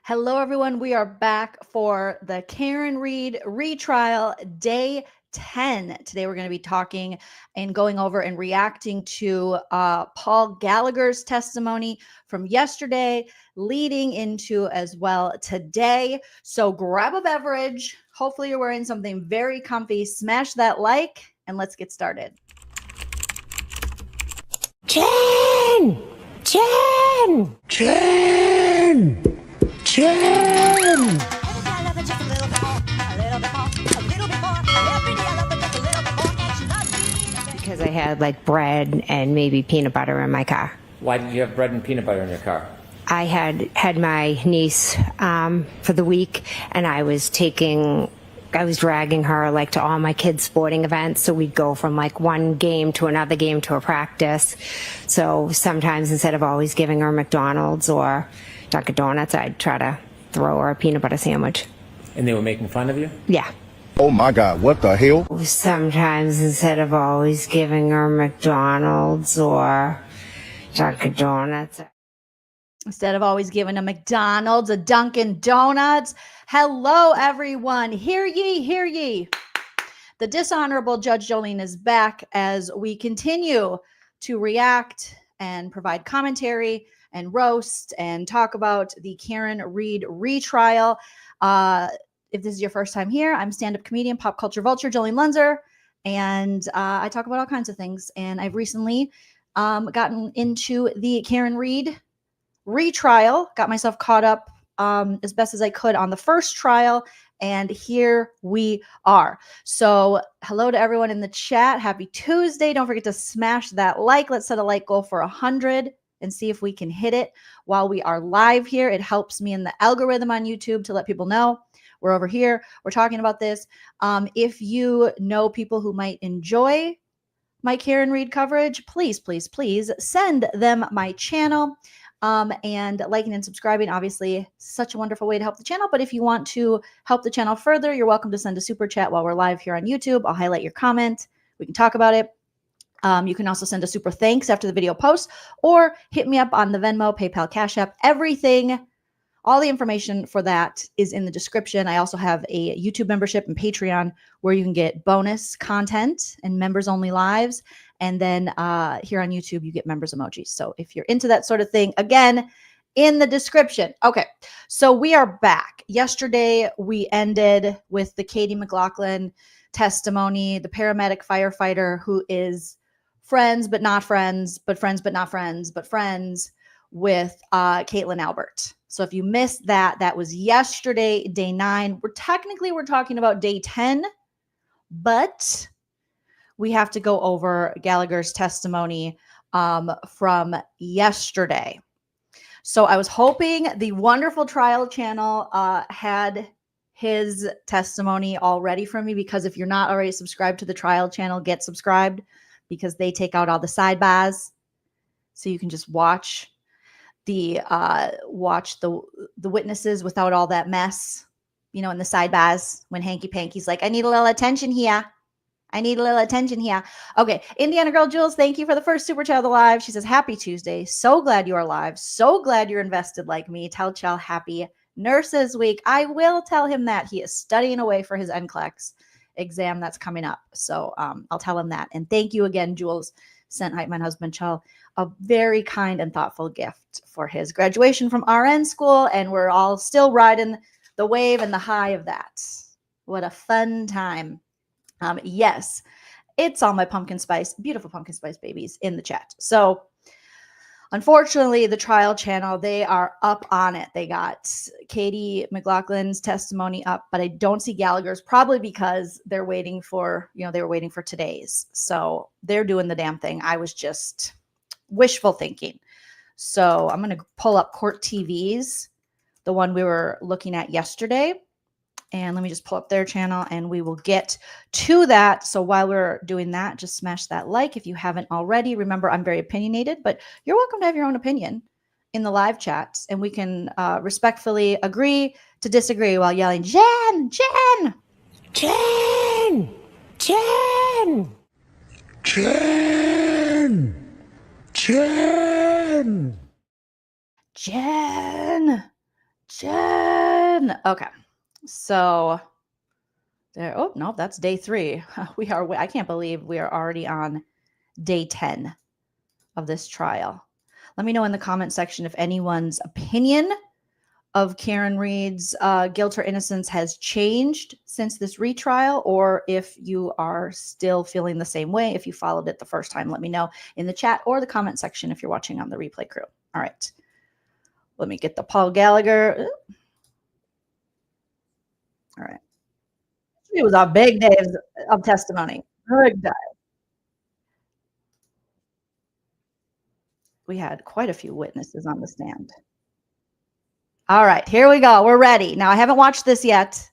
Hello, everyone. We are back for the Karen Read Retrial Day 10. Today, we're going to be talking and going over and reacting to Paul Gallagher's testimony from yesterday, leading into as well today. So grab a beverage. Hopefully, you're wearing something very comfy. Smash that like, and let's get started. Jen! Jen! Jen! Jen! Because I had like bread and maybe peanut butter in my car. Why did you have bread and peanut butter in your car? I had my niece for the week, and I was dragging her like to all my kids' sporting events. So we'd go from like one game to another game to a practice. So sometimes instead of always giving her McDonald's or Dunkin' Donuts, I'd try to throw her a peanut butter sandwich. And they were making fun of you? Yeah. Oh my God, what the hell? Sometimes instead of always giving her McDonald's or Dunkin' Donuts. Instead of always giving a McDonald's, a Dunkin' Donuts. Hello, everyone. Hear ye, hear ye. The dishonorable Judge Joleen is back as we continue to react and provide commentary and roast and talk about the Karen Read Retrial. If this is your first time here, I'm stand-up comedian, Pop Culture Vulture, Joleen Lunzer, and I talk about all kinds of things. And I've recently gotten into the Karen Read Retrial, got myself caught up as best as I could on the first trial, and here we are. So hello to everyone in the chat. Happy Tuesday. Don't forget to smash that like. Let's set a like goal for 100 and see if we can hit it while we are live here. It helps me in the algorithm on YouTube to let people know we're over here. We're talking about this. If you know people who might enjoy my Karen Read coverage, please, please, please send them my channel. And liking and subscribing, obviously, such a wonderful way to help the channel. But if you want to help the channel further, you're welcome to send a super chat while we're live here on YouTube. I'll highlight your comment. We can talk about it. You can also send a super thanks after the video post, or hit me up on the Venmo, PayPal, Cash App. Everything, all the information for that is in the description. I also have a YouTube membership and Patreon where you can get bonus content and members-only lives. And then here on YouTube, you get members emojis. So if you're into that sort of thing, again, in the description. Okay, so we are back. Yesterday, we ended with the Katie McLaughlin testimony, the paramedic firefighter who is friends but not friends, but friends but not friends, but friends with Caitlin Albert. So if you missed that, that was yesterday, day 9. We're talking about day 10, but we have to go over Gallagher's testimony from yesterday. So I was hoping the wonderful trial channel had his testimony all ready for me, because if you're not already subscribed to the trial channel, get subscribed, because they take out all the sidebars so you can just watch the witnesses without all that mess, you know, in the sidebars when Hanky Panky's like, I need a little attention here. I need a little attention here. Okay, Indiana Girl Jules, thank you for the first super chat of the live. She says, happy Tuesday. So glad you are live. So glad you're invested like me. Tell Chell happy Nurses Week. I will tell him that. He is studying away for his NCLEX exam that's coming up. So I'll tell him that. And thank you again, Jules. Sent my husband Chell a very kind and thoughtful gift for his graduation from RN school. And we're all still riding the wave and the high of that. What a fun time. Yes, it's all my pumpkin spice, beautiful pumpkin spice babies in the chat. So unfortunately, the trial channel, they are up on it. They got Katie McLaughlin's testimony up, but I don't see Gallagher's, probably because they're waiting for, they were waiting for today's. So they're doing the damn thing. I was just wishful thinking. So I'm going to pull up Court TV's, the one we were looking at yesterday. And let me just pull up their channel and we will get to that. So while we're doing that, just smash that like if you haven't already. Remember, I'm very opinionated, but you're welcome to have your own opinion in the live chats. And we can respectfully agree to disagree while yelling, Jen, Jen, Jen! Jen! Jen! Jen! Jen, Jen. Okay. So there. Oh, no, that's day 3. I can't believe we are already on day 10 of this trial. Let me know in the comment section if anyone's opinion of Karen Read's guilt or innocence has changed since this retrial, or if you are still feeling the same way. If you followed it the first time, let me know in the chat or the comment section if you're watching on the replay crew. All right. Let me get the Paul Gallagher. All right. It was a big day of testimony. Big day. We had quite a few witnesses on the stand. All right, here we go. We're ready. Now, I haven't watched this yet.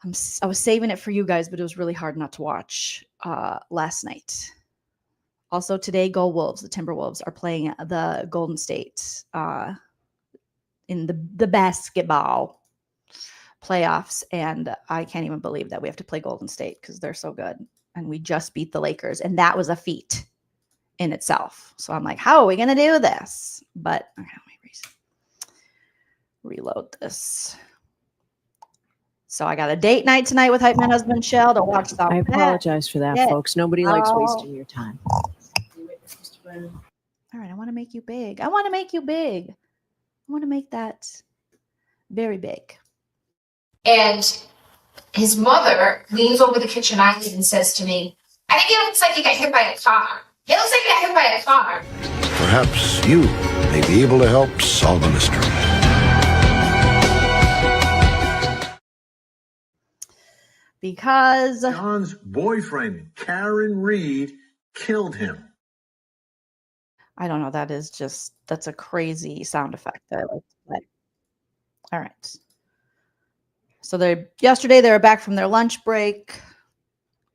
I was saving it for you guys, but it was really hard not to watch last night. Also, today, Go Wolves, the Timberwolves, are playing the Golden State in the basketball playoffs. And I can't even believe that we have to play Golden State because they're so good. And we just beat the Lakers. And that was a feat in itself. So I'm like, how are we going to do this? But okay, let me reload this. So I got a date night tonight with Hype Man Husband Shell to watch the I apologize for that, folks. Nobody likes wasting your time. All right, I want to make you big. I want to make you big. I want to make that very big. And his mother leans over the kitchen island and says to me, I think it looks like he got hit by a car. It looks like he got hit by a car. Perhaps you may be able to help solve a mystery. Because John's boyfriend, Karen Read, killed him. I don't know. That's a crazy sound effect that I like to play. All right. So yesterday they were back from their lunch break.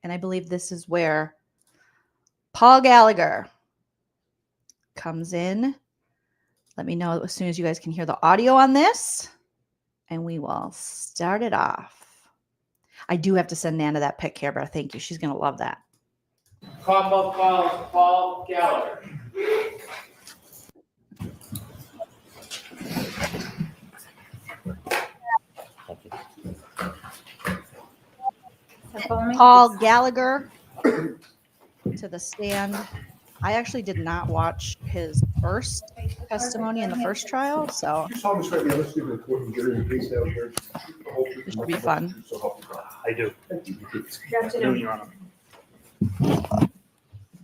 And I believe this is where Paul Gallagher comes in. Let me know as soon as you guys can hear the audio on this. And we will start it off. I do have to send Nana that pic, Care Bear. Thank you. She's going to love that. Call Paul Gallagher. Paul Gallagher to the stand. I actually did not watch his first testimony in the first trial, so this should be fun. I do. Good afternoon, Your Honor.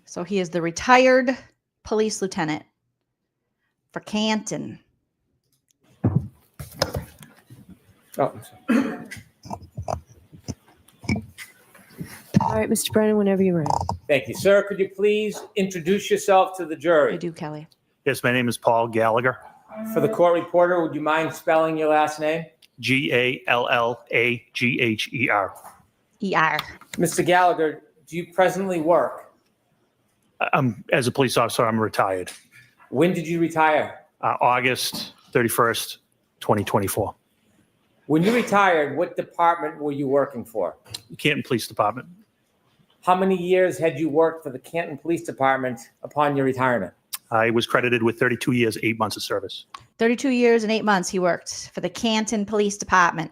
So he is the retired police lieutenant for Canton. Oh, All right, Mr. Brennan, whenever you're ready. thank you, sir. Could you please introduce yourself to the I jury? do, Kelly. Yes, my name is Paul Gallagher. For the court reporter, would you mind spelling your last name? Gallagher. ER. Mr. Gallagher, do you presently work? As a police officer, I'm retired. When did you retire? August 31st, 2024. When you retired, what department were you working for? Canton Police Department. How many years had you worked for the Canton Police Department upon your retirement? I was credited with 32 years, 8 months of service. 32 years and 8 months he worked for the Canton Police Department.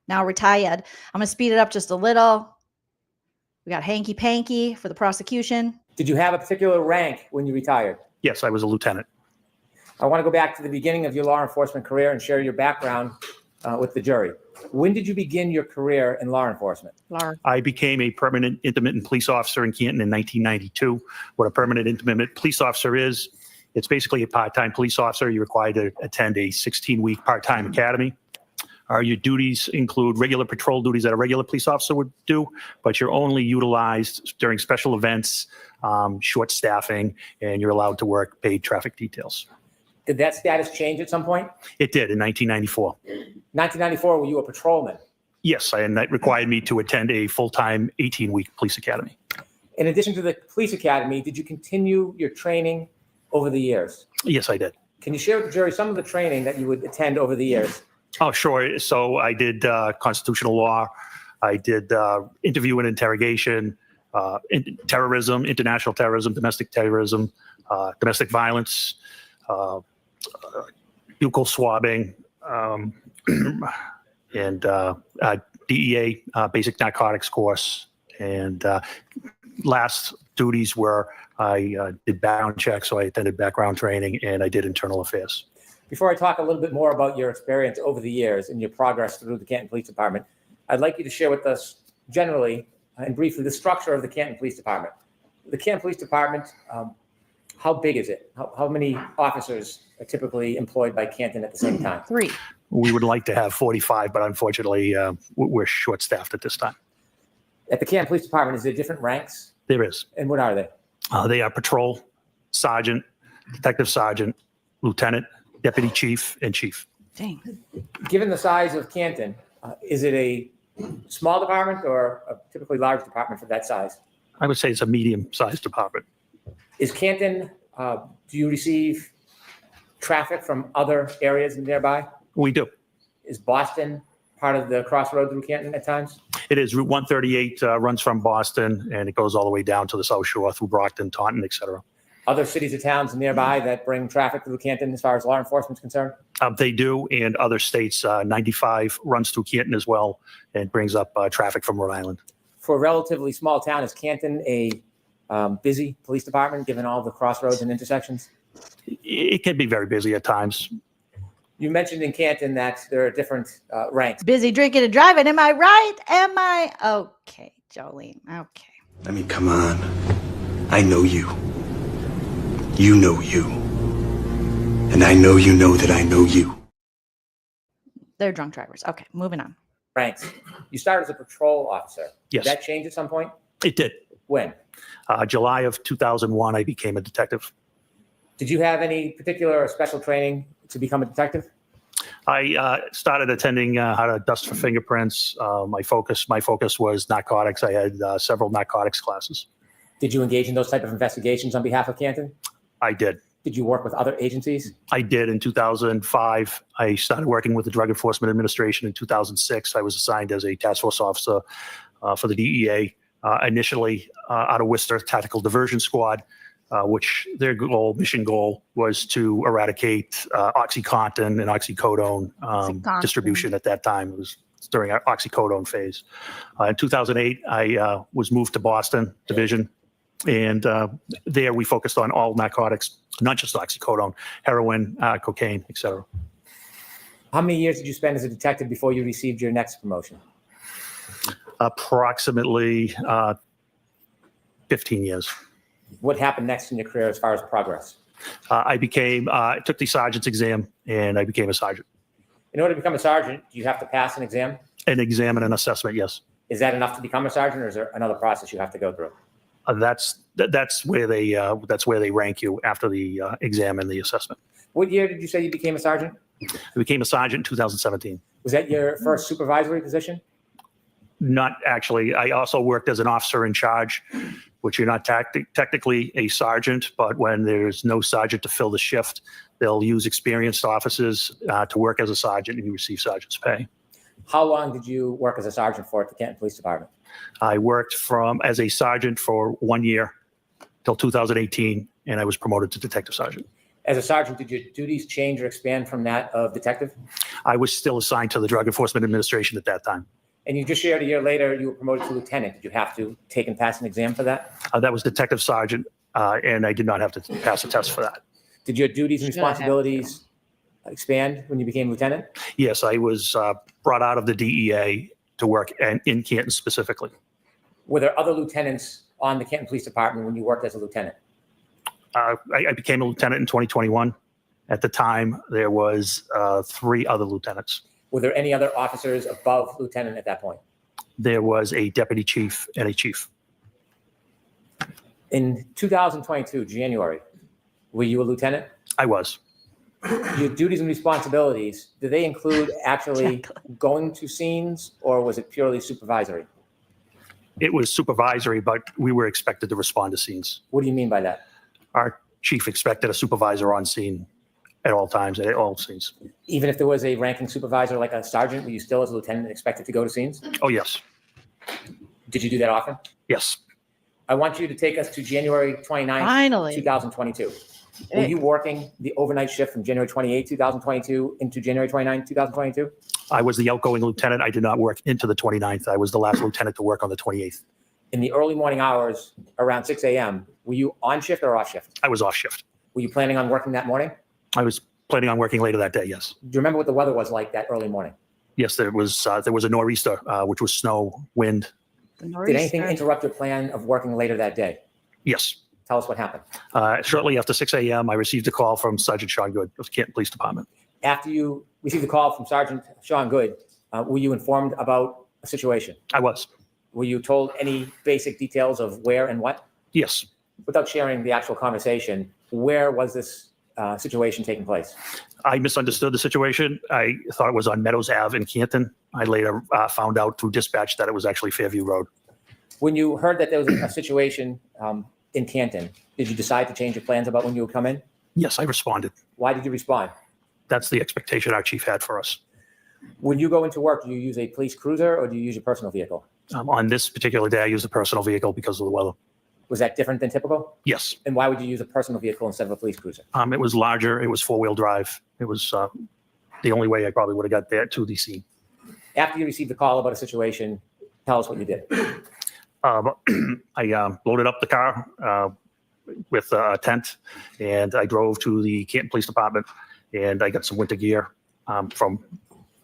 Now retired. I'm going to speed it up just a little. We got Hanky Panky for the prosecution. Did you have a particular rank when you retired? Yes, I was a lieutenant. I want to go back to the beginning of your law enforcement career and share your background with the jury. When did you begin your career in law enforcement? I became a permanent intermittent police officer in Canton in 1992. What a permanent intermittent police officer is, it's basically a part-time police officer. You're required to attend a 16-week part-time academy. Your duties include regular patrol duties that a regular police officer would do, but you're only utilized during special events, short staffing, and you're allowed to work paid traffic details. Did that status change at some point? It did in 1994. 1994, were you a patrolman? Yes, and that required me to attend a full-time 18-week police academy. In addition to the police academy, did you continue your training over the years? Yes, I did. Can you share with the jury some of the training that you would attend over the years? Oh, sure. So I did constitutional law. I did interview and interrogation, terrorism, international terrorism, domestic violence, buccal swabbing, and DEA basic narcotics course. And last duties were I did background checks, so I attended background training, and I did internal affairs. Before I talk a little bit more about your experience over the years and your progress through the Canton Police Department, I'd like you to share with us generally and briefly the structure of the Canton Police Department. The Canton Police Department, how big is it? How many officers are typically employed by Canton at the same time? 3. We would like to have 45, but unfortunately, we're short-staffed at this time. At the Canton Police Department, is there different ranks? There is. And what are they? They are patrol, sergeant, detective sergeant, lieutenant, deputy chief, and chief. Dang. Given the size of Canton, is it a small department or a typically large department for that size? I would say it's a medium-sized department. Is Canton, do you receive traffic from other areas nearby? We do. Is Boston part of the crossroad through Canton at times? It is. Route 138 runs from Boston, and it goes all the way down to the South Shore through Brockton, Taunton, et cetera. Other cities or towns nearby that bring traffic through Canton as far as law enforcement is concerned? They do, and other states. 95 runs through Canton as well and brings up traffic from Rhode Island. For a relatively small town, is Canton a busy police department given all the crossroads and intersections? It can be very busy at times. You mentioned in Canton that there are different ranks. Busy drinking and driving. Am I right? Am I? Okay, Jolene. Okay. I mean, come on. I know you. You know you. And I know you know that I know you. They're drunk drivers. Okay, moving on. Ranks. You started as a patrol officer. Yes. Did that change at some point? It did. When? July of 2001, I became a detective. Did you have any particular or special training to become a detective? I started attending how to dust for fingerprints. My focus was narcotics. I had several narcotics classes. Did you engage in those type of investigations on behalf of Canton? I did. Did you work with other agencies? I did. In 2005, I started working with the Drug Enforcement Administration. In 2006, I was assigned as a task force officer for the DEA, initially out of Worcester Tactical Diversion Squad, which their mission goal was to eradicate OxyContin and oxycodone distribution at that time. It was during our oxycodone phase. In 2008, I was moved to Boston Division, and there we focused on all narcotics, not just oxycodone, heroin, cocaine, et cetera. How many years did you spend as a detective before you received your next promotion? Approximately 15 years. What happened next in your career as far as progress? I took the sergeant's exam, and I became a sergeant. In order to become a sergeant, do you have to pass an exam? An exam and an assessment, yes. Is that enough to become a sergeant, or is there another process you have to go through? That's where they rank you after the exam and the assessment. What year did you say you became a sergeant? I became a sergeant in 2017. Was that your first supervisory position? Not actually. I also worked as an officer in charge, which you're not technically a sergeant, but when there's no sergeant to fill the shift, they'll use experienced officers to work as a sergeant, and you receive sergeant's pay. How long did you work as a sergeant for at the Canton Police Department? I worked as a sergeant for 1 year till 2018, and I was promoted to detective sergeant. As a sergeant, did your duties change or expand from that of detective? I was still assigned to the Drug Enforcement Administration at that time. And you just shared a year later, you were promoted to lieutenant. Did you have to take and pass an exam for that? That was detective sergeant, and I did not have to pass a test for that. Did your duties and responsibilities expand when you became lieutenant? Yes, I was brought out of the DEA to work in Canton specifically. Were there other lieutenants on the Canton Police Department when you worked as a lieutenant? I became a lieutenant in 2021. At the time, there was 3 other lieutenants. Were there any other officers above lieutenant at that point? There was a deputy chief and a chief. In 2022, January, were you a lieutenant? I was. Your duties and responsibilities, do they include actually going to scenes, or was it purely supervisory? It was supervisory, but we were expected to respond to scenes. What do you mean by that? Our chief expected a supervisor on scene at all times, at all scenes. Even if there was a ranking supervisor like a sergeant, were you still as a lieutenant expected to go to scenes? Oh, yes. Did you do that often? Yes. I want you to take us to January 29th, Finally. 2022. Were you working the overnight shift from January 28, 2022 into January 29, 2022? I was the outgoing lieutenant. I did not work into the 29th. I was the last lieutenant to work on the 28th. In the early morning hours, around 6 a.m., were you on shift or off shift? I was off shift. Were you planning on working that morning? I was planning on working later that day, yes. Do you remember what the weather was like that early morning? Yes, there was a nor'easter, which was snow, wind. Did anything interrupt your plan of working later that day? Yes. Tell us what happened. Shortly after 6 a.m., I received a call from Sergeant Sean Good of the Canton Police Department. After you received the call from Sergeant Sean Good, were you informed about a situation? I was. Were you told any basic details of where and what? Yes. Without sharing the actual conversation, where was this situation taking place? I misunderstood the situation. I thought it was on Meadows Ave in Canton. I later found out through dispatch that it was actually Fairview Road. When you heard that there was a situation in Canton, did you decide to change your plans about when you would come in? Yes, I responded. Why did you respond? That's the expectation our chief had for us. When you go into work, do you use a police cruiser or do you use your personal vehicle? On this particular day, I used a personal vehicle because of the weather. Was that different than typical? Yes. And why would you use a personal vehicle instead of a police cruiser? It was larger. It was four-wheel drive. It was the only way I probably would have got there to the scene. After you received the call about a situation, tell us what you did. I loaded up the car with a tent, and I drove to the Canton Police Department, and I got some winter gear from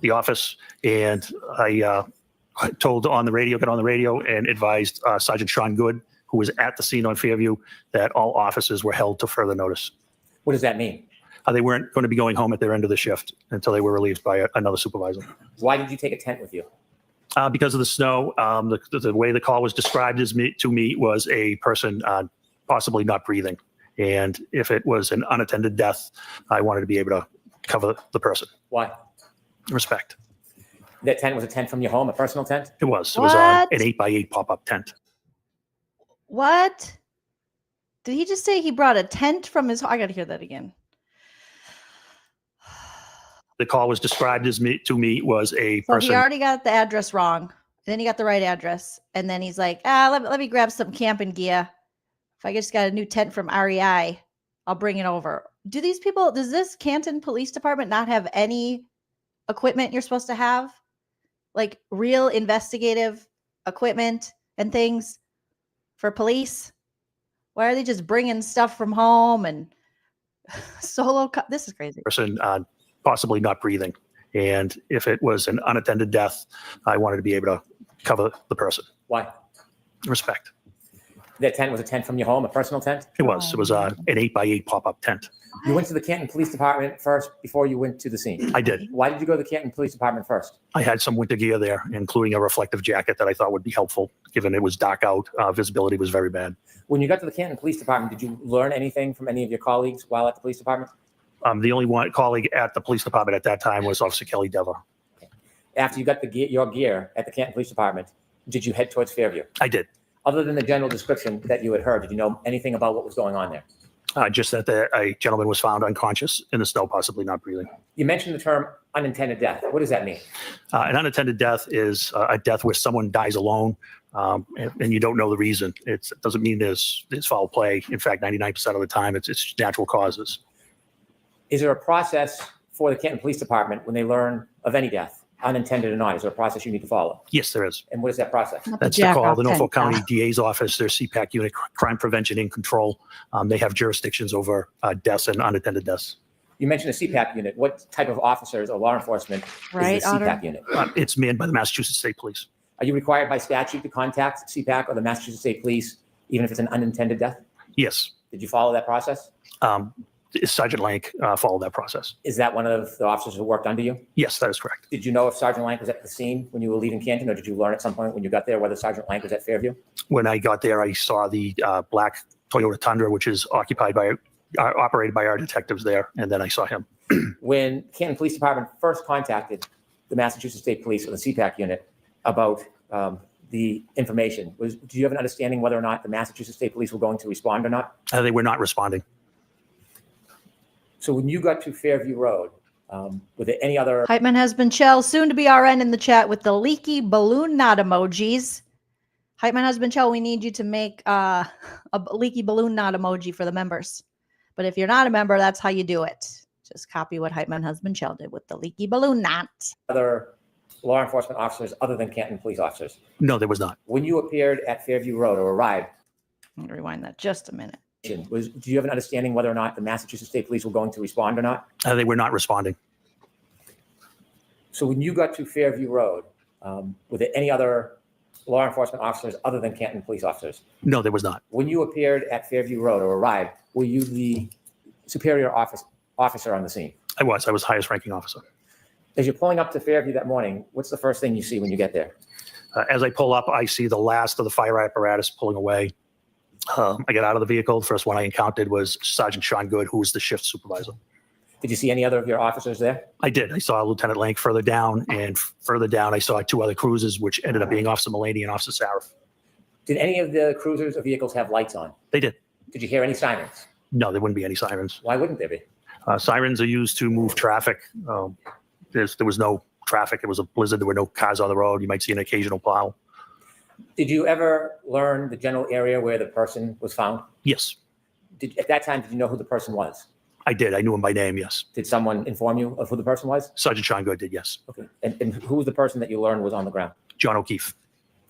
the office, and I got on the radio and advised Sergeant Sean Good, who was at the scene on Fairview, that all officers were held to further notice. What does that mean? They weren't going to be going home at their end of the shift until they were relieved by another supervisor. Why did you take a tent with you? Because of the snow. The way the call was described to me was a person possibly not breathing. And if it was an unattended death, I wanted to be able to cover the person. Why? Respect. That tent was a tent from your home, a personal tent? It was. It was an 8x8 pop-up tent. What? Did he just say he brought a tent from his home? I got to hear that again. The call was described to me was a So person. he already got the address wrong. Then he got the right address. And then he's like, let me grab some camping gear. If I just got a new tent from REI, I'll bring it over. Does this Canton Police Department not have any equipment you're supposed to have? Like real investigative equipment and things for police? Why are they just bringing stuff from home and this is crazy. Person possibly not breathing. And if it was an unattended death, I wanted to be able to cover the person. Why? Respect. That tent was a tent from your home, a personal tent? It was. It was an 8x8 pop-up tent. You went to the Canton Police Department first before you went to the scene? I did. Why did you go to the Canton Police Department first? I had some winter gear there, including a reflective jacket that I thought would be helpful, given it was dark out. Visibility was very bad. When you got to the Canton Police Department, did you learn anything from any of your colleagues while at the police department? The only one colleague at the police department at that time was Officer Kelly Dever. Okay. After you got your gear at the Canton Police Department, did you head towards Fairview? I did. Other than the general description that you had heard, did you know anything about what was going on there? Just that a gentleman was found unconscious in the snow, possibly not breathing. You mentioned the term unintended death. What does that mean? An unattended death is a death where someone dies alone, and you don't know the reason. It doesn't mean there's foul play. In fact, 99% of the time, it's natural causes. Is there a process for the Canton Police Department when they learn of any death, unintended or not? Is there a process you need to follow? Yes, there is. And what is that process? That's the call. The Norfolk County DA's office, their CPAC unit, Crime Prevention and Control. They have jurisdictions over deaths and unattended deaths. You mentioned a CPAC unit. What type of officers or law enforcement is the CPAC unit? It's manned by the Massachusetts State Police. Are you required by statute to contact CPAC or the Massachusetts State Police, even if it's an unintended death? Yes. Did you follow that process? Sergeant Lank followed that process. Is that one of the officers who worked under you? Yes, that is correct. Did you know if Sergeant Lank was at the scene when you were leaving Canton, or did you learn at some point when you got there whether Sergeant Lank was at Fairview? When I got there, I saw the black Toyota Tundra, which is operated by our detectives there, and then I saw him. When Canton Police Department first contacted the Massachusetts State Police or the CPAC unit about the information, do you have an understanding whether or not the Massachusetts State Police were going to respond or not? They were not responding. So when you got to Fairview Road, were there any other... Hypeman has been Chell, soon to be RN in the chat with the leaky balloon knot emojis. Hypeman has been Chell, we need you to make a leaky balloon knot emoji for the members. But if you're not a member, that's how you do it. Just copy what Hype Man Husband Shell did with the leaky balloon knot. Other law enforcement officers other than Canton police officers? No, there was not. When you appeared at Fairview Road or arrived, I'm gonna rewind that just a minute. do you have an understanding whether or not the Massachusetts State Police were going to respond or not? They were not responding. So when you got to Fairview Road, were there any other law enforcement officers other than Canton police officers? No, there was not. When you appeared at Fairview Road or arrived, were you the superior officer on the scene? I was highest ranking officer. As you're pulling up to Fairview that morning, what's the first thing you see when you get there? As I pull up, I see the last of the fire apparatus pulling away. I get out of the vehicle. The first one I encountered was Sergeant Sean Good, who was the shift supervisor. Did you see any other of your officers there? I did. I saw Lieutenant Lank further down, and further down, I saw two other cruisers, which ended up being Officer Mulaney and Officer Saraf. Did any of the cruisers or vehicles have lights on? They did. Did you hear any sirens? No, there wouldn't be any sirens. Why wouldn't there be? Sirens are used to move traffic. There was no traffic. It was a blizzard. There were no cars on the road. You might see an occasional plow. Did you ever learn the general area where the person was found? Yes, At that time, did you know who the person was? I did. I knew him by name, yes. Did someone inform you of who the person was? Sergeant Sean Good did, yes. Okay. And who was the person that you learned was on the ground? John O'Keefe.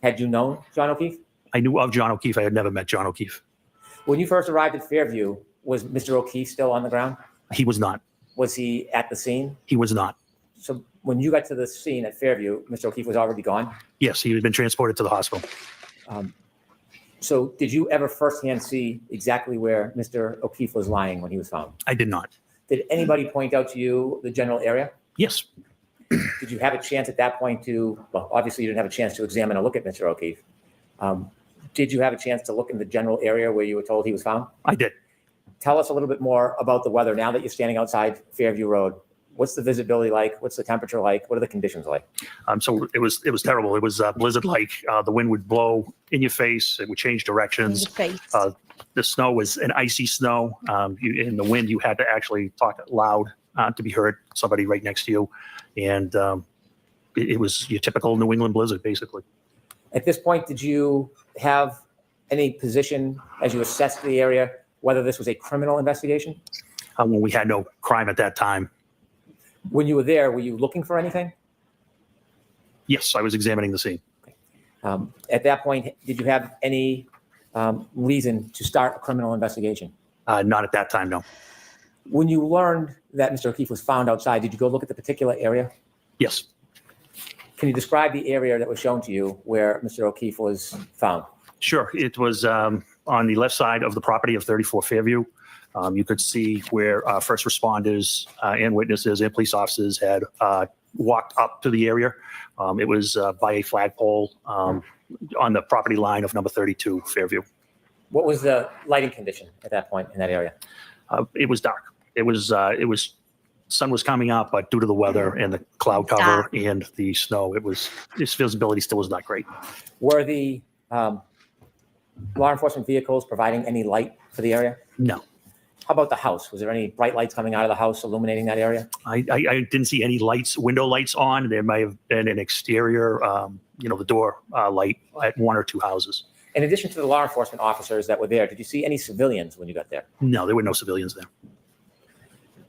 Had you known John O'Keefe? I knew of John O'Keefe. I had never met John O'Keefe. When you first arrived at Fairview, was Mr. O'Keefe still on the ground? He was not. Was he at the scene? He was not. So when you got to the scene at Fairview, Mr. O'Keefe was already gone? Yes, he had been transported to the hospital. So did you ever firsthand see exactly where Mr. O'Keefe was lying when he was found? I did not. Did anybody point out to you the general area? Yes. Did you have a chance at that point to, well, obviously you didn't have a chance to examine or look at Mr. O'Keefe. Did you have a chance to look in the general area where you were told he was found? I did. Tell us a little bit more about the weather now that you're standing outside Fairview Road. What's the visibility like? What's the temperature like? What are the conditions like? So it was terrible. It was blizzard-like. The wind would blow in your face. It would change directions. The snow was an icy snow. In the wind, you had to actually talk loud to be heard. Somebody right next to you, and it was your typical New England blizzard, basically. At this point, did you have any position as you assessed the area whether this was a criminal investigation? When we had no crime at that time. When you were there, were you looking for anything? Yes, I was examining the scene. At that point, did you have any reason to start a criminal investigation? Not at that time, no. When you learned that Mr. O'Keefe was found outside, did you go look at the particular area? Yes. Can you describe the area that was shown to you where Mr. O'Keefe was found? Sure. It was on the left side of the property of 34 Fairview. You could see where first responders and witnesses and police officers had walked up to the area. It was by a flagpole on the property line of number 32 Fairview. What was the lighting condition at that point in that area? It was dark. It was sun was coming up, but due to the weather and the cloud cover and the snow, its visibility still was not great. Were the law enforcement vehicles providing any light for the area? No. How about the house? Was there any bright lights coming out of the house illuminating that area? I didn't see any lights, window lights on. There may have been an exterior, the door light at one or two houses. In addition to the law enforcement officers that were there, did you see any civilians when you got there? No, there were no civilians there.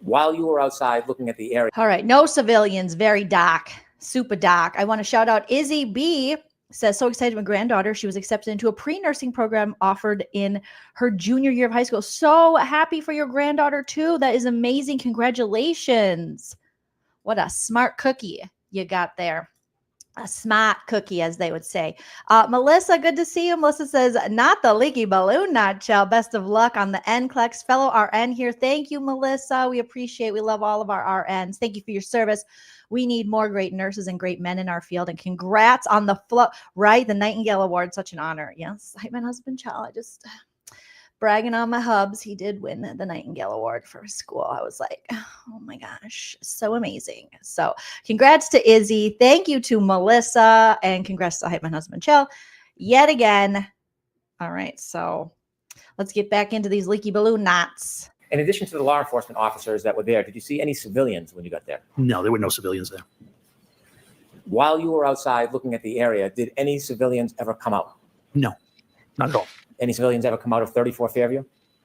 While you were outside looking at the area. All right. No civilians. Very dark. Super dark. I want to shout out Izzy B. Says, so excited, my granddaughter. She was accepted into a pre-nursing program offered in her junior year of high school. So happy for your granddaughter, too. That is amazing. Congratulations. What a smart cookie you got there. A smart cookie, as they would say. Melissa, good to see you. Melissa says, not the leaky balloon nutshell. Best of luck on the NCLEX. Fellow RN here. Thank you, Melissa. We appreciate, we love all of our RNs. Thank you for your service. We need more great nurses and great men in our field. And congrats on the right? The Nightingale Award, such an honor. Yes, my husband, child. I just bragging on my hubs. He did win the Nightingale Award for his school. I was like, oh my gosh, so amazing. So congrats to Izzy. Thank you to Melissa. And congrats to my husband, Chill, yet again. All right, so let's get back into these leaky balloon knots. In addition to the law enforcement officers that were there, did you see any civilians when you got there? No, there were no civilians there. While you were outside looking at the area, did any civilians ever come out? No, not at all. Any civilians ever come out of 34 Fairview?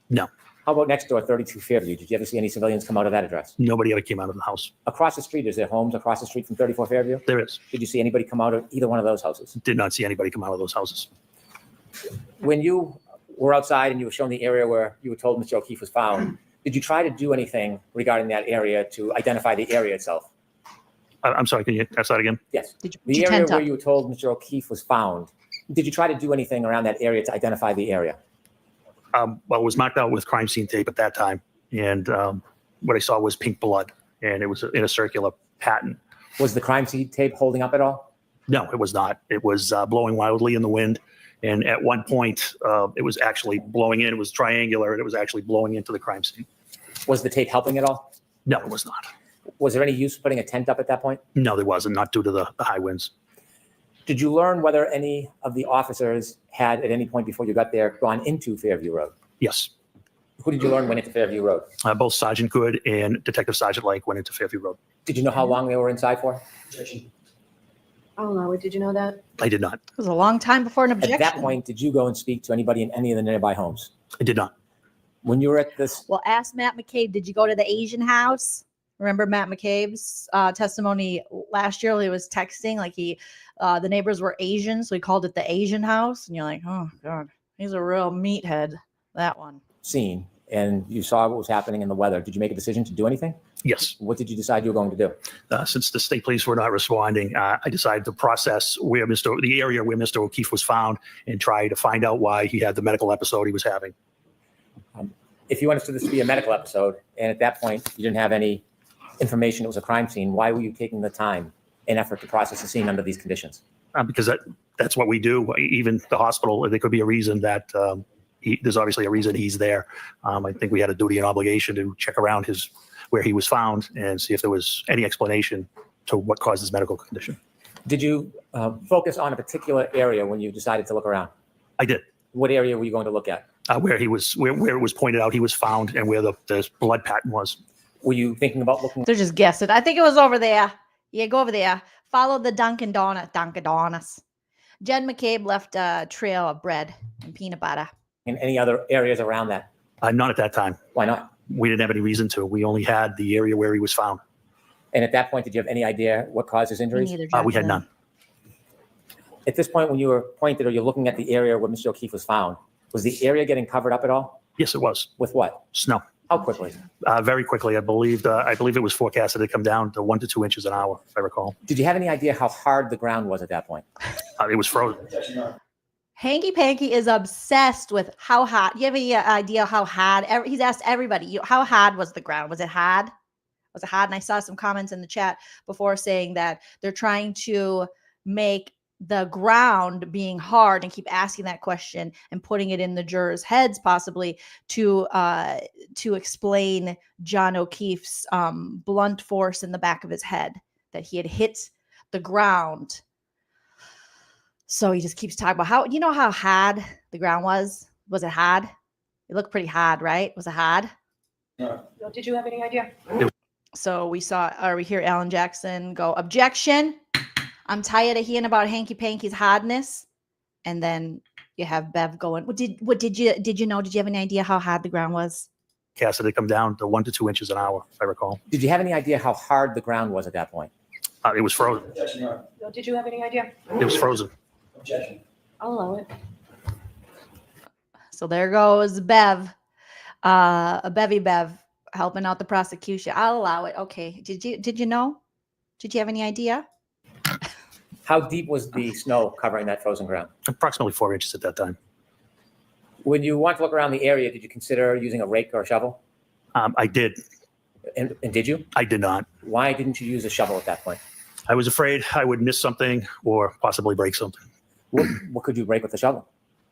No. How about next door, 32 Fairview? Did you ever see any civilians come out of that address? Nobody ever came out of the house. Across the street, is there homes across the street from 34 Fairview? There is. Did you see anybody come out of either one of those houses? Did not see anybody come out of those houses. When you were outside and you were shown the area where you were told Mr. O'Keefe was found, did you try to do anything regarding that area to identify the area itself? I'm sorry, can you ask that again? Yes. Did The you area tent where up? you were told Mr. O'Keefe was found, did you try to do anything around that area to identify the area? Well, it was marked out with crime scene tape at that time. And what I saw was pink blood, and it was in a circular pattern. Was the crime scene tape holding up at all? No, it was not. It was blowing wildly in the wind. And at one point, it was actually blowing in. It was triangular, and it was actually blowing into the crime scene. Was the tape helping at all? No, it was not. Was there any use putting a tent up at that point? No, there wasn't, not due to the high winds. Did you learn whether any of the officers had, at any point before you got there, gone into Fairview Road? Yes. Who did you learn went into Fairview Road? Both Sergeant Good and Detective Sergeant Lake went into Fairview Road. Did you know how long they were inside for? Oh, no, did you know that? I did not. It was a long time before an At objection. that point, did you go and speak to anybody in any of the nearby homes? I did not. When you were at this, Well, ask Matt McCabe, did you go to the Asian house? Remember Matt McCabe's testimony last year? He was texting like the neighbors were Asian, so he called it the Asian house. And you're like, oh God, he's a real meathead, that one. scene and you saw what was happening in the weather, did you make a decision to do anything? Yes. What did you decide you were going to do? Since the state police were not responding, I decided to process the area where Mr. O'Keefe was found and try to find out why he had the medical episode he was having. If you understood this to be a medical episode, and at that point you didn't have any information it was a crime scene, why were you taking the time and effort to process the scene under these conditions? Because that's what we do. Even the hospital, there could be a reason that there's obviously a reason he's there. I think we had a duty and obligation to check around where he was found and see if there was any explanation to what caused his medical condition. Did you focus on a particular area when you decided to look around? I did. What area were you going to look at? Where it was pointed out he was found and where the blood pattern was. Were you thinking about looking? They're just guessing. I think it was over there. Yeah, go over there. Follow the Dunkin' Donuts. Jen McCabe left a trail of bread and peanut butter. In any other areas around that? Not at that time. Why not? We didn't have any reason to. We only had the area where he was found. And at that point, did you have any idea what caused his injuries? We had none. At this point, when you were pointed or you're looking at the area where Mr. O'Keefe was found, was the area getting covered up at all? Yes, it was. With what? Snow. How quickly? Very quickly. I believe it was forecasted to come down to 1 to 2 inches an hour, if I recall. Did you have any idea how hard the ground was at that point? It was frozen. Hanky Panky is obsessed with how hard. You have any idea how hard? He's asked everybody, how hard was the ground? Was it hard? Was it hard? And I saw some comments in the chat before saying that they're trying to make the ground being hard and keep asking that question and putting it in the jurors' heads possibly to explain John O'Keefe's blunt force in the back of his head, that he had hit the ground. So he just keeps talking about how hard the ground was. Was it hard? It looked pretty hard, right? Was it hard? No. Did you have any idea? So we hear Alan Jackson go, objection. I'm tired of hearing about Hanky Panky's hardness. And then you have Bev going, did you know? Did you have any idea how hard the ground was? Forecasted to come down to 1 to 2 inches an hour, if I recall. Did you have any idea how hard the ground was at that point? It was frozen. No. Did you have any idea? It was frozen. I'll allow it. So there goes Bev, Bev helping out the prosecution. I'll allow it. Okay. Did you know? Did you have any idea? How deep was the snow covering that frozen ground? Approximately 4 inches at that time. When you want to look around the area, did you consider using a rake or a shovel? I did. And did you? I did not. Why didn't you use a shovel at that point? I was afraid I would miss something or possibly break something. What could you break with a shovel?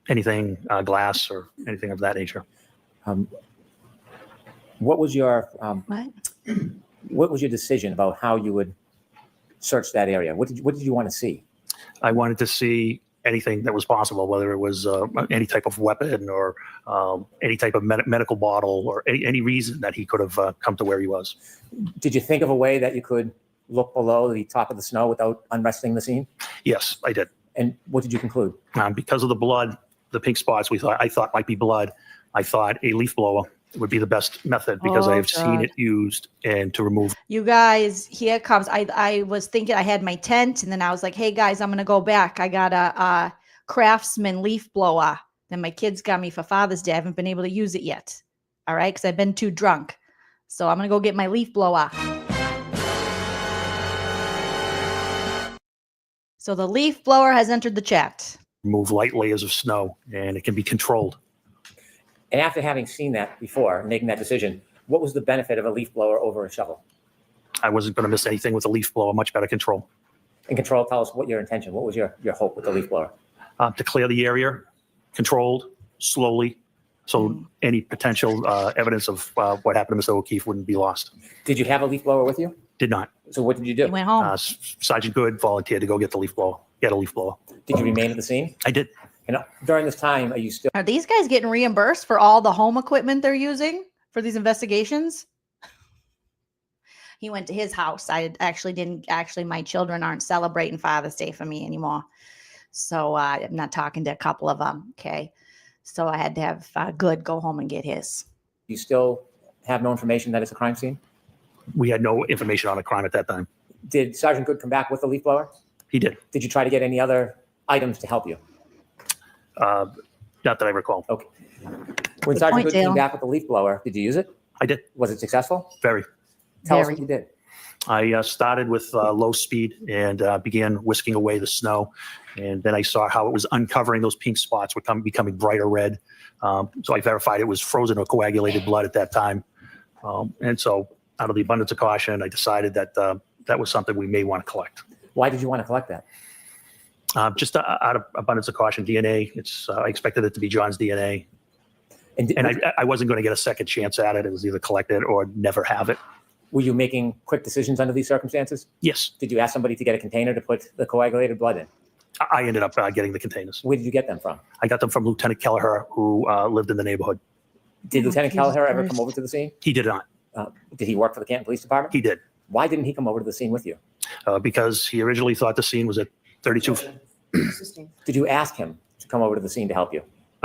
Anything, glass or anything of that nature. What was your What? What was your decision about how you would search that area? What did you want to see? I wanted to see anything that was possible, whether it was any type of weapon or any type of medical bottle or any reason that he could have come to where he was. Did you think of a way that you could look below the top of the snow without unresting the scene? Yes, I did. And what did you conclude? Because of the blood, the pink spots I thought might be blood. I thought a leaf blower would be the best method because Oh, I have seen God. it used and to remove. You guys, here it comes. I was thinking I had my tent, and then I was like, hey guys, I'm gonna go back. I got a Craftsman leaf blower that my kids got me for Father's Day. I haven't been able to use it yet. All right, because I've been too drunk. So I'm gonna go get my leaf blower. So the leaf blower has entered the chat. Remove light layers of snow, and it can be controlled. And after having seen that before, making that decision, what was the benefit of a leaf blower over a shovel? I wasn't going to miss anything with a leaf blower. Much better control. And control, tell us what your intention, what was your hope with the leaf blower? To clear the area, controlled, slowly, so any potential evidence of what happened to Mr. O'Keefe wouldn't be lost. Did you have a leaf blower with you? Did not. So what did you He do? went home. Sergeant Good volunteered to go get the leaf blower. Get a leaf blower. Did you remain at the scene? I did. And during this time, are you still? Are these guys getting reimbursed for all the home equipment they're using for these investigations? He went to his house. I actually didn't. Actually, my children aren't celebrating Father's Day for me anymore. So I'm not talking to a couple of them. Okay. So I had to have Good go home and get his. You still have no information that it's a crime scene? We had no information on a crime at that time. Did Sergeant Good come back with the leaf blower? He did. Did you try to get any other items to help you? Not that I recall. Okay. When Good Sergeant point, Good came Dale. back with the leaf blower, did you use it? I did. Was it successful? Very. Tell us Very. what you did. I started with low speed and began whisking away the snow. And then I saw how it was uncovering those pink spots were becoming brighter red. So I verified it was frozen or coagulated blood at that time. And so out of the abundance of caution, I decided that that was something we may want to collect. Why did you want to collect that? Just out of abundance of caution, DNA. I expected it to be John's DNA. And I wasn't going to get a second chance at it. It was either collect it or never have it. were you making quick decisions under these circumstances? Yes. Did you ask somebody to get a container to put the coagulated blood in? I ended up getting the containers. Where did you get them from? I got them from Lieutenant Kelleher, who lived in the neighborhood. Did Lieutenant Jesus Kelleher ever Christ. come over to the scene? He did not. Did he work for the Canton Police Department? He did. Why didn't he come over to the scene with you? Because he originally thought the scene was at 32. Did you ask him to come over to the scene to help you?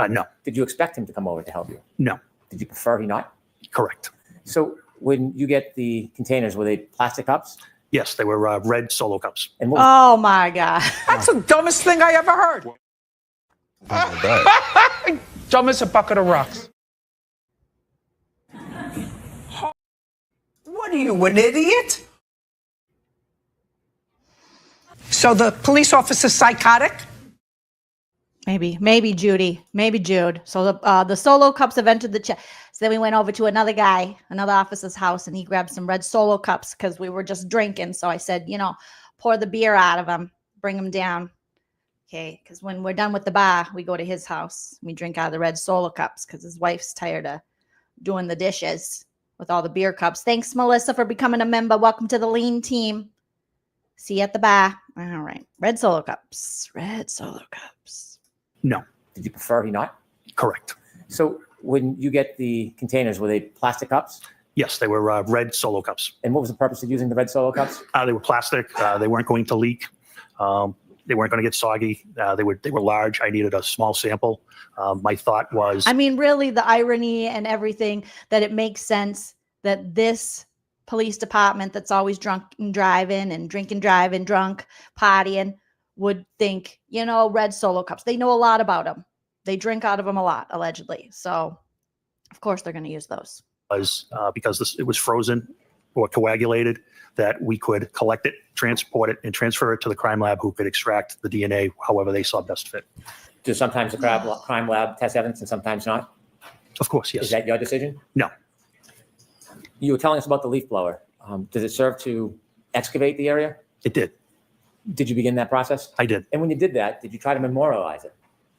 No. Did you expect him to come over to help you? No. Did you prefer he not? Correct. So when you get the containers, were they plastic cups? Yes, they were red Solo cups. And what Oh my God. That's the dumbest thing I ever heard. Dumb as a bucket of rocks. What are you, an idiot? So the police officer's psychotic? Maybe Judy, maybe Jude. So the Solo cups have entered the chat. So then we went over to another officer's house, and he grabbed some red Solo cups because we were just drinking. So I said, pour the beer out of them, bring them down. Okay, because when we're done with the bar, we go to his house. We drink out of the red Solo cups because his wife's tired of doing the dishes with all the beer cups. Thanks, Melissa, for becoming a member. Welcome to the lean team. See you at the bar. All right, red Solo cups. Red Solo cups. No. did you prefer he not? Correct. So when you get the containers, were they plastic cups? Yes, they were red Solo cups. And what was the purpose of using the red Solo cups? They were plastic. They weren't going to leak. They weren't going to get soggy. They were large. I needed a small sample. My thought was, I mean, really, the irony and everything, that it makes sense that this police department that's always drunk and driving and drinking, driving, drunk, partying would think, red Solo cups. They know a lot about them. They drink out of them a lot, allegedly. So, of course, they're going to use those. was because it was frozen or coagulated, that we could collect it, transport it, and transfer it to the crime lab, who could extract the DNA however they saw best fit. Do sometimes the crime lab test evidence and sometimes not? Of course, yes. Is that your decision? No. You were telling us about the leaf blower. Does it serve to excavate the area? It did. Did you begin that process? I did. And when you did that, did you try to memorialize it?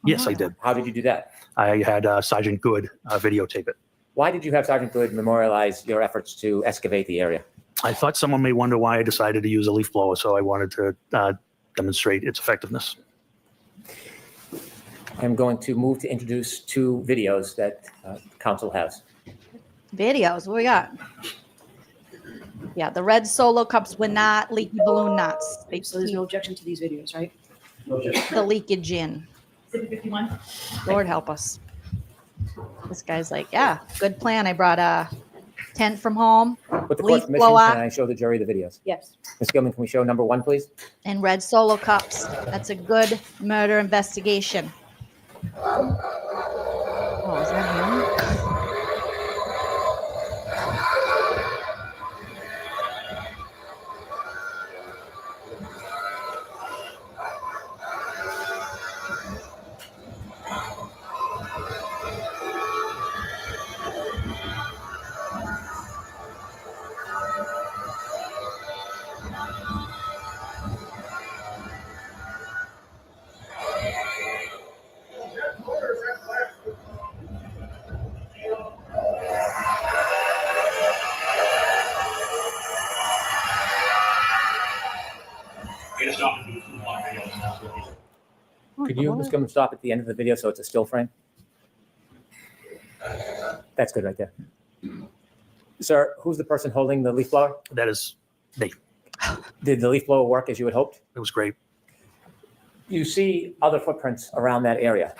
Yes, I did. How did you do that? I had Sergeant Good videotape it. Why did you have Sergeant Good memorialize your efforts to excavate the area? I thought someone may wonder why I decided to use a leaf blower, so I wanted to demonstrate its effectiveness. I'm going to move to introduce two videos that council has. Videos, what we got? Yeah, the red Solo cups were not leaky balloon nuts. They So there's keep no objection to these videos, right? the leakage in. Lord help us. This guy's like, yeah, good plan. I brought a tent from home, With the leaf court's permission, blower. can I show the jury the videos? Yes. Ms. Gilman, can we show number 1, please? and red Solo cups. That's a good murder investigation. Oh, is that him? Could you, Ms. Gilman, stop at the end of the video so it's a still frame? That's good right there. Sir, who's the person holding the leaf blower? That is me. Did the leaf blower work as you had hoped? It was great. You see other footprints around that area.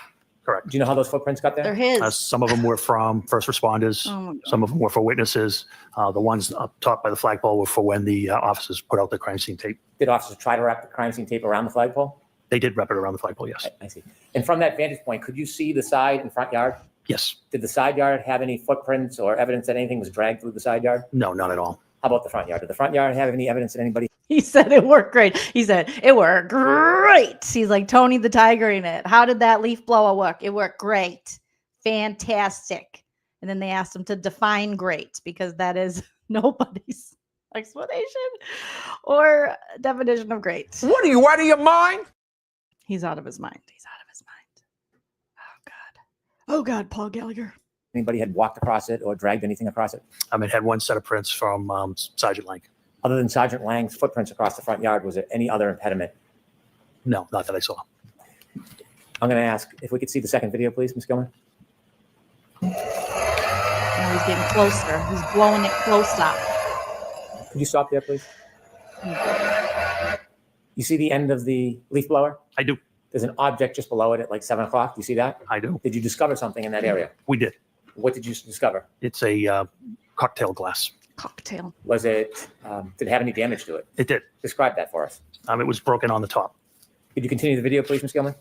Correct. Do you know how those footprints got They're there? his. Some of them were from first responders. Oh my God. Some of them were for witnesses. The ones up top by the flagpole were for when the officers put out the crime scene tape. Did officers try to wrap the crime scene tape around the flagpole? They did wrap it around the flagpole, yes. I see. And from that vantage point, could you see the side and front yard? Yes. Did the side yard have any footprints or evidence that anything was dragged through the side yard? No, not at all. How about the front yard? Did the front yard have any evidence that anybody? He said it worked great. He said it worked great. He's like Tony the Tiger in it. How did that leaf blower work? It worked great. Fantastic. And then they asked him to define great because that is nobody's explanation or definition of great. What are you, out of your mind? He's out of his mind. He's out of his mind. Oh, God. Oh, God, Paul Gallagher. Anybody had walked across it or dragged anything across it? It had one set of prints from Sergeant Lang. Other than Sergeant Lang's footprints across the front yard, was there any other impediment? No, not that I saw. I'm going to ask if we could see the second video, please, Ms. Gilman. Now he's getting closer. He's blowing it close up. Could you stop there, please? You see the end of the leaf blower? I do. There's an object just below it at like 7 o'clock. Do you see that? I do. Did you discover something in that area? We did. What did you discover? It's a cocktail glass. Cocktail. Was it, did it have any damage to it? It did. Describe that for us. It was broken on the top. Could you continue the video, please, Ms. Gilman?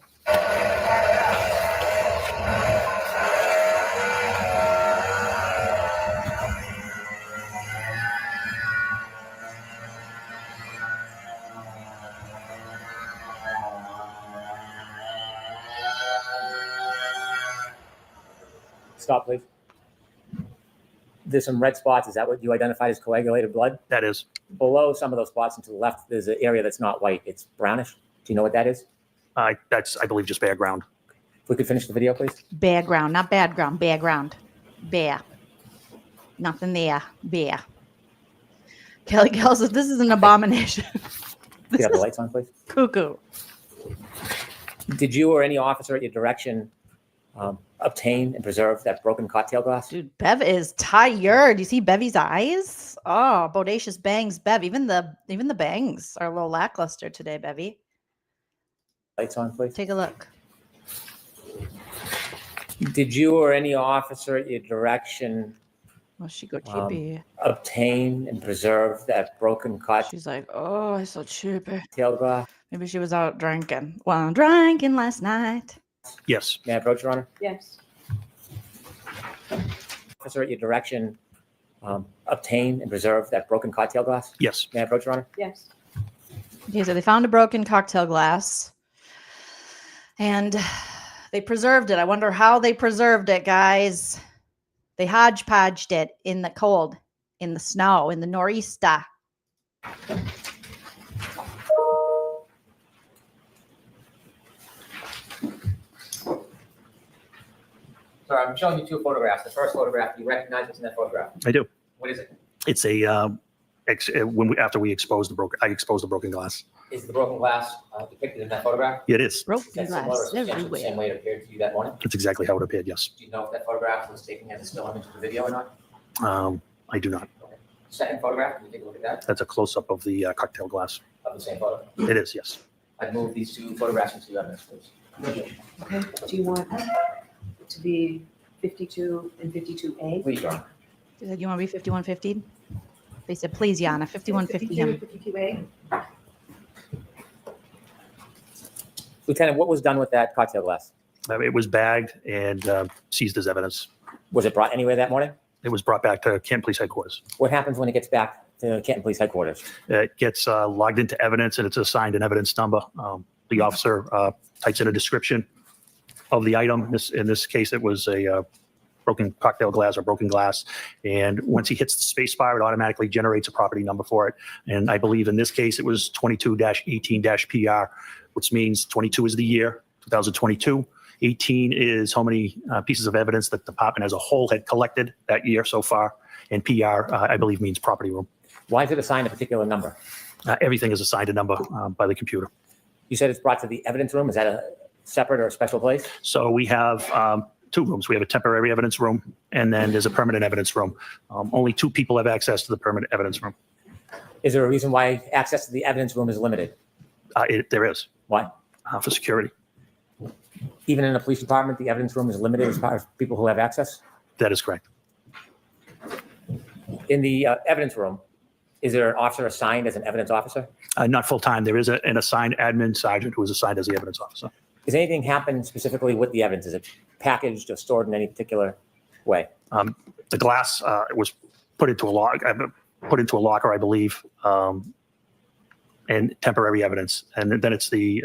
Stop, please. There's some red spots. Is that what you identified as coagulated blood? That is. Below some of those spots and to the left, there's an area that's not white. It's brownish. Do you know what that is? That's, I believe, just bare ground. If we could finish the video, please. Bare ground, not bad ground, bare ground. Bare. Nothing there. Bare. Kelly Gell says this is an abomination. Could you have the lights on, please? Cuckoo. Did you or any officer at your direction obtain and preserve that broken cocktail glass? Dude, Bev is tired. You see Bevy's eyes? Oh, bodacious bangs, Bev. Even the bangs are a little lackluster today, Bevy. Lights on, please. Take a look. Did you or any officer at your direction Oh, she go cheapy. obtain and preserve that broken cocktail She's like, oh, I'm so cheapy. glass? Maybe she was out drinking. Well, I'm drinking last night. Yes. May I approach, Your Honor? Yes. Officer at your direction obtain and preserve that broken cocktail glass? Yes. May I approach, Your Honor? Yes. Okay, so they found a broken cocktail glass and they preserved it. I wonder how they preserved it, guys. They hodgepodged it in the cold, in the snow, in the nor'easter. Sorry, I'm showing you two photographs. The first photograph, you recognize what's in that photograph? I do. What is it? It's a after we exposed the broken, I exposed the broken glass. Is the broken glass depicted in that photograph? It is. Is Broken that similar or glass substantially the same everywhere. way it appeared to you that morning? That's exactly how it appeared. Yes. Do you know if that photograph was taken as a still image of the video or not? I do not. Second photograph, can you take a look at that? That's a close up of the cocktail glass. Of the same photo? It is. Yes. I'd move these two photographs into evidence, please. Okay. Do you want it to be 52 and 52A? Please, Your Honor. He said, you want to be 5150? They said, please, Yana, 5150 him. 52A? Lieutenant, what was done with that cocktail glass? It was bagged and seized as evidence. Was it brought anywhere that morning? It was brought back to Canton Police Headquarters. What happens when it gets back to Canton Police Headquarters? It gets logged into evidence and it's assigned an evidence number. The officer types in a description of the item. In this case, it was a broken cocktail glass or broken glass. And once he hits the space bar, it automatically generates a property number for it. And I believe in this case, it was 22-18-PR, which means 22 is the year, 2022. 18 is how many pieces of evidence that the department as a whole had collected that year so far. And PR, I believe, means property room. Why is it assigned a particular number? Everything is assigned a number by the computer. You said it's brought to the evidence room. Is that a separate or a special place? So we have two rooms. We have a temporary evidence room, and then there's a permanent evidence room. Only two people have access to the permanent evidence room. Is there a reason why access to the evidence room is limited? There is. Why? For security. Even in a police department, the evidence room is limited as far as people who have access? That is correct. In the evidence room, is there an officer assigned as an evidence officer? Not full-time. There is an assigned admin sergeant who is assigned as the evidence officer. Does anything happen specifically with the evidence? Is it packaged or stored in any particular way? The glass was put into a locker, I believe, and temporary evidence. And then it's the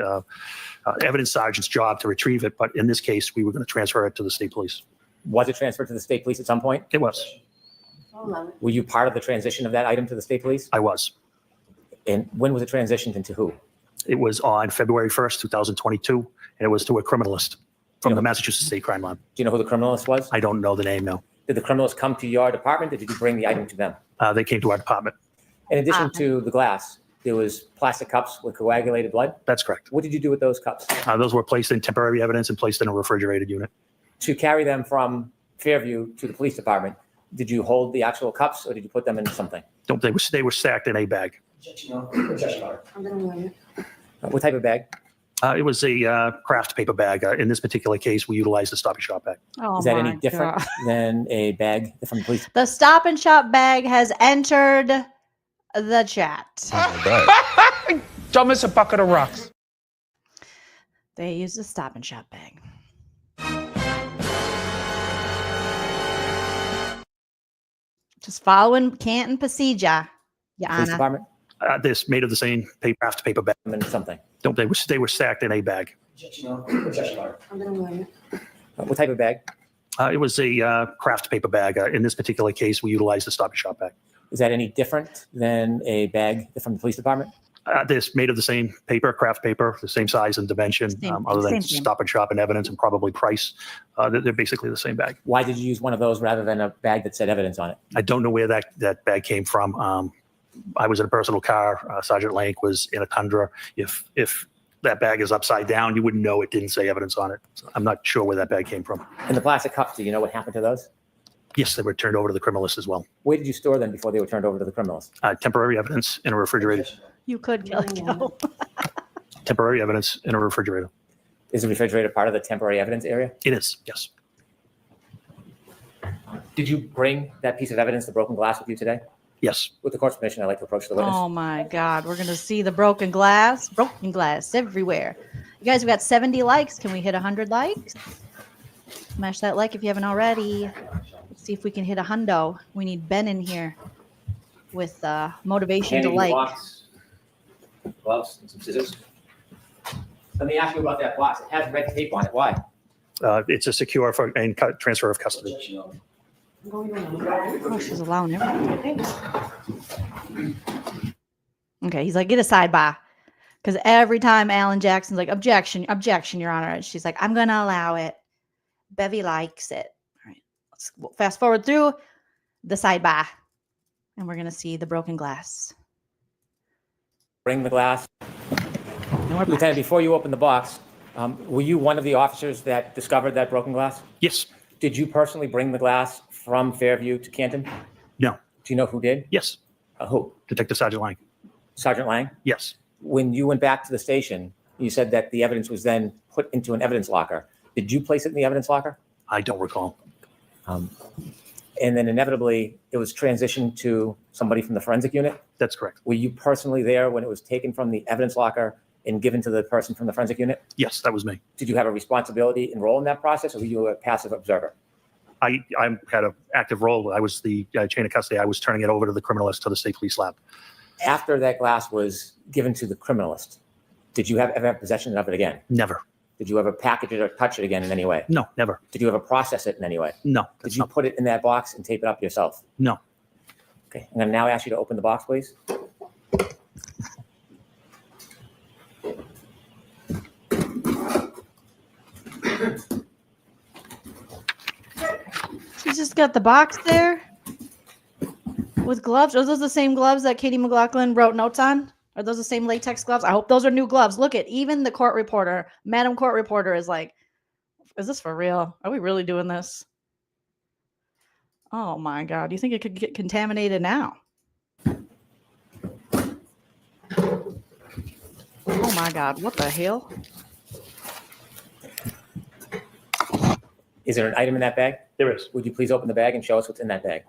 evidence sergeant's job to retrieve it. But in this case, we were going to transfer it to the state police. Was it transferred to the state police at some point? It was. Were you part of the transition of that item to the state police? I was. And when was it transitioned into who? It was on February 1st, 2022, and it was to a criminalist from the Massachusetts State Crime Lab. Do you know who the criminalist was? I don't know the name, no. Did the criminalist come to your department, or did you bring the item to them? They came to our department. In addition to the glass, there was plastic cups with coagulated blood? That's correct. What did you do with those cups? Those were placed in temporary evidence and placed in a refrigerated unit. To carry them from Fairview to the police department, did you hold the actual cups, or did you put them into something? They were stacked in a bag. I'm going to allow it. What type of bag? It was a craft paper bag. In this particular case, we utilized a Stop and Shop bag. Oh, Is that any my different God. than a bag from the police? The Stop and Shop bag has entered the chat. Dumb as a bucket of rocks. They used a Stop and Shop bag. Just following Canton procedure, Your Police Honor. department? This made of the same craft paper bag. And something. They were stacked in a bag. I'm going to allow it. What type of bag? It was a craft paper bag. In this particular case, we utilized a Stop and Shop bag. Is that any different than a bag from the police department? This made of the same paper, craft paper, the same size and dimension, other than same. Stop and Shop and evidence and probably price. They're basically the same bag. Why did you use one of those rather than a bag that said evidence on it? I don't know where that bag came from. I was in a personal car. Sergeant Lank was in a Tundra. If that bag is upside down, you wouldn't know it didn't say evidence on it. So I'm not sure where that bag came from. And the plastic cups, do you know what happened to those? Yes, they were turned over to the criminalist as well. Where did you store them before they were turned over to the criminals? Temporary evidence in a refrigerator. You could kill it. Temporary evidence in a refrigerator. Is the refrigerator part of the temporary evidence area? It is, yes. Did you bring that piece of evidence, the broken glass, with you today? Yes. With the court's permission, I'd like to approach the witness. Oh my God, we're gonna see the broken glass everywhere. You guys, we got 70 likes. Can we hit 100 likes? Smash that like if you haven't already. Let's see if we can hit a hundo. We need Ben in here with motivation to like. Gloves and some scissors. Let me ask you about that box. It has red tape on it. Why? It's a secure and transfer of custody. I'm going to allow it. Oh, she's allowing everything. Okay, he's like, get a sidebar. Because every time Alan Jackson's like, objection, Your Honor. And she's like, I'm going to allow it. Bevy likes it. All right, let's fast forward through the sidebar. And we're going to see the broken glass. Bring the glass. And we're back. Lieutenant, before you open the box, were you one of the officers that discovered that broken glass? Yes. Did you personally bring the glass from Fairview to Canton? No. Do you know who did? Yes. Who? Detective Sergeant Lang. Sergeant Lang? Yes. When you went back to the station, you said that the evidence was then put into an evidence locker. Did you place it in the evidence locker? I don't recall. And then inevitably, it was transitioned to somebody from the forensic unit. That's correct. Were you personally there when it was taken from the evidence locker and given to the person from the forensic unit? Yes, that was me. Did you have a responsibility and role in that process, or were you a passive observer? I had an active role. I was the chain of custody. I was turning it over to the criminalist to the state police lab. After that glass was given to the criminalist, did you ever have possession of it again? Never. Did you ever package it or touch it again in any way? No, never. Did you ever process it in any way? No. Did you put it in that box and tape it up yourself? No. Okay, I'm going to now ask you to open the box, please. She's just got the box there with gloves. Are those the same gloves that Katie McLaughlin wrote notes on? Are those the same latex gloves? I hope those are new gloves. Look at even the court reporter, Madam Court Reporter, is like, is this for real? Are we really doing this? Oh my God. Do you think it could get contaminated now? Oh my God. What the hell? Is there an item in that bag? There is. Would you please open the bag and show us what's in that bag?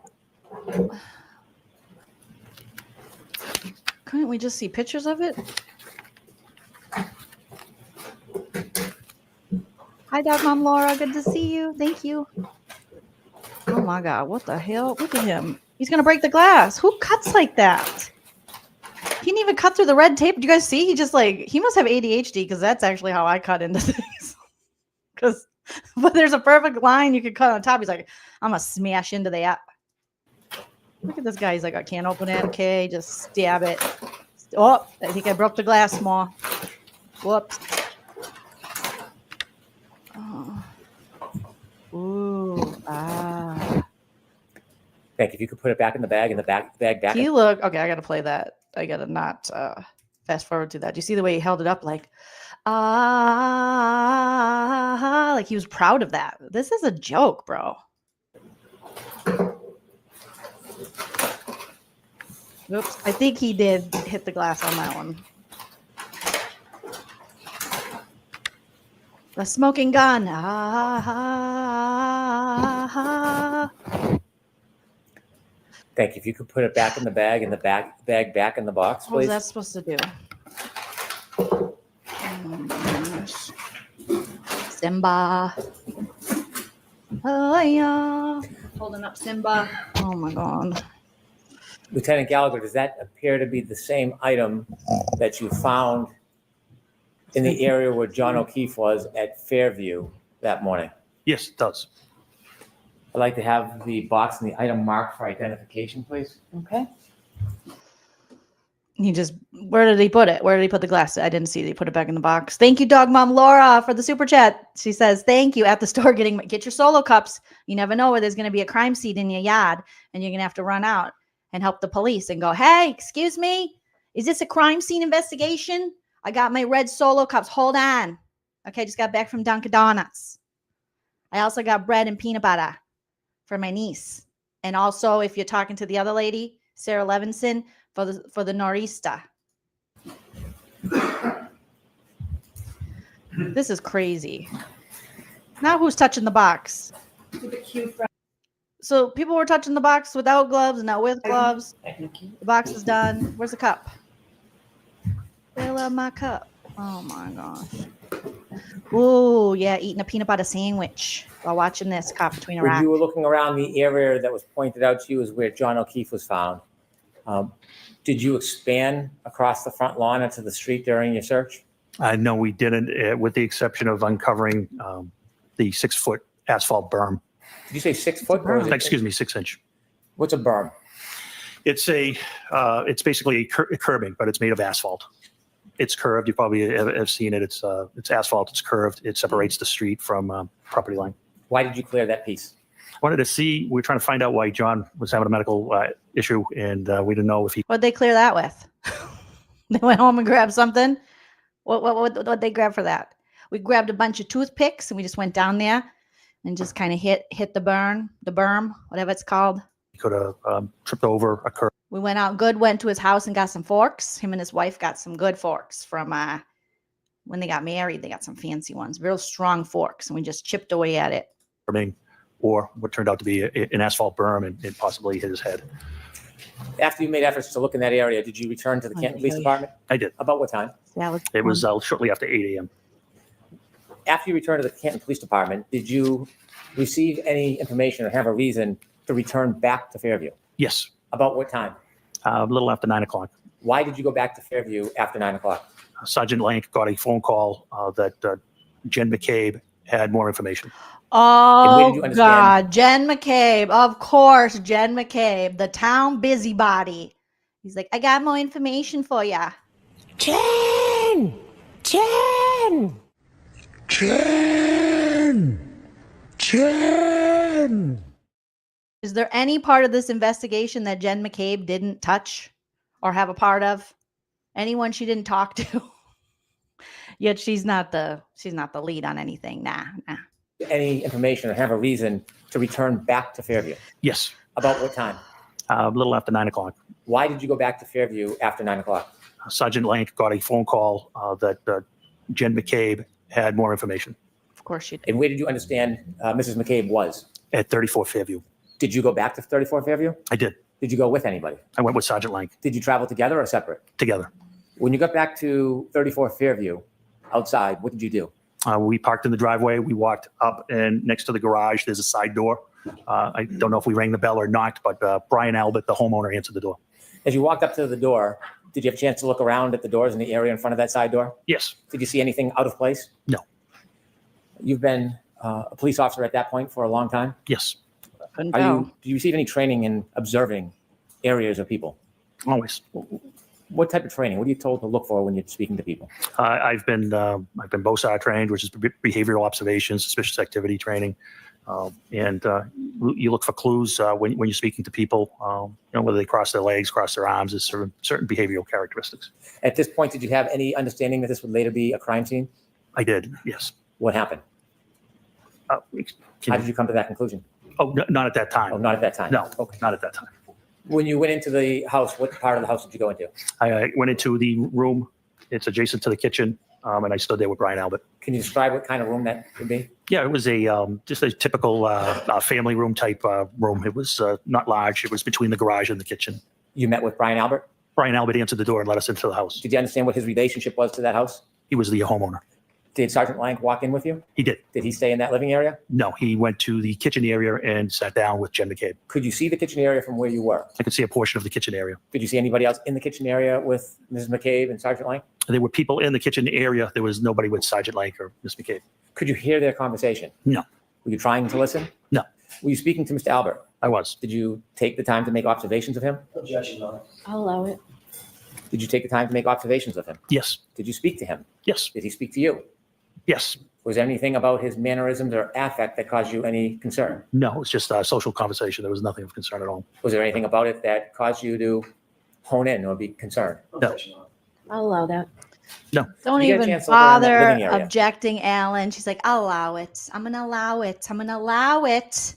Couldn't we just see pictures of it? Hi, Dog Mom Laura. Good to see you. Thank you. Oh my God. What the hell? Look at him. He's going to break the glass. Who cuts like that? He didn't even cut through the red tape. Do you guys see? He just he must have ADHD, because that's actually how I cut into things. But there's a perfect line you could cut on top. He's like, I'm going to smash into that. Look at this guy. He's like, I can't open it. Okay, just stab it. Oh, I think I broke the glass more. Whoops. Oh. Ooh, ah. Thank you. If you could put it back in the bag, bag back. He look okay. I got to play that. I got to not fast forward to that. Do you see the way he held it up? Like he was proud of that. This is a joke, bro. Oops. I think he did hit the glass on that one. The smoking gun. Thank you. If you could put it back in the bag bag back in the box, What was please. that supposed to do? Simba. Oh, yeah. Holding up Simba. Oh, my God. Lieutenant Gallagher, does that appear to be the same item that you found in the area where John O'Keefe was at Fairview that morning? Yes, it does. I'd like to have the box and the item marked for identification, please. Okay. Where did he put it? Where did he put the glass? I didn't see it. He put it back in the box. Thank you, Dog Mom Laura, for the super chat. She says, thank you. At the store, get your solo cups. You never know where there's going to be a crime scene in your yard, and you're going to have to run out and help the police and go, hey, excuse me, is this a crime scene investigation? I got my red solo cups. Hold on. Okay, just got back from Dunkin' Donuts. I also got bread and peanut butter for my niece. And also, if you're talking to the other lady, Sarah Levinson, for the Nor'easter. This is crazy. Now who's touching the box? So people were touching the box without gloves and not with gloves. The box is done. Where's the cup? Fill up my cup. Oh my gosh. Ooh, yeah, eating a peanut butter sandwich while watching this caught between a When rock. you were looking around the area that was pointed out to you as where John O'Keefe was found, did you expand across the front lawn into the street during your search? No, we didn't, with the exception of uncovering the 6-foot asphalt berm. Did you say 6 foot? Or Excuse me, 6 inch. What's a berm? It's it's basically a curbing, but it's made of asphalt. It's curved. You probably have seen it. It's asphalt. It's curved. It separates the street from property line. Why did you clear that piece? Wanted to see. We were trying to find out why John was having a medical issue, and we didn't know if he. What'd they clear that with? They went home and grabbed something. What'd they grab for that? We grabbed a bunch of toothpicks and we just went down there and just kind of hit the berm, whatever it's called. He could have tripped over a curb. We went out good, went to his house and got some forks. Him and his wife got some good forks from when they got married. They got some fancy ones, real strong forks, and we just chipped away at it. I mean, or what turned out to be an asphalt berm and possibly hit his head. After you made efforts to look in that area, did you return to the Canton Police Department? I did. About what time? It was shortly after 8 a.m. After you returned to the Canton Police Department, did you receive any information or have a reason to return back to Fairview? Yes, About what time? a little after 9 o'clock. Why did you go back to Fairview after 9 o'clock? Sergeant Lank got a phone call that Jen McCabe had more information. And where did you Oh, understand- God. Jen McCabe. Of course, Jen McCabe, the town busybody. He's like, I got more information for ya. Jen! Jen! Jen! Is there any part of this investigation that Jen McCabe didn't touch or have a part of? Anyone she didn't talk to? Yet she's not the lead on anything. Nah. Any information or have a reason to return back to Fairview? Yes, About what time? a little after 9 o'clock. Why did you go back to Fairview after 9 o'clock? Sergeant Lank got a phone call that Jen McCabe had more information Of course she did. And where did you understand Mrs. McCabe was? at 34 Fairview. Did you go back to 34 Fairview? I did. Did you go with anybody? I went with Sergeant Lank Did you travel together or separate? together. When you got back to 34 Fairview outside, what did you do? We parked in the driveway. We walked up, and next to the garage, there's a side door. I don't know if we rang the bell or not, but Brian Albert, the homeowner, answered the door. As you walked up to the door, did you have a chance to look around at the doors in the area in front of that side door? Yes. Did you see anything out of place? No. You've been a police officer at that point for a long time. Yes. Couldn't Do tell. you receive any training in observing areas or people? Always. What type of training? What are you told to look for when you're speaking to people? I've been BOSAR trained, which is behavioral observation, suspicious activity training, and you look for clues when you're speaking to people. Whether they cross their legs, cross their arms, is certain behavioral characteristics. At this point, did you have any understanding that this would later be a crime scene? I did. Yes. What happened? How did you come to that conclusion? Not at that time. Oh, not at that time. No. Okay. Not at that time. When you went into the house, what part of the house did you go into? I went into the room. It's adjacent to the kitchen, and I stood there with Brian Albert. Can you describe what kind of room that would be? Yeah, it was just a typical family room type room. It was not large. It was between the garage and the kitchen. You met with Brian Albert? Brian Albert answered the door and let us into the house. Did you understand what his relationship was to that house? He was the homeowner. Did Sergeant Lank walk in with you? He did. Did he stay in that living area? No, he went to the kitchen area and sat down with Jen McCabe. Could you see the kitchen area from where you were? I could see a portion of the kitchen area. Did you see anybody else in the kitchen area with Mrs. McCabe and Sergeant Lank? There were people in the kitchen area. There was nobody with Sergeant Lank or Miss McCabe. Could you hear their conversation? No. Were you trying to listen? No. Were you speaking to Mr. Albert? I was. Did you take the time to make observations of him? Objection, Your Honor. I'll allow it. Did you take the time to make observations of him? Yes. Did you speak to him? Yes. Did he speak to you? Yes. Was there anything about his mannerisms or affect that caused you any concern? No, it was just a social conversation. There was nothing of concern at all. Was there anything about it that caused you to hone in or be concerned? Objection, Your Honor. I'll allow that. No. Don't You get a even chance to look around that bother living area. objecting, Alan. She's like, I'll allow it. I'm going to allow it. I'm going to allow it.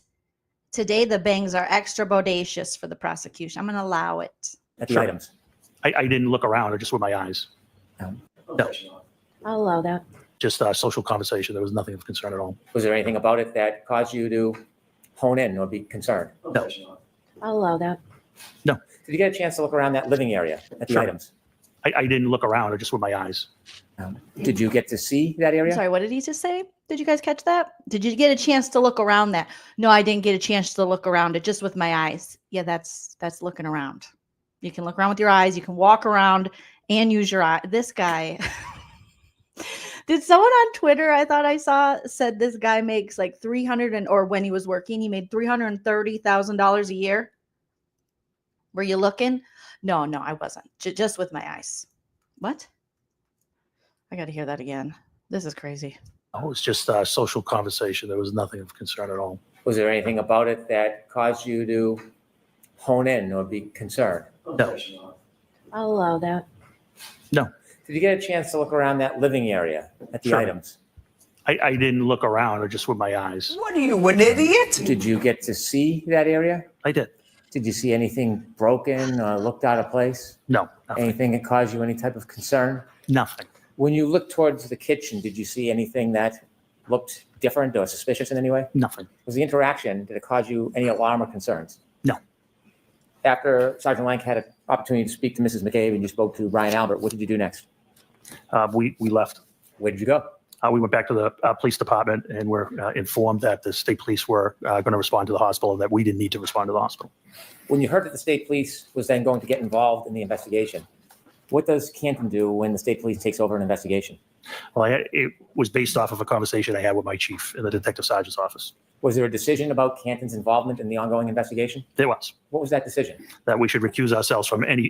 Today, the bangs are extra bodacious for the prosecution. I'm going to allow it. At the Sure. items? I didn't look around, just with my eyes. Objection, Your Honor. I'll allow that. Just a social conversation. There was nothing of concern at all. Was there anything about it that caused you to hone in or be concerned? Objection, Your Honor. I'll allow that. Did you get a chance to look around that living area at the Sure. items? I didn't look around, just with my eyes. Did you get to see that I'm area? sorry, what did he just say? Did you guys catch that? Did you get a chance to look around that? No, I didn't get a chance to look around it just with my eyes. Yeah, that's looking around. You can look around with your eyes. You can walk around and use your eye. This guy. Did someone on Twitter, I thought I saw, said this guy makes like or when he was working, he made $330,000 a year? Were you looking? No, I wasn't. Just with my eyes. What? I got to hear that again. This is crazy. It was just a social conversation. There was nothing of concern at all. Was there anything about it that caused you to hone in or be concerned? Objection, Your Honor. I'll allow that. No. Did you get a chance to look around that living area at the Sure. items? I didn't look around, just with my eyes. What are you, an idiot? Did you get to see that area? I did. Did you see anything broken or looked out of place? No. Nothing. Anything that caused you any type of concern? Nothing. When you looked towards the kitchen, did you see anything that looked different or suspicious in any way? Nothing. Was the interaction, did it cause you any alarm or concerns? No. After Sergeant Lank had an opportunity to speak to Mrs. McCabe and you spoke to Brian Albert, what did you do next? We left. Where did you go? We went back to the police department and were informed that the state police were going to respond to the hospital and that we didn't need to respond to the hospital. When you heard that the state police was then going to get involved in the investigation, what does Canton do when the state police takes over an investigation? Well, it was based off of a conversation I had with my chief in the detective sergeant's office. Was there a decision about Canton's involvement in the ongoing investigation? There was. What was that decision? That we should recuse ourselves from any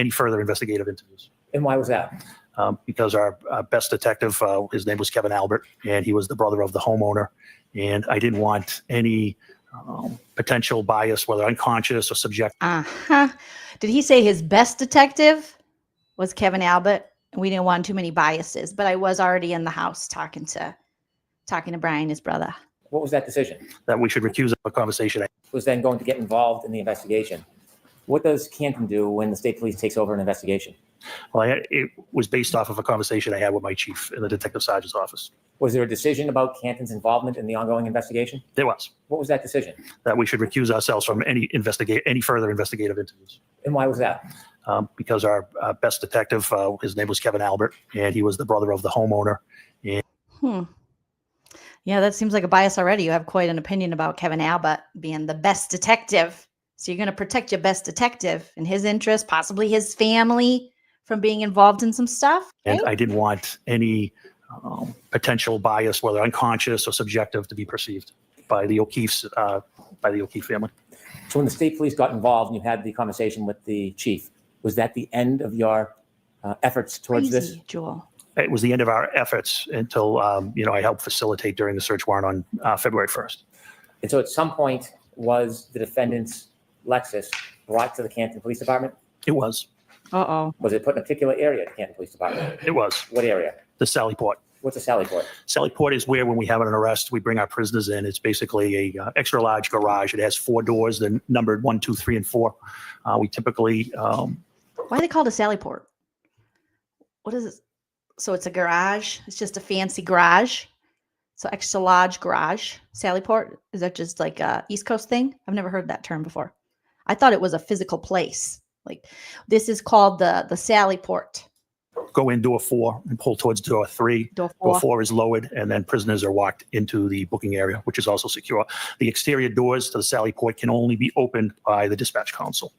further investigative interviews. And why was that? Because our best detective, his name was Kevin Albert, and he was the brother of the homeowner. And I didn't want any potential bias, whether unconscious or subjective. Did he say his best detective was Kevin Albert? We didn't want too many biases, but I was already in the house talking to Brian, his brother. What was that decision? That we should recuse a conversation. Was then going to get involved in the investigation. What does Canton do when the state police takes over an investigation? Well, it was based off of a conversation I had with my chief in the detective sergeant's office. Was there a decision about Canton's involvement in the ongoing investigation? There was. What was that decision? That we should recuse ourselves from any further investigative interviews. And why was that? Because our best detective, his name was Kevin Albert, and he was the brother of the homeowner. And Yeah, that seems like a bias already. You have quite an opinion about Kevin Albert being the best detective. So you're going to protect your best detective and his interest, possibly his family, from being involved in some stuff. Okay? And I didn't want any potential bias, whether unconscious or subjective, to be perceived by the O'Keefe's, by the O'Keefe family. So when the state police got involved and you had the conversation with the chief, was that the end of your efforts towards this? Joel. It was the end of our efforts until, I helped facilitate during the search warrant on February 1st. And so at some point, was the defendant's Lexus brought to the Canton Police Department? It was. Uh-oh. Was it put in a particular area at the Canton Police Department? It was. What area? The Sally Port. What's a Sally Port? Sally Port is where, when we have an arrest, we bring our prisoners in. It's basically a extra large garage. It has 4 doors, they're numbered 1, 2, 3, and 4. We typically. Why are they called a Sally Port? What is it? So it's a garage. It's just a fancy garage. So extra large garage. Sally Port. Is that just like a East Coast thing? I've never heard that term before. I thought it was a physical place. Like this is called the Sally Port. Go in door 4 and pull towards door 3. Door 4. Door 4 is lowered, and then prisoners are walked into the booking area, which is also secure. The exterior doors to the Sally Port can only be opened by the dispatch council.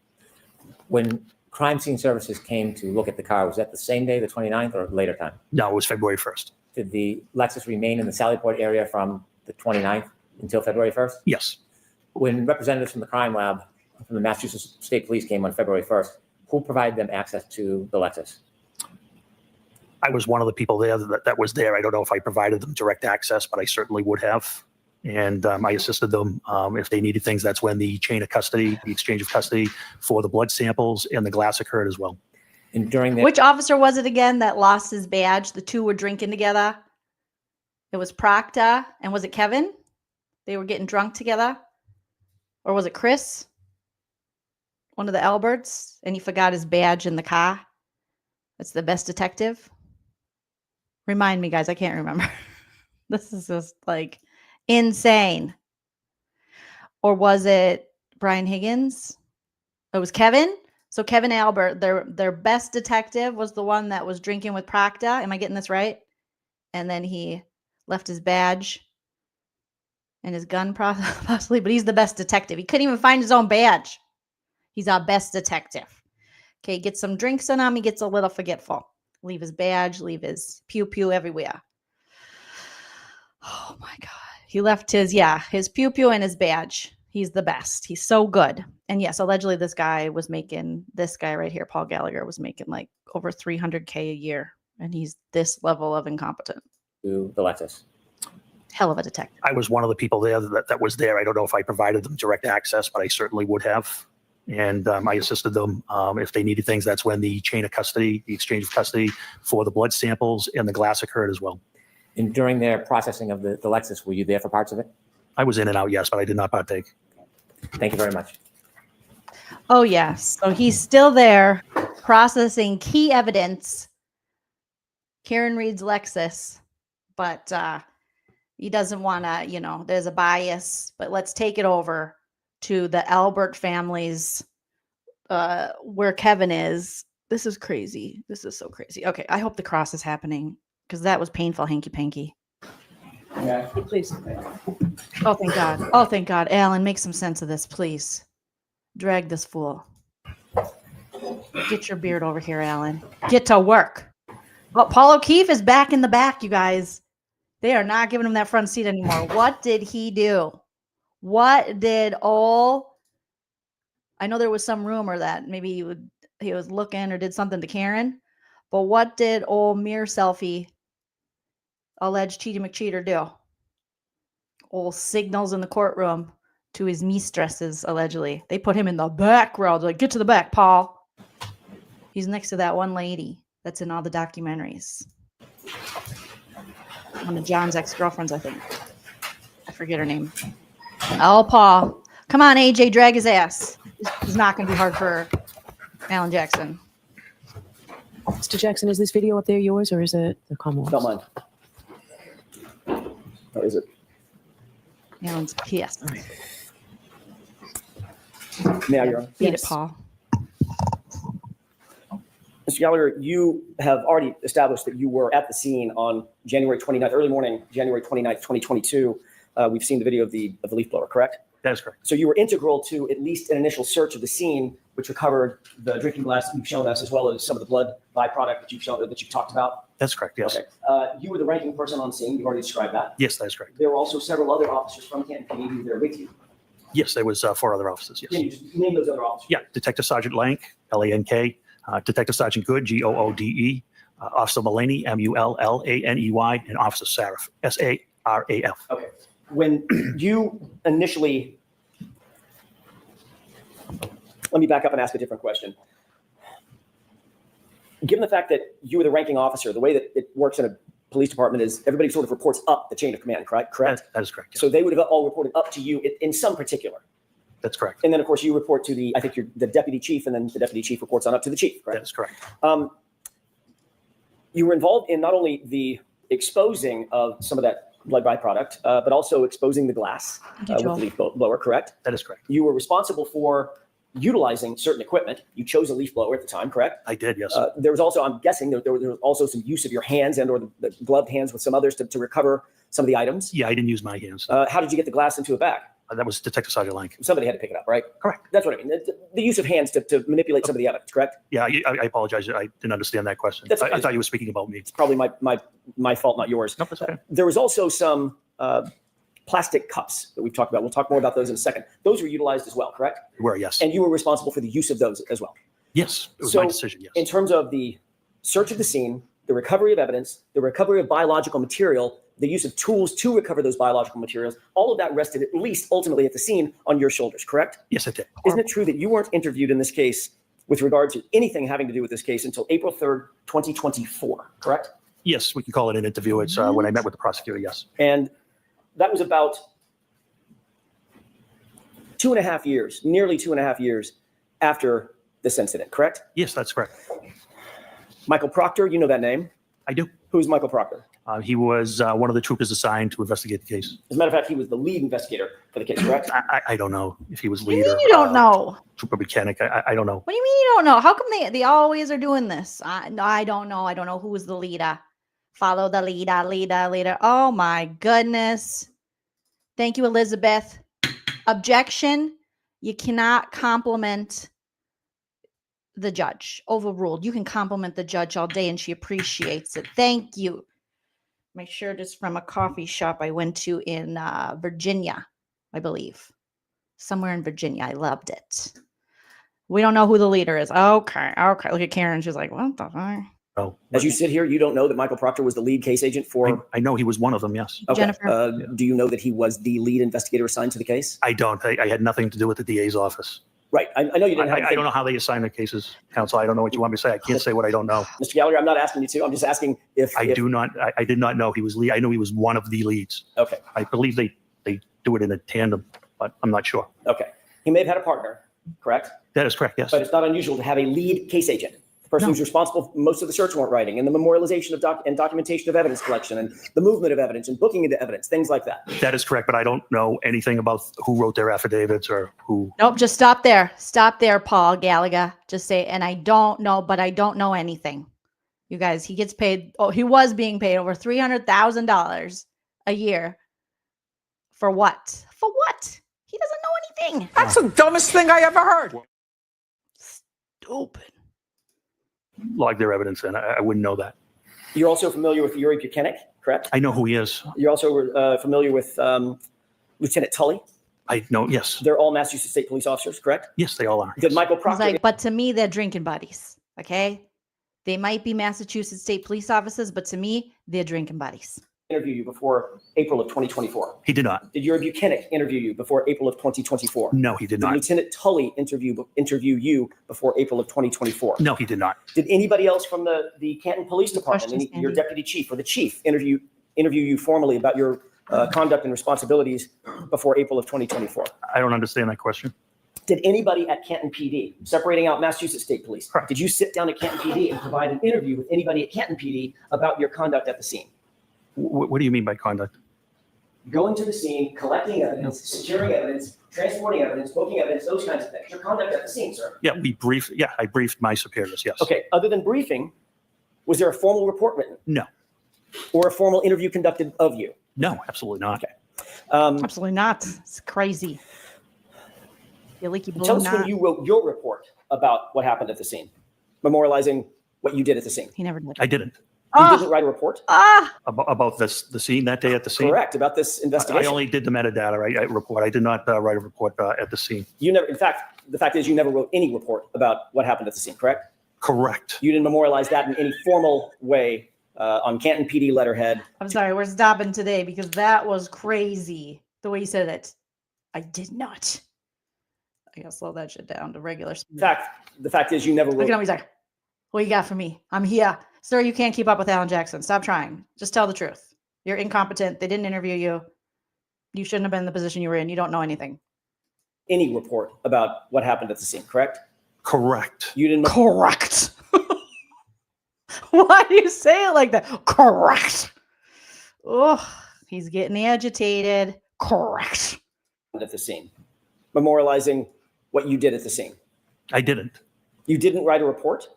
When crime scene services came to look at the car, was that the same day, the 29th, or later time? No, it was February 1st. Did the Lexus remain in the Sally Port area from the 29th until February 1st? Yes. When representatives from the crime lab from the Massachusetts State Police came on February 1st, who provided them access to the Lexus? I was one of the people there that was there. I don't know if I provided them direct access, but I certainly would have. And I assisted them if they needed things. That's when the chain of custody, the exchange of custody for the blood samples and the glass occurred as well. And during the Which officer was it again that lost his badge? The two were drinking together. It was Proctor, and was it Kevin? They were getting drunk together. Or was it Chris? One of the Alberts, and he forgot his badge in the car. That's the best detective. Remind me, guys. I can't remember. This is just like insane. Or was it Brian Higgins? It was Kevin. So Kevin Albert, their best detective, was the one that was drinking with Proctor. Am I getting this right? And then he left his badge and his gun possibly, but he's the best detective. He couldn't even find his own badge. He's our best detective. Okay, get some drinks in him. He gets a little forgetful. Leave his badge, leave his pew-pew everywhere. Oh my God. He left his pew-pew and his badge. He's the best. He's so good. And yes, allegedly this guy right here, Paul Gallagher, was making like over $300K a year. And he's this level of incompetent. to the Lexus? Hell of a detective. I was one of the people there that was there. I don't know if I provided them direct access, but I certainly would have. And I assisted them if they needed things. That's when the chain of custody, the exchange of custody for the blood samples and the glass occurred as well. And during their processing of the Lexus, were you there for parts of it? I was in and out, yes, but I did not partake. Thank you very much. Oh, yes. So he's still there processing key evidence. Karen Read's Lexus. But he doesn't want to, there's a bias, but let's take it over to the Albert family's, where Kevin is. This is crazy. This is so crazy. Okay. I hope the cross is happening because that was painful, hanky panky. Yeah. Please. Oh, thank God. Oh, thank God. Alan, make some sense of this, please. Drag this fool. Get your beard over here, Alan. Get to work. Well, Paul O'Keefe is back in the back, you guys. They are not giving him that front seat anymore. What did he do? What did I know there was some rumor that maybe he was looking or did something to Karen, but what did old mirror selfie alleged Cheaty McCheater do? Old signals in the courtroom to his mistresses, allegedly. They put him in the back row. They're like, get to the back, Paul. He's next to that one lady that's in all the documentaries. One of John's ex-girlfriends, I think. I forget her name. Oh, Paul. Come on, AJ, drag his ass. It's not going to be hard for Alan Jackson. Mr. Jackson, is this video up there yours or is it the Commonwealth? Don't mind. Or is it? Alan's pissed. May I, Your Honor? Beat it, Paul. Mr. Gallagher, you have already established that you were at the scene on January 29th, early morning, January 29th, 2022. We've seen the video of the leaf blower, correct? That is correct. So you were integral to at least an initial search of the scene, which recovered the drinking glass that you've shown us, as well as some of the blood byproduct that you've talked about. That's correct, yes. Okay. You were the ranking person on scene. You've already described that. Yes, that is correct. There were also several other officers from Canton PD who were there with you. Yes, there was 4 other officers, yes. Can you just name those other officers? Yeah, Detective Sergeant Lank, Lank, Detective Sergeant Good, Goode, Officer Mullaney, Mullaney, and Officer Saraf, Saraf. Okay. When you initially, let me back up and ask a different question. Given the fact that you were the ranking officer, the way that it works in a police department is everybody sort of reports up the chain of command, correct? That is correct. Yes. So they would have all reported up to you in some particular. That's correct. And then, of course, you report to I think you're the deputy chief, and then the deputy chief reports on up to the chief, correct? That is correct. You were involved in not only the exposing of some of that blood byproduct, but also exposing the glass with the leaf blower, correct? That is correct. You were responsible for utilizing certain equipment. You chose a leaf blower at the time, correct? I did, yes. There was also, I'm guessing, there was also some use of your hands and or the gloved hands with some others to recover some of the items. Yeah, I didn't use my hands. How did you get the glass into a bag? That was Detective Sergeant Lank. Somebody had to pick it up, right? Correct. That's what I mean. The use of hands to manipulate some of the evidence, correct? Yeah, I apologize. I didn't understand that question. I thought you were speaking about me. It's probably my fault, not yours. No, that's okay. There was also some plastic cups that we've talked about. We'll talk more about those in a second. Those were utilized as well, correct? Were, yes. And you were responsible for the use of those as well. Yes, it was my decision, yes. In terms of the search of the scene, the recovery of evidence, the recovery of biological material, the use of tools to recover those biological materials, all of that rested at least ultimately at the scene on your shoulders, correct? Yes, it did. Isn't it true that you weren't interviewed in this case with regard to anything having to do with this case until April 3rd, 2024, correct? Yes, we can call it an interview. It's when I met with the prosecutor, yes. And that was about 2.5 years, nearly 2.5 years after this incident, correct? Yes, that's correct. Michael Proctor, you know that name? I do. Who's Michael Proctor? He was one of the troopers assigned to investigate the case. As a matter of fact, he was the lead investigator for the case, correct? I don't know if he was What do leader. you mean you don't know? Trooper mechanic. I don't know. What do you mean you don't know? How come they always are doing this? I don't know. I don't know who was the leader. Follow the leader. Oh my goodness. Thank you, Elizabeth. Objection. You cannot compliment the judge. Overruled. You can compliment the judge all day and she appreciates it. Thank you. My shirt is from a coffee shop I went to in Virginia, I believe. Somewhere in Virginia. I loved it. We don't know who the leader is. Okay. Look at Karen. She's like, what the fuck? Oh, as you sit here, you don't know that Michael Proctor was the lead case agent for... I know he was one of them, yes. Okay. Jennifer? Do you know that he was the lead investigator assigned to the case? I don't. I had nothing to do with the DA's office. Right. I know you didn't have... I don't know how they assign their cases, counsel. I don't know what you want me to say. I can't say what I don't know. Mr. Gallagher, I'm not asking you to. I'm just asking if... I did not know he was lead. I know he was one of the leads. Okay. I believe they do it in a tandem, but I'm not sure. Okay. He may have had a partner, correct? That is correct, yes. But it's not unusual to have a lead case agent, Person No. who's responsible for most of the search warrant writing and the memorialization of and documentation of evidence collection and the movement of evidence and booking into evidence, things like that. That is correct, but I don't know anything about who wrote their affidavits or who. Nope, just stop there. Stop there, Paul Gallagher. Just say, and I don't know, but I don't know anything. You guys, he gets paid. Oh, he was being paid over $300,000 a year. For what? For what? He doesn't know anything. That's the dumbest thing I ever heard. Stupid. Log their evidence in. I wouldn't know that. You're also familiar with Yuri Buchanan, correct? I know who he is. You're also familiar with Lieutenant Tully. I know, yes. They're all Massachusetts State Police officers, correct? Yes, they all are. Did Michael He's Proctor like, but to me, they're drinking buddies. Okay. They might be Massachusetts State Police officers, but to me, they're drinking buddies. interview you before April of 2024? He did not. Did Yuri Buchanan interview you before April of 2024? No, he did not. Lieutenant Tully interview you before April of 2024? No, he did not. Did anybody else from the Canton Police Department, your deputy chief or the chief, interview you formally about your conduct and responsibilities before April of 2024? I don't understand that question. Did anybody at Canton PD, separating out Massachusetts State Police, Correct. did you sit down at Canton PD and provide an interview with anybody at Canton PD about your conduct at the scene? What do you mean by conduct? Going to the scene, collecting evidence, securing evidence, transporting evidence, booking evidence, those kinds of things. Your conduct at the scene, sir. Yeah, I briefed my superiors, yes. Okay, other than briefing, was there a formal report written? No. Or a formal interview conducted of you? No, absolutely not. Okay. Absolutely not. It's crazy. Tell us when you wrote your report about what happened at the scene, memorializing what you did at the scene. He never did. I didn't. You didn't write a report? About the scene that day at the scene? Correct, about this investigation. I only did the metadata report. I did not write a report at the scene. You never, in fact, the fact is you never wrote any report about what happened at the scene, correct? Correct. You didn't memorialize that in any formal way on Canton PD letterhead. I'm sorry, we're stopping today because that was crazy. The way you said it. I did not. I gotta slow that shit down to regular speed. The fact is you never Look wrote. at him, he's like, what you got for me? I'm here. Sir, you can't keep up with Alan Jackson. Stop trying. Just tell the truth. You're incompetent. They didn't interview you. You shouldn't have been in the position you were in. You don't know anything. Any report about what happened at the scene, correct? Correct. You didn't. Correct. Why do you say it like that? Correct. Oh, he's getting agitated. Correct. At the scene, memorializing what you did at the scene. I didn't. You didn't write a report?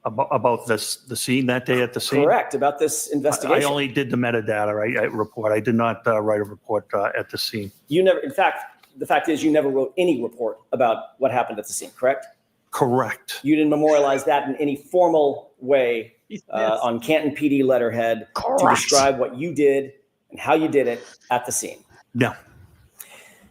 About the scene that day at the scene? Correct, about this investigation. I only did the metadata report. I did not write a report at the scene. You never, in fact, the fact is you never wrote any report about what happened at the scene, correct? Correct. You didn't memorialize that in any formal way on Canton PD letterhead to describe what you did and how you did it at the scene. No.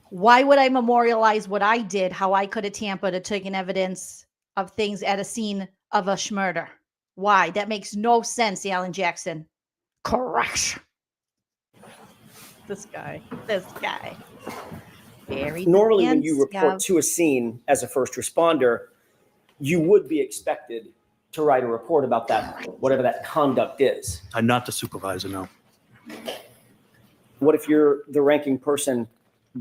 Why would I memorialize what I did, how I could have tampered or taken evidence of things at a scene of a murder? Why? That makes no sense, Alan Jackson. Correct. This guy. Very Normally, when you dense, report to a scene as a first responder, you would be expected to write a report about that, whatever that conduct is. I'm not the supervisor, no. What if you're the ranking person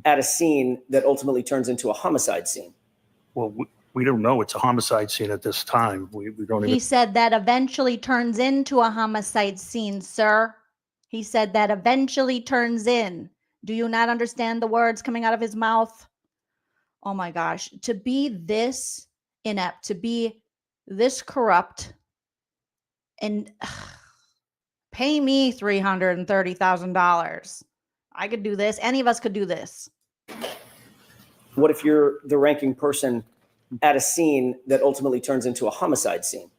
at a scene that ultimately turns into a homicide scene? Well, we don't know. It's a homicide scene at this time. We don't even. He said that eventually turns into a homicide scene, sir. He said that eventually turns in. Do you not understand the words coming out of his mouth? Oh my gosh. To be this inept, to be this corrupt, and pay me $330,000. I could do this. Any of us could do this. What if you're the ranking person at a scene that ultimately turns into a homicide scene?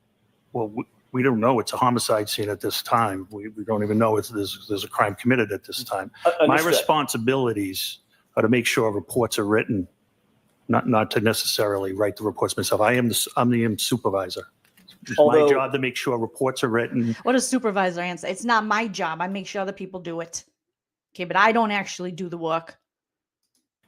Well, we don't know. It's a homicide scene at this time. We don't even know there's a crime committed at this time. My responsibilities are to make sure reports are written, not to necessarily write the reports myself. I'm the supervisor. It's my job to make sure reports are written. What does supervisor answer? It's not my job. I make sure other people do it. Okay, but I don't actually do the work.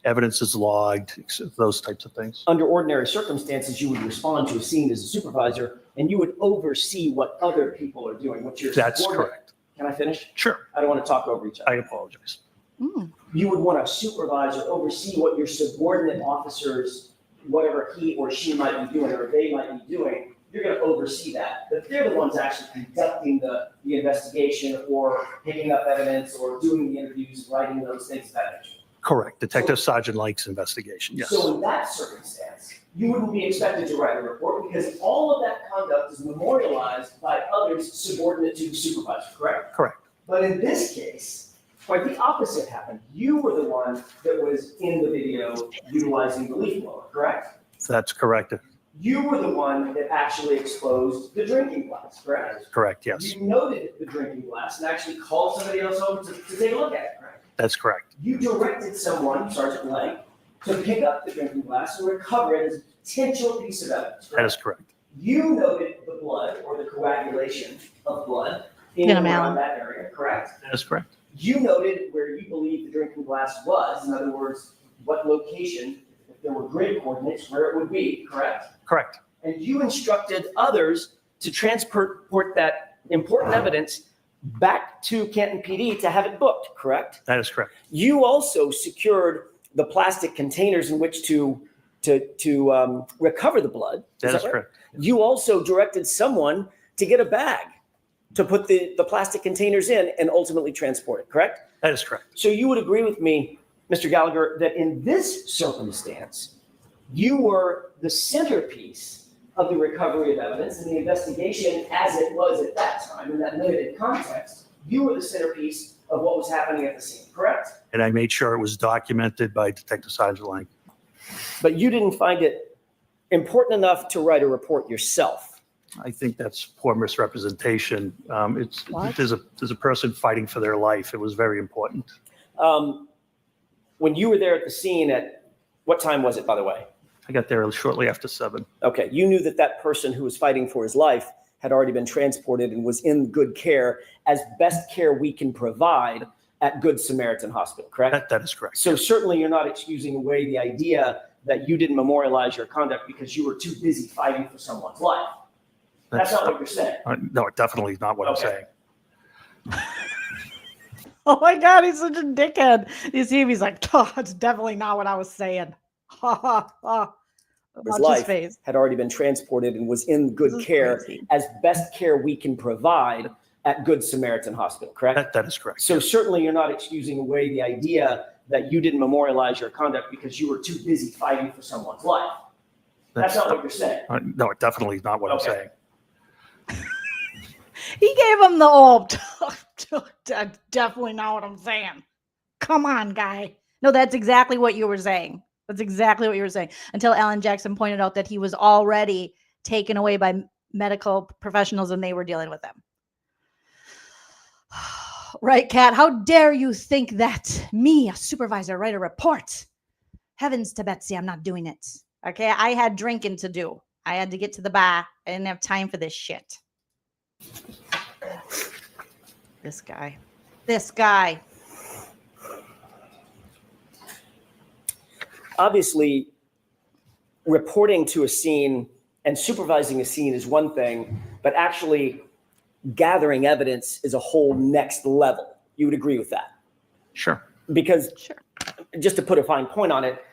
Evidence is logged, those types of things. Under ordinary circumstances, you would respond to a scene as a supervisor, and you would oversee what other people are doing. That's correct. Can I finish? Sure. I don't want to talk over each other. I apologize. You would want a supervisor oversee what your subordinate officers, whatever he or she might be doing or they might be doing you're going to oversee that. But they're the ones actually conducting the investigation or picking up evidence or doing the interviews, writing those things of that nature. Correct. Detective Sergeant Lake's investigation, yes. So in that circumstance, you wouldn't be expected to write a report because all of that conduct is memorialized by others subordinate to the supervisor, correct? Correct. But in this case, quite the opposite happened. You were the one that was in the video utilizing the leaf blower, correct? That's correct. You were the one that actually exposed the drinking glass, correct? Correct, yes. You noted the drinking glass and actually called somebody else over to take a look at it, correct? That's correct. You directed someone, Sergeant Blank, to pick up the drinking glass and recover it as a potential piece of evidence, correct? That is correct. You noted the blood or the coagulation of blood in and around that area, correct? That is correct. You noted where you believe the drinking glass was, in other words, what location, if there were grid coordinates, where it would be, correct? Correct. And you instructed others to transport that important evidence back to Canton PD to have it booked, correct? That is correct. You also secured the plastic containers in which to recover the blood. That is right? correct. You also directed someone to get a bag to put the plastic containers in and ultimately transport it, correct? That is correct. So you would agree with me, Mr. Gallagher, that in this circumstance, you were the centerpiece of the recovery of evidence and the investigation as it was at that time in that limited context. You were the centerpiece of what was happening at the scene, correct? And I made sure it was documented by Detective Sergeant Lang. But you didn't find it important enough to write a report yourself. I think that's poor misrepresentation. There's a person fighting for their life. It was very important. When you were there at the scene at what time was it, by the way? I got there shortly after 7. Okay, you knew that that person who was fighting for his life had already been transported and was in good care, as best care we can provide at Good Samaritan Hospital, correct? That is correct. So certainly you're not excusing away the idea that you didn't memorialize your conduct because you were too busy fighting for someone's life. That's not what you're saying. No, definitely not what I'm saying. Oh my God, he's such a dickhead. You see him, he's like, oh, it's definitely not what I was saying. Ha ha ha. His life had already been transported and was in good care, as best care we can provide at Good Samaritan Hospital, correct? That is correct. So certainly you're not excusing away the idea that you didn't memorialize your conduct because you were too busy fighting for someoone's life. That's not what you're saying. No, definitely not what I'm saying. He gave him the old, definitely not what I'm saying. Come on, guy. No, that's exactly what you were saying. That's exactly what you were saying. Until Alan Jackson pointed out that he was already taken away by medical professionals and they were dealing with him. Right, Kat? How dare you think that me, a supervisor, write a report? Heavens to Betsy, I'm not doing it. Okay, I had drinking to do. I had to get to the bar. I didn't have time for this shit. This guy. Obviously, reporting to a scene and supervising a scene is one thing, but actually gathering evidence is a whole next level. You would agree with that? Sure. Because just to put a fine point on it,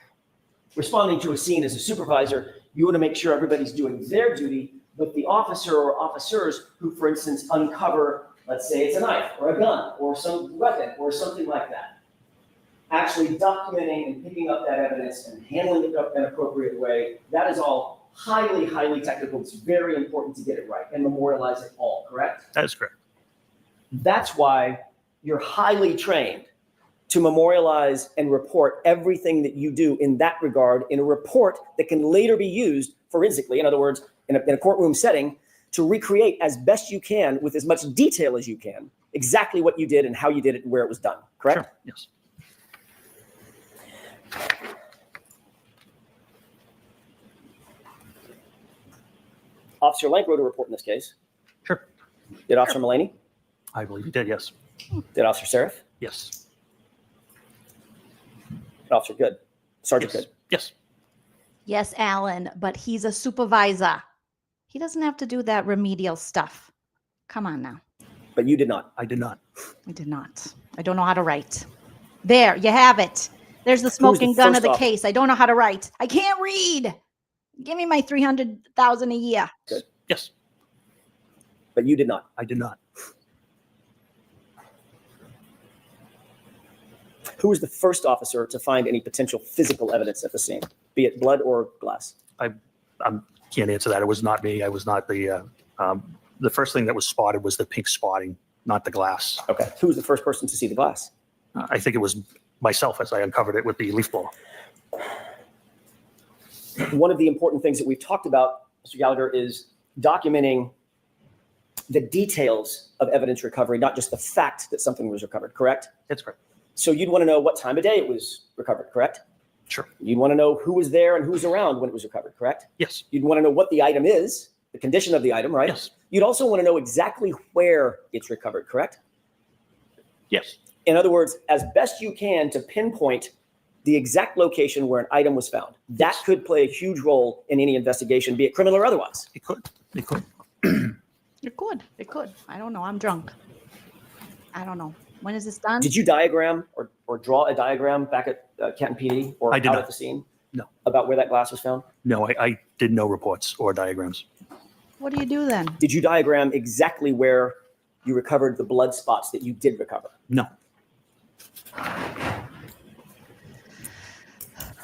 responding to a scene as a supervisor, you want to make sure everybody's doing their duty, but the officer or officers who, for instance, uncover, let's say it's a knife or a gun or some weapon or something like that, actually documenting and picking up that evidence and handling it in an appropriate way, that is all highly, highly technical. It's very important to get it right and memorialize it all, correct? That is correct. That's why you're highly trained to memorialize and report everything that you do in that regard in a report that can later be used forensically, in other words, in a courtroom setting, to recreate as best you can with as much detail as you can exactly what you did and how you did it and where it was done, correct? Sure. Yes. Officer Lank wrote a report in this case. Sure. Did Officer Mullaney? I believe he did, yes. Did Officer Seraph? Yes. Did Officer Good? Sergeant Good? Yes. Yes, Alan, but he's a supervisor. He doesn't have to do that remedial stuff. Come on now. But you did not. I did not. I did not. I don't know how to write. There, you have it. There's the smoking gun of the case. I don't know how to write. I can't read. Give me my $300,000 a year. Good. Yes, But you did not. I did not. Who was the first officer to find any potential physical evidence at the scene, be it blood or glass? I can't answer that. It was not me. I was not the first thing that was spotted was the pink spotting, not the glass. Okay. Who was the first person to see the glass? I think it was myself as I uncovered it with the leaf blower. One of the important things that we've talked about, Mr. Gallagher, is documenting the details of evidence recovery, not just the fact that something was recovered, correct? That's correct. So you'd want to know what time of day it was recovered, correct? Sure. You'd want to know who was there and who was around when it was recovered, correct? Yes. You'd want to know what the item is, the condition of the item, right? Yes. You'd also want to know exactly where it's recovered, correct? Yes. In other words, as best you can to pinpoint the exact location where an item was found. That could play a huge role in any investigation, be it criminal or otherwise. It could. It could. It could. It could. I don't know. I'm drunk. I don't know. When is this done? Did you diagram or draw a diagram back at Canton PD or I did out not. at the scene? No. About where that glass was found? No, I did no reports or diagrams. What do you do then? Did you diagram exactly where you recovered the blood spots that you did recover? No.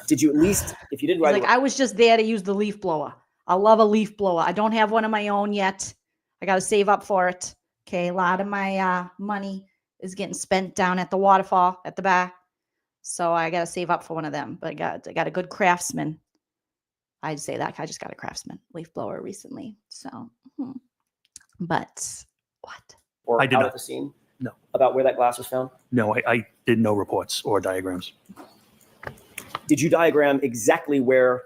Did you at least, if you did He's write like, I was just there to use the leaf blower. I love a leaf blower. I don't have one of my own yet. I got to save up for it. Okay. A lot of my money is getting spent down at the waterfall at the bar. So I got to save up for one of them. But I got a good craftsman. I'd say that. I just got a craftsman leaf blower recently. So, but what? or I did out not. at the scene? No. About where that glass was found? No, I did no reports or diagrams. Did you diagram exactly where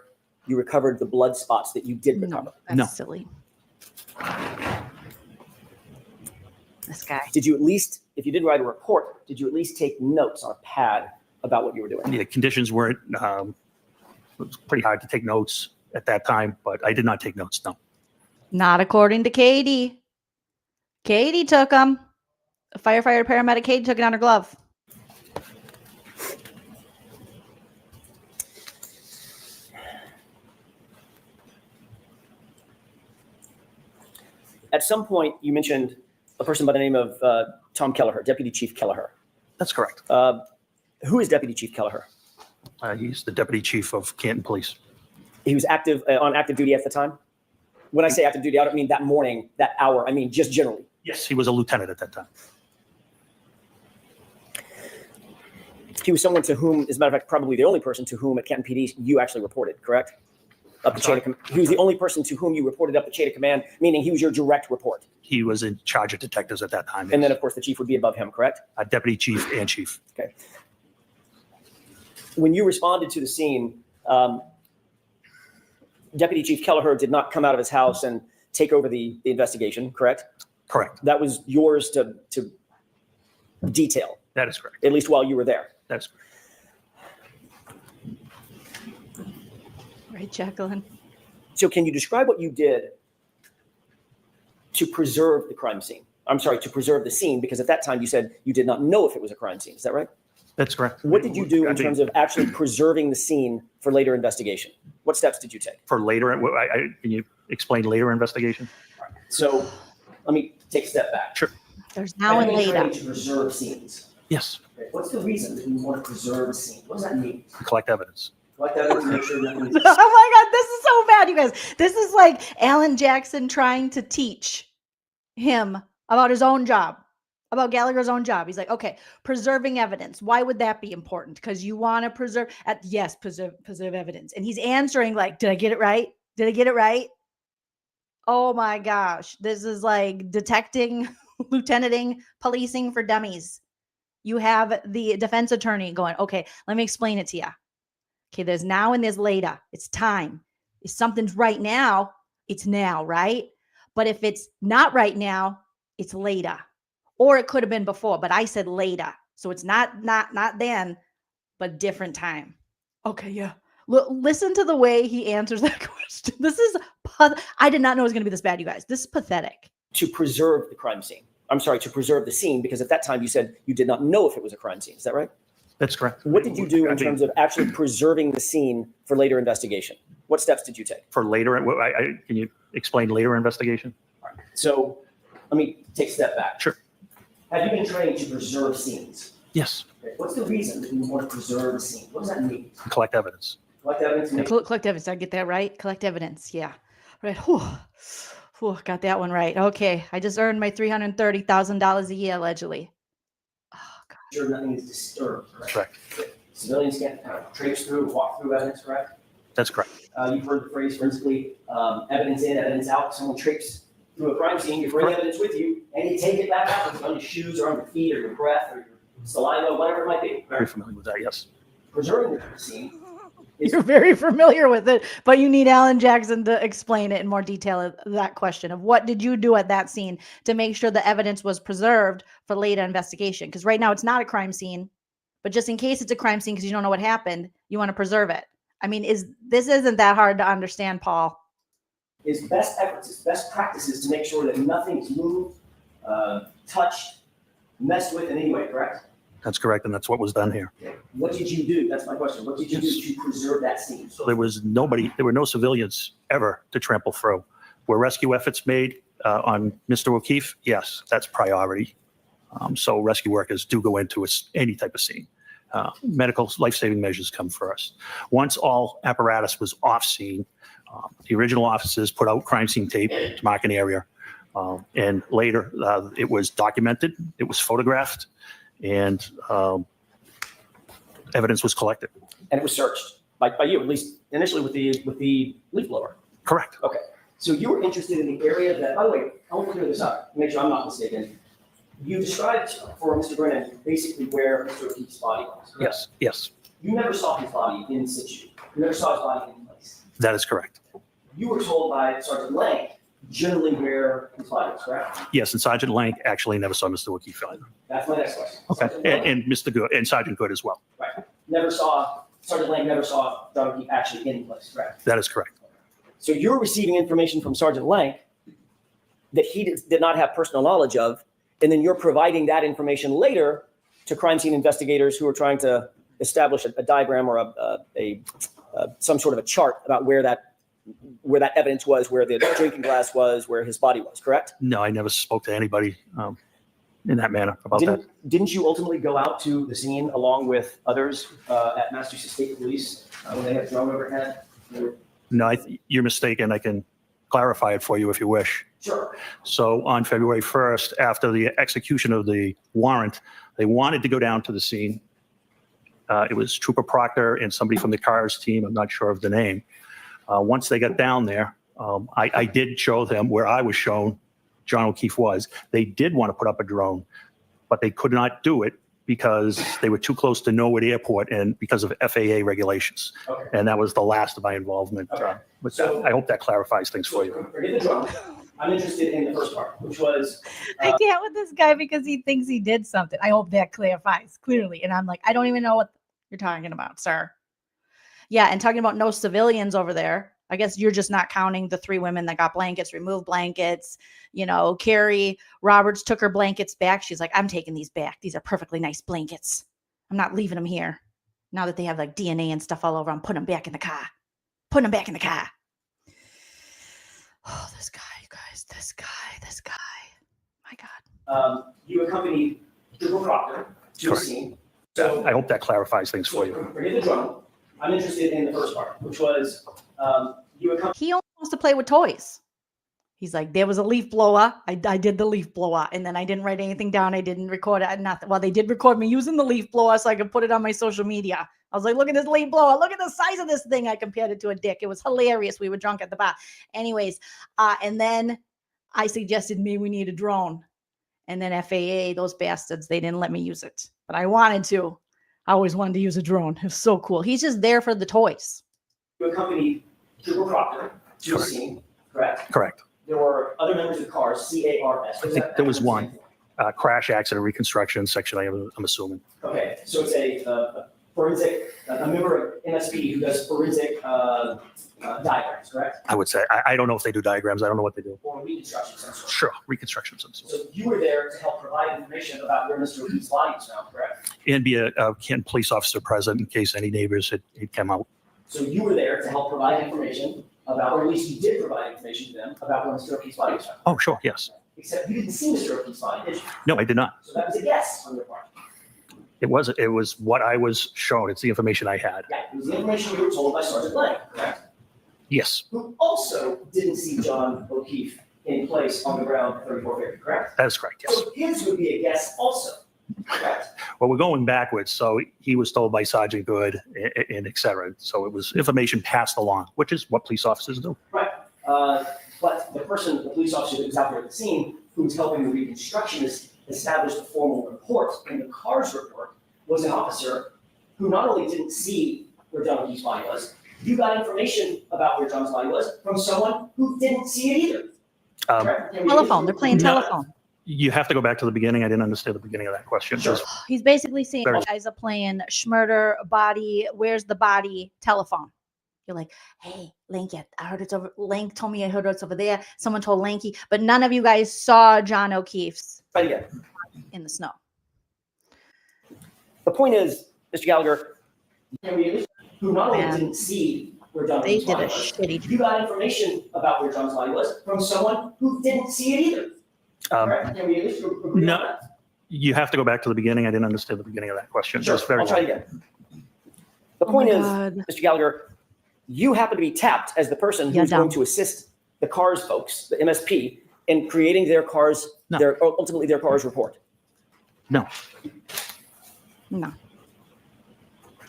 you recovered the blood spots that you did recover? That's No. silly. This guy. Did you at least, if you did write a report, did you at least take notes on a pad about what you were doing? The conditions weren't, it was pretty hard to take notes at that time, but I did not take notes, no. Not according to Katie. Katie took them. A firefighter paramedic Katie took it on her glove. At some point, you mentioned a person by the name of Tom Kelleher, Deputy Chief Kelleher. That's correct. Who is Deputy Chief Kelleher? He's the deputy chief of Canton Police. He was active on active duty at the time? When I say active duty, I don't mean that morning, that hour. I mean just generally. Yes, he was a lieutenant at that time. He was someone to whom, as a matter of fact, probably the only person to whom at Canton PD you actually reported, correct? Up the chain of he was the only person to whom you reported up the chain of command, meaning he was your direct report. He was in charge of detectives at that time. And then, of course, the chief would be above him, correct? Deputy chief and chief. Okay. When you responded to the scene, Deputy Chief Kelleher did not come out of his house and take over the investigation, correct? Correct. That was yours to detail, That is correct. at least while you were there. That's correct. Right, Jacqueline? So can you describe what you did to preserve the crime scene? I'm sorry, to preserve the scene, because at that time you said you did not know if it was a crime scene. Is that right? That's correct. What did you do in terms of actually preserving the scene for later investigation? What steps did you take? For later, can you explain later investigation? So let me take a step back. Sure. There's now and later. To preserve scenes. Yes. Okay. What's the reason that you want to preserve a scene? What does that mean? Collect evidence. Like that to make sure nothing is Oh my God, this is so bad, you guys. This is like Alan Jackson trying to teach him about his own job, about Gallagher's own job. He's like, okay, preserving evidence. Why would that be important? Because you want to preserve, preserve evidence. And he's answering like, did I get it right? Did I get it right? Oh my gosh. This is like detecting, lieutenanting, policing for dummies. You have the defense attorney going, okay, let me explain it to you. Okay, there's now and there's later. It's time. If something's right now, it's now, right? But if it's not right now, it's later. Or it could have been before, but I said later. So it's not then, but different time. Okay, yeah. Listen to the way he answers that question. This is, I did not know it was going to be this bad, you guys. This is pathetic. to preserve the crime scene. I'm sorry, to preserve the scene, because at that time you said you did not know if it was a crime scene. Is that right? That's correct. What did you do in terms of actually preserving the scene for later investigation? What steps did you take? For later, can you explain later investigation. So let me take a step back. Sure. Have you been trained to preserve scenes? Yes. Okay. What's the reason that you want to preserve a scene? What does that mean? Collect evidence. Collect evidence. Collect evidence. Did I get that right? Collect evidence. Yeah. Right. Whew. Whew, got that one right. Okay. I just earned my $330,000 a year, allegedly. Oh, God. Sure, nothing is disturbed, correct? Correct. Civilians can't kind of traipse through, walk through evidence, correct? That's correct. You've heard the phrase forensically, evidence in, evidence out. Someone traipses through a crime scene, you bring evidence with you, and you take it back out. It's on your shoes or on your feet or your breath or your saliva, whatever it might be. Very familiar with that, yes. Preserving the scene. You're very familiar with it, but you need Alan Jackson to explain it in more detail of that question of what did you do at that scene to make sure the evidence was preserved for later investigation? Because right now it's not a crime scene, but just in case it's a crime scene because you don't know what happened, you want to preserve it. I mean, this isn't that hard to understand, Paul. Is best efforts, is best practices to make sure that nothing is moved, touched, messed with in any way, correct? That's correct, and that's what was done here. What did you do? That's my question. What did you do to preserve that scene? So there were no civilians ever to trample through. Were rescue efforts made on Mr. O'Keefe? Yes, that's priority. So rescue workers do go into any type of scene. Medical life-saving measures come first. Once all apparatus was off scene, the original officers put out crime scene tape to mark an area. And later it was documented, it was photographed, and evidence was collected. And it was searched by you, at least initially with the leaf blower. Correct. Okay. So you were interested in the area that, by the way, I want to clear this up, make sure I'm not mistaken. You described for Mr. Brennan basically where Mr. O'Keefe's body was, correct? Yes, yes. You never saw his body in situ. You never saw his body in place. That is correct. You were told by Sergeant Lang generally where his body was, correct? Yes, and Sergeant Lang actually never saw Mr. O'Keefe either. That's my next question. Okay, and Mr. Good and Sergeant Good as well. Right. Sergeant Lang never saw John O'Keefe actually in place, correct? That is correct. So you're receiving information from Sergeant Lang that he did not have personal knowledge of, and then you're providing that information later to crime scene investigators who are trying to establish a diagram or some sort of a chart about where that evidence was, where the drinking glass was, where his body was, correct? No, I never spoke to anybody in that manner about that. Didn't you ultimately go out to the scene along with others at Massachusetts State Police when they had drone overhead? No, you're mistaken. I can clarify it for you if you wish. Sure. So on February 1st, after the execution of the warrant, they wanted to go down to the scene. It was Trooper Proctor and somebody from the CARS team. I'm not sure of the name. Once they got down there, I did show them where I was shown John O'Keefe was. They did want to put up a drone, but they could not do it because they were too close to Norwood Airport and because of FAA regulations. Okay. And that was the last of my involvement with that. I hope that clarifies things for you. Forget the drone. I'm interested in the first part, which was... I can't with this guy because he thinks he did something. I hope that clarifies clearly. And I'm like, I don't even know what you're talking about, sir. Yeah, and talking about no civilians over there. I guess you're just not counting the 3 women that got blankets, removed blankets. You know, Carrie Roberts took her blankets back. She's like, I'm taking these back. These are perfectly nice blankets. I'm not leaving them here. Now that they have like DNA and stuff all over, I'm putting them back in the car. Putting them back in the car. Oh, this guy, you guys, this guy. My God. You accompanied Trooper Proctor to the scene. So I hope that clarifies things for you. Forget the drone. I'm interested in the first part, which was he only wants to play with toys. He's like, there was a leaf blower. I did the leaf blower, and then I didn't write anything down. I didn't record it. Nothing. Well, they did record me using the leaf blower so I could put it on my social media. I was like, look at this leaf blower. Look at the size of this thing. I compared it to a dick. It was hilarious. We were drunk at the bar. Anyways, and then I suggested maybe we need a drone. And then FAA, those bastards, they didn't let me use it. But I wanted to. I always wanted to use a drone. It was so cool. He's just there for the toys. You accompanied Trooper Proctor to the scene, correct? Correct. There were other members of CARS, C-A-R-S. I think there was one. Crash accident reconstruction section, I'm assuming. Okay, so it's a forensic, a member of MSP who does forensic diagrams, correct? I would say. I don't know if they do diagrams. I don't know what they do. Or reconstruction of some sort. Sure, reconstruction of some sort. So you were there to help provide information about where Mr. O'Keefe's body was found, correct? And be a Canton police officer present in case any neighbors had come out. So you were there to help provide information about, or at least you did provide information to them about when Mr. O'Keefe's body was found. Oh, sure, yes. Except you didn't see Mr. O'Keefe's body, did you? No, I did not. So that was a guess on your part. It was what I was shown. It's the information I had. Yeah, it was the information you were told by Sergeant Lang, correct? Yes, Who also didn't see John O'Keefe in place on the ground at 3450, correct? that is correct, yes. So his would be a guess also, correct? Well, we're going backwards. So he was told by Sergeant Good and et cetera. So it was information passed along, which is what police officers do. Right. But the police officer that was out there at the scene, who was helping the reconstructionist establish the formal report, and the CARS report was an officer who not only didn't see where John O'Keefe's body was, you got information about where John's body was from someone who didn't see it either. Correct? Telephone. They're playing No. telephone. You have to go back to the beginning. I didn't understand the beginning of that question. Sure. Just- He's basically saying Very- you guys are playing schmurder, body, where's the body, telephone. You're like, hey, Lanky, I heard it's over. Lank told me I heard it's over there. Someone told Lanky, but none of you guys saw John O'Keefe's Right again. in the snow. The point is, Mr. Gallagher, who not only Man. didn't see where John They O'Keefe's did body a was, shitty you got information about where John's body was from someone who didn't see it either. Correct? Can we at least agree on no. that? You have to go back to the beginning. I didn't understand the beginning of that question. Sure, Just very I'll try well. again. The point is, God. Mr. Gallagher, you happen to be tapped as the person Yeah, who's going dumb. to assist the CARS folks, the MSP, in creating their CARS, No. ultimately their CARS report. No. No.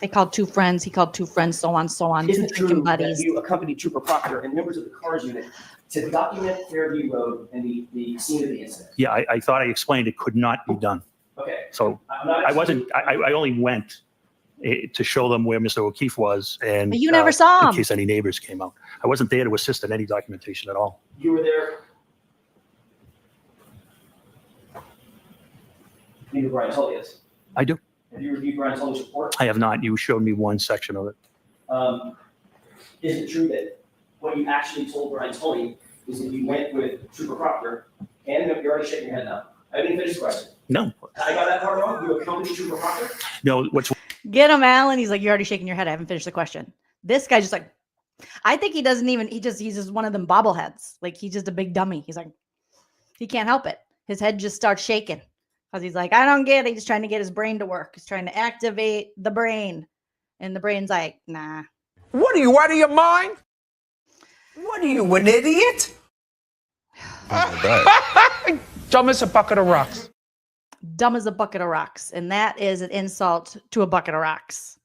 They called two friends. He called two friends, so on, so on. Isn't Two it true drinking that buddies. you accompanied Trooper Proctor and members of the CARS unit to document Fairview Road and the scene of the incident? Yeah, I thought I explained it could not be done. Okay. So I'm not I wasn't, I only went to show them where Mr. O'Keefe was and But you never saw in him. case any neighbors came out. I wasn't there to assist in any documentation at all. You were there. You know who Brian Tully is. I do. Have you reviewed Brian Tully's report? I have not. You showed me one section of it. Is it true that what you actually told Brian Tully is that you went with Trooper Proctor and you're already shaking your head now? I didn't finish the question. No, I got that part wrong. You accompanied Trooper Proctor? no. What's Get him, Alan. He's like, you're already shaking your head. I haven't finished the question. This guy's just like, I think he doesn't even, he's just one of them bobbleheads. Like he's just a big dummy. He's like, he can't help it. His head just starts shaking because he's like, I don't get it. He's trying to get his brain to work. He's trying to activate the brain. And the brain's like, nah. What are you, out of your mind? What are you, an idiot? Dumb as a bucket of rocks. Dumb as a bucket of rocks. And that is an insult to a bucket of rocks.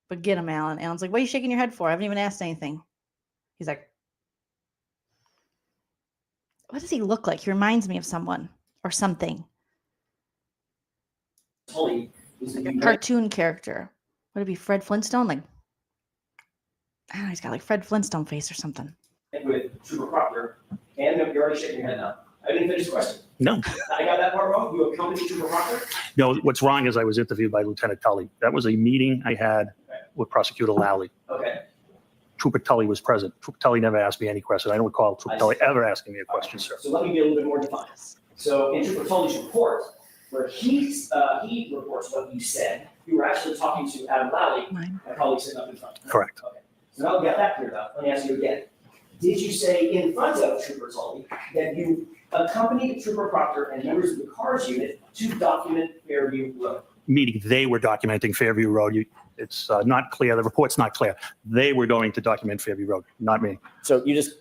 But get him, Alan. Alan's like, what are you shaking your head for? I haven't even asked anything. He's like, what does he look like? He reminds me of someone or something. Tully is that Like a you cartoon character. Would it be Fred Flintstone? Like, I don't know, he's got like Fred Flintstone face or something. went with Trooper Proctor and you're already shaking your head now. I didn't finish the question. no, I got that part wrong. You accompanied Trooper Proctor? no. What's wrong is I was interviewed by Lieutenant Tully. That was a meeting I had with Prosecutor Lally. Okay. Trooper Tully was present. Trooper Tully never asked me any question. I don't recall Trooper Tully ever asking me a question, sir. So let me be a little bit more defined. So in Trooper Tully's report, where he reports what you said, you were actually talking to Adam Lally, my colleague sitting up in front. Correct. Okay. So now we got that cleared up. Let me ask you again. Did you say in front of Trooper Tully that you accompanied Trooper Proctor and members of the CARS unit to document Fairview Road? Meaning they were documenting Fairview Road. It's not clear. The report's not clear. They were going to document Fairview Road, not me. So you just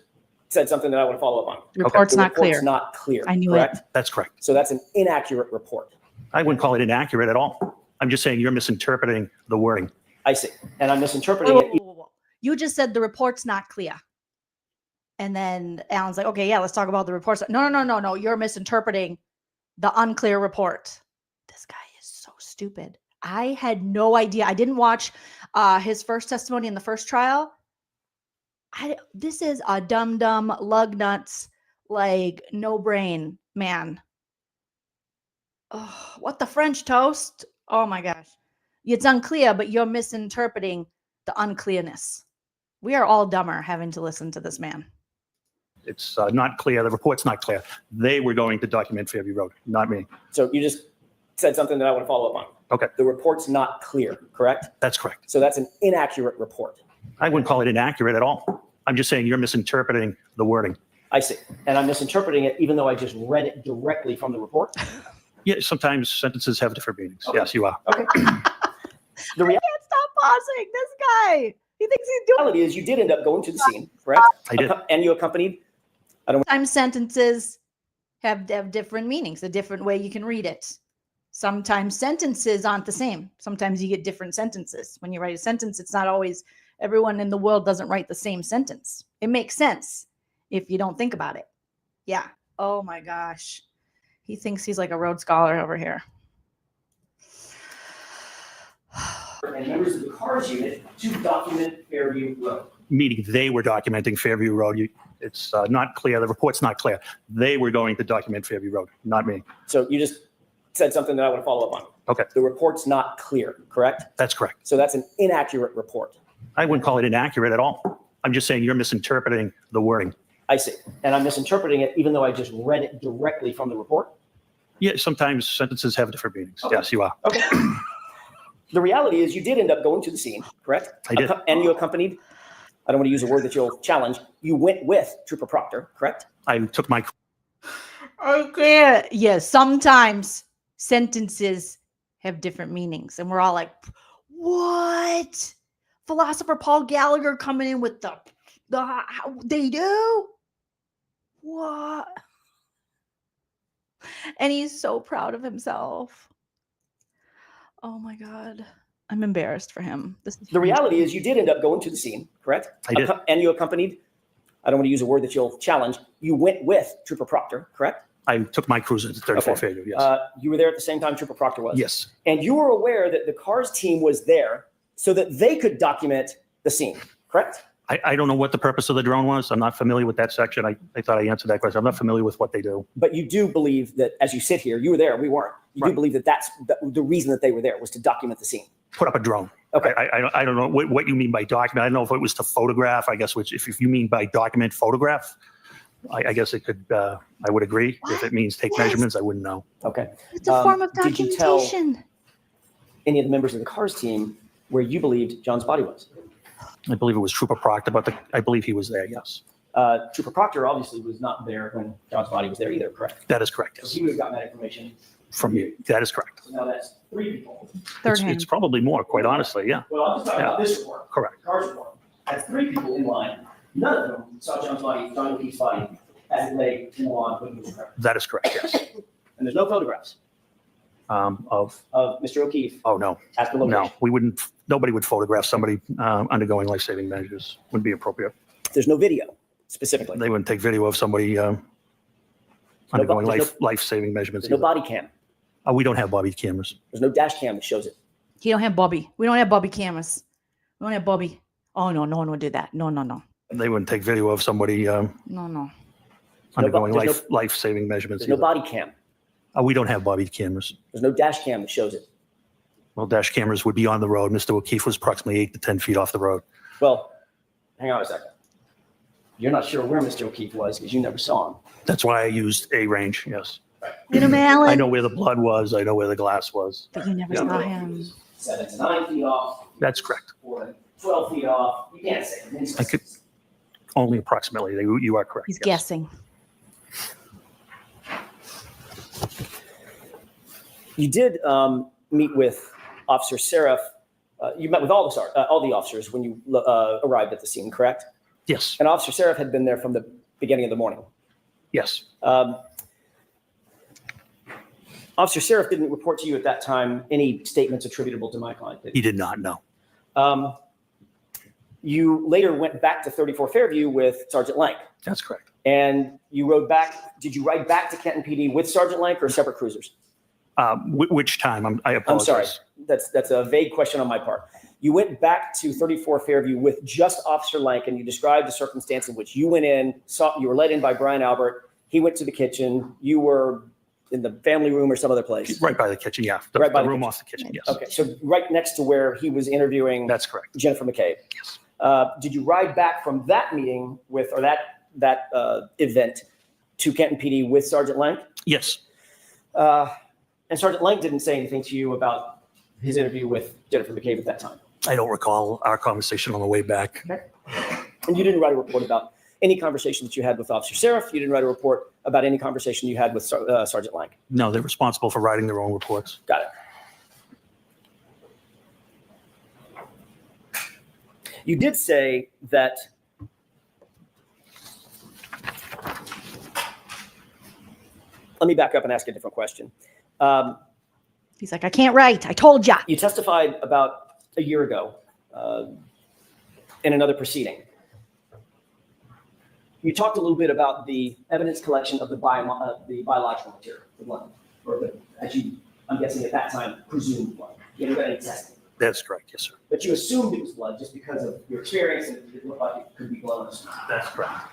said something that I want to follow up on. Report's The not clear. report's not clear. I knew correct? it. That's correct. So that's an inaccurate report. I wouldn't call it inaccurate at all. I'm just saying you're misinterpreting the wording. I see. And I'm misinterpreting Whoa, it. whoa, whoa, whoa. You just said the report's not clear. And then Alan's like, okay, yeah, let's talk about the reports. No. You're misinterpreting the unclear report. This guy is so stupid. I had no idea. I didn't watch his first testimony in the first trial. This is a dumb lug nuts, like no brain man. Oh, what the French toast? Oh my gosh. It's unclear, but you're misinterpreting the unclearness. We are all dumber having to listen to this man. It's not clear. The report's not clear. They were going to document Fairview Road, not me. So you just said something that I want to follow up on. Okay. The report's not clear, correct? That's correct. So that's an inaccurate report. I wouldn't call it inaccurate at all. I'm just saying you're misinterpreting the wording. I see. And I'm misinterpreting it even though I just read it directly from the report? Yeah, sometimes sentences have different meanings. Okay. Yes, you are. Okay. I can't stop pausing. This guy. He thinks he's doing. The reality is you did end up going to the scene, correct? I did. And you accompanied. Sometimes sentences have different meanings, a different way you can read it. Sometimes sentences aren't the same. Sometimes you get different sentences. When you write a sentence, it's not always, everyone in the world doesn't write the same sentence. It makes sense if you don't think about it. Yeah. Oh my gosh. He thinks he's like a Rhodes Scholar over here. And members of the CARS unit to document Fairview Road. Meaning they were documenting Fairview Road. It's not clear. The report's not clear. They were going to document Fairview Road, not me. So you just said something that I want to follow up on. Okay. The report's not clear, correct? That's correct. So that's an inaccurate report. I wouldn't call it inaccurate at all. I'm just saying you're misinterpreting the wording. I see. And I'm misinterpreting it even though I just read it directly from the report? Yeah, sometimes sentences have different meanings. Okay. Yes, you are. Okay. The reality is you did end up going to the scene, correct? I did. And you accompanied, I don't want to use a word that you'll challenge, you went with Trooper Proctor, correct? I took my... Okay. Yes, sometimes sentences have different meanings. And we're all like, what? Philosopher Paul Gallagher coming in with they do? What? And he's so proud of himself. Oh my God. I'm embarrassed for him. The reality is you did end up going to the scene, correct? I did. And you accompanied, I don't want to use a word that you'll challenge, you went with Trooper Proctor, correct? I took my cruiser to 34 Okay. Fairview, yes. You were there at the same time Trooper Proctor was? Yes. And you were aware that the CARS team was there so that they could document the scene, correct? I don't know what the purpose of the drone was. I'm not familiar with that section. I thought I answered that question. I'm not familiar with what they do. But you do believe that, as you sit here, you were there, we weren't. You do believe that that's the reason that they were there was to document the scene. Put up a drone. Okay. I don't know what you mean by document. I don't know if it was to photograph, I guess, which if you mean by document, photograph, I guess it could, I would agree. If it means take measurements, I wouldn't know. Okay. It's a form of Did you tell documentation. any of the members of the CARS team where you believed John's body was? I believe it was Trooper Proctor, but I believe he was there, yes. Trooper Proctor obviously was not there when John's body was there either, correct? That is correct, So yes. he would have gotten that information. From you. That is correct. So now that's 3 people. Third hand. It's probably more, quite honestly, yeah. Well, I'm just talking about this report. Correct. CARS report. That's 3 people in line. None of them saw John's body, John O'Keefe's body, as it lay in the lawn when he was recovered. That is correct, yes. And there's no photographs Of Mr. O'Keefe oh, no. at the location. No, we wouldn't, nobody would photograph somebody undergoing life-saving measures. Wouldn't be appropriate. There's no video specifically. They wouldn't take video of somebody undergoing life-saving measurements. There's no either. body cam. We don't have body cameras. There's no dash cam that shows it. He don't have Bobby. We don't have Bobby cameras. We don't have Bobby. Oh no, no one would do that. No, no, no. They wouldn't take video of somebody No, no. undergoing there's life-saving measurements. There's no either. body cam. We don't have body cameras. There's no dash cam that shows it. Well, dash cameras would be on the road. Mr. O'Keefe was approximately 8 to 10 feet off the road. Well, hang on a second. You're not sure where Mr. O'Keefe was because you never saw him. That's why I used a range, yes. Little Alan. I know where the blood was. I know where the glass was. But you never saw him. 7 to 9 feet off. That's correct. Or 12 feet off. You can't say. I could only approximately. You are correct. He's yes. guessing. You did meet with Officer Seraph. You met with all the officers when you arrived at the scene, correct? Yes. And Officer Seraph had been there from the beginning of the morning. Yes. Officer Seraph didn't report to you at that time any statements attributable to my client, did he? He did not know. You later went back to 34 Fairview with Sergeant Lank. That's correct. And you rode back. Did you ride back to Kenton PD with Sergeant Lank or separate cruisers? Which time? I apologize. I'm sorry. That's a vague question on my part. You went back to 34 Fairview with just Officer Lank, and you described the circumstance in which you went in, you were let in by Brian Albert. He went to the kitchen. You were in the family room or some other place. Right by the kitchen, yeah. Right by the the room kitchen. off the kitchen, yes. Okay, so right next to where he was interviewing That's correct. Jennifer McCabe. Yes. Did you ride back from that meeting with, or that event to Kenton PD with Sergeant Lank? Yes. And Sergeant Lank didn't say anything to you about his interview with Jennifer McCabe at that time. I don't recall our conversation on the way back. And you didn't write a report about any conversation that you had with Officer Seraph. You didn't write a report about any conversation you had with Sergeant Lang. No, they're responsible for writing their own reports. Got it. You did say that let me back up and ask a different question. He's like, I can't write. I told ya. You testified about a year ago in another proceeding. You talked a little bit about the evidence collection of the biological material, the blood, or the, I'm guessing at that time, presumed blood. You haven't done any testing. That's correct, yes, sir. But you assumed it was blood just because of your experience and it looked like it could be blood on the street. That's correct.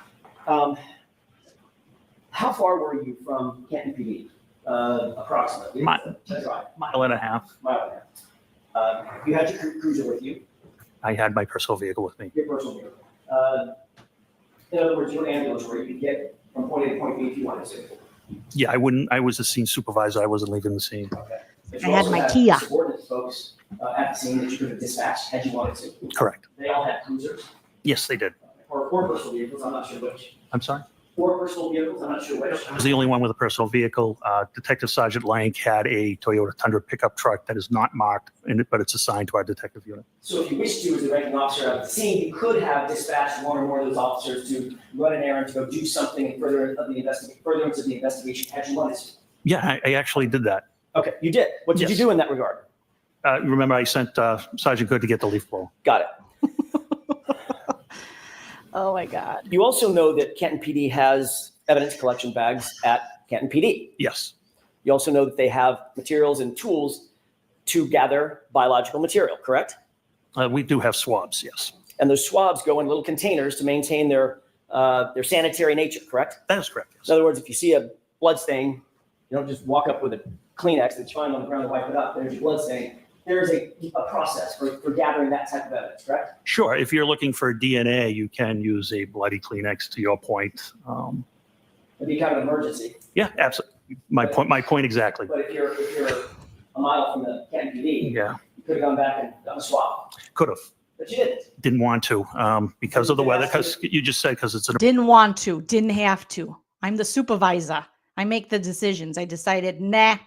How far were you from Canton PD? Approximately. Mile and a half. Mile and a half. You had your cruiser with you. I had my personal vehicle with me. Your personal vehicle. In other words, your ambulance where you could get from point A to point B if you wanted to. Yeah, I was the scene supervisor. I wasn't leaving the scene. Okay. But I you had also my Kia. subordinate folks at the scene that you could have dispatched had you wanted to. Correct. They all had cruisers. Yes, they did. Or personal vehicles. I'm not sure which. I'm sorry? Or personal vehicles. I'm not sure which. I was the only one with a personal vehicle. Detective Sergeant Lang had a Toyota Tundra pickup truck that is not marked, but it's assigned to our detective unit. So if you wished to, as the ranking officer at the scene, you could have dispatched one or more of those officers to run an errand, to go do something in furtherance of the investigation, had you wanted to. Yeah, I actually did that. Okay, you did. What did you Yes. do in that regard? Remember, I sent Sergeant Good to get the leaf blower. Got it. Oh my God. You also know that Canton PD has evidence collection bags at Canton PD. Yes. You also know that they have materials and tools to gather biological material, correct? We do have swabs, yes. And those swabs go in little containers to maintain their sanitary nature, correct? That is correct, yes. In other words, if you see a blood stain, you don't just walk up with a Kleenex that you find on the ground and wipe it up. There's your blood stain. There is a process for gathering that type of evidence, correct? Sure. If you're looking for DNA, you can use a bloody Kleenex, to your point. It'd be kind of an emergency. Yeah, absolutely. My point exactly. But if you're a mile from the Canton PD, Yeah, you could have gone back and done a swab. could have. But you didn't. Didn't want to because of the weather. Because you just said because it's an Didn't want to, didn't have to. I'm the supervisor. I make the decisions. I decided, nah,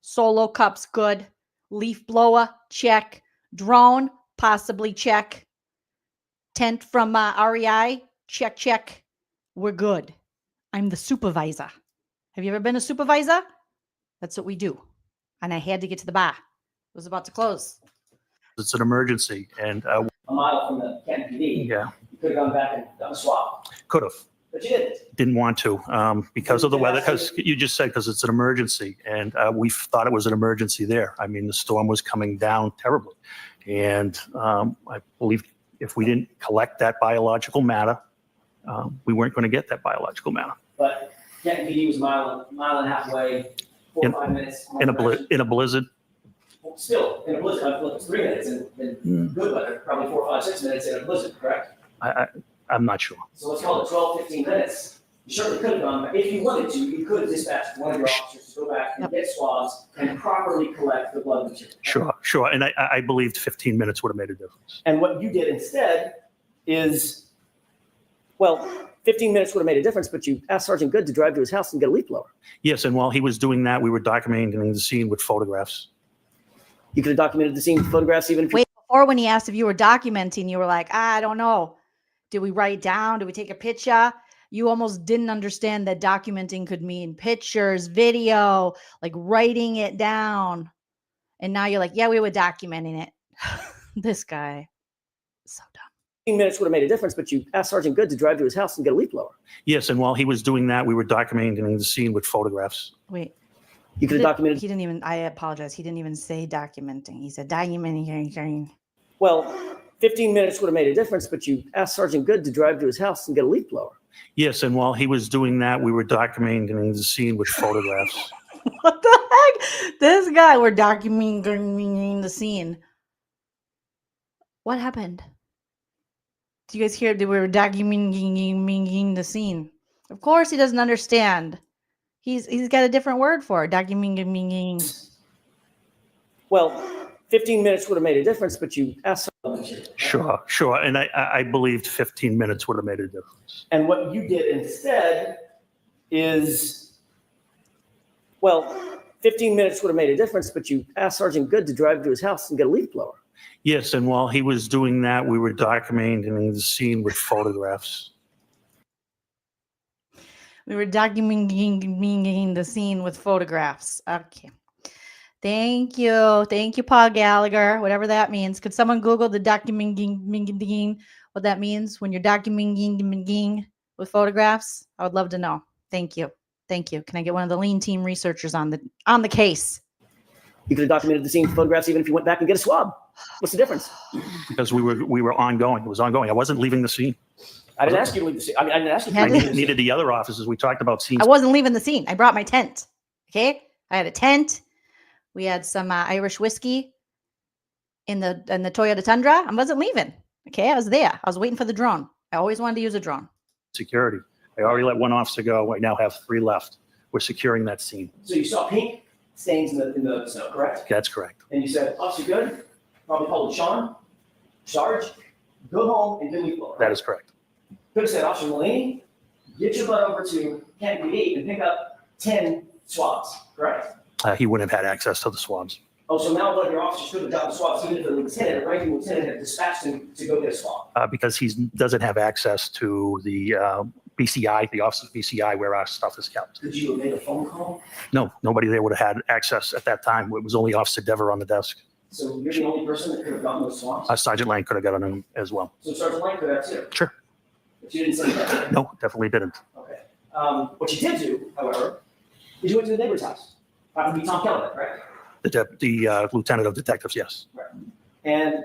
solo cups, good. Leaf blower, check. Drone, possibly check. Tent from REI, check, check. We're good. I'm the supervisor. Have you ever been a supervisor? That's what we do. And I had to get to the bar. It was about to close. It's an emergency, and A mile from the Canton PD, yeah, you could have gone back and done a swab. could have. But you didn't. Didn't want to because of the weather. Because you just said because it's an emergency, and we thought it was an emergency there. I mean, the storm was coming down terribly, and I believe if we didn't collect that biological matter, we weren't going to get that biological matter. But Canton PD was a mile and a half away, 4 or 5 minutes. In a blizzard. Still, in a blizzard, I feel like it's 3 minutes in good weather, probably 4, 5, 6 minutes in a blizzard, correct? I'm not sure. So let's call it 12, 15 minutes. You certainly could have gone, but if you wanted to, you could have dispatched one of your officers to go back and get swabs and properly collect the blood material. Sure. And I believed 15 minutes would have made a difference. And what you did instead is, well, 15 minutes would have made a difference, but you asked Sergeant Good to drive to his house and get a leaf blower. Yes, and while he was doing that, we were documenting the scene with photographs. You could have documented the scene with photographs even if you... Wait, before when he asked if you were documenting, you were like, I don't know. Did we write down? Did we take a picture? You almost didn't understand that documenting could mean pictures, video, like writing it down. And now you're like, yeah, we were documenting it. This guy, so dumb. 15 minutes would have made a difference, but you asked Sergeant Good to drive to his house and get a leaf blower. Yes, and while he was doing that, we were documenting the scene with photographs. Wait. You could have documented... He didn't even, I apologize. He didn't even say documenting. He said documenting. Well, 15 minutes would have made a difference, but you asked Sergeant Good to drive to his house and get a leaf blower. Yes, and while he was doing that, we were documenting the scene with photographs. What the heck? This guy, we're documenting the scene. What happened? Do you guys hear that we were documenting the scene? Of course he doesn't understand. He's got a different word for it. Documenting. Well, 15 minutes would have made a difference, but you asked someone. Sure. And I believed 15 minutes would have made a difference. And what you did instead is, well, 15 minutes would have made a difference, but you asked Sergeant Good to drive to his house and get a leaf blower. Yes, and while he was doing that, we were documenting the scene with photographs. We were documenting the scene with photographs. Okay. Thank you. Thank you, Paul Gallagher, whatever that means. Could someone Google the documenting, what that means when you're documenting with photographs? I would love to know. Thank you. Thank you. Can I get one of the lean team researchers on the case? You could have documented the scene with photographs even if you went back and get a swab. What's the difference? Because we were ongoing. It was ongoing. I wasn't leaving the scene. I didn't ask you to leave the scene. I didn't ask you to I leave the scene. needed the other officers. We talked about scenes. I wasn't leaving the scene. I brought my tent. Okay. I had a tent. We had some Irish whiskey in the Toyota Tundra. I wasn't leaving. Okay. I was there. I was waiting for the drone. I always wanted to use a drone. Security. I already let one officer go. I now have 3 left. We're securing that scene. So you saw pink stains in the snow, correct? That's correct. And you said, Officer Good, probably called Sean, Sarge, go home and get a leaf blower. That is correct. Could have said, Officer Mulaney, get your butt over to Canton PD and pick up 10 swabs, correct? He wouldn't have had access to the swabs Oh, so now one of your officers could have gotten swabs, even if the lieutenant, ranking lieutenant, had dispatched him to go get a swab. because he doesn't have access to the BCI, the Office of BCI, where our stuff is kept. Could you have made a phone call? No, nobody there would have had access at that time. It was only Officer Dever on the desk. So you're the only person that could have gotten those swabs? Sergeant Lang could have gotten them as well. So Sergeant Lang could have too? Sure. But you didn't say that? No, definitely didn't. Okay. What you did do, however, is you went to the neighbor's house. That would be Tom Kelly, right? The lieutenant of detectives, yes. Right. And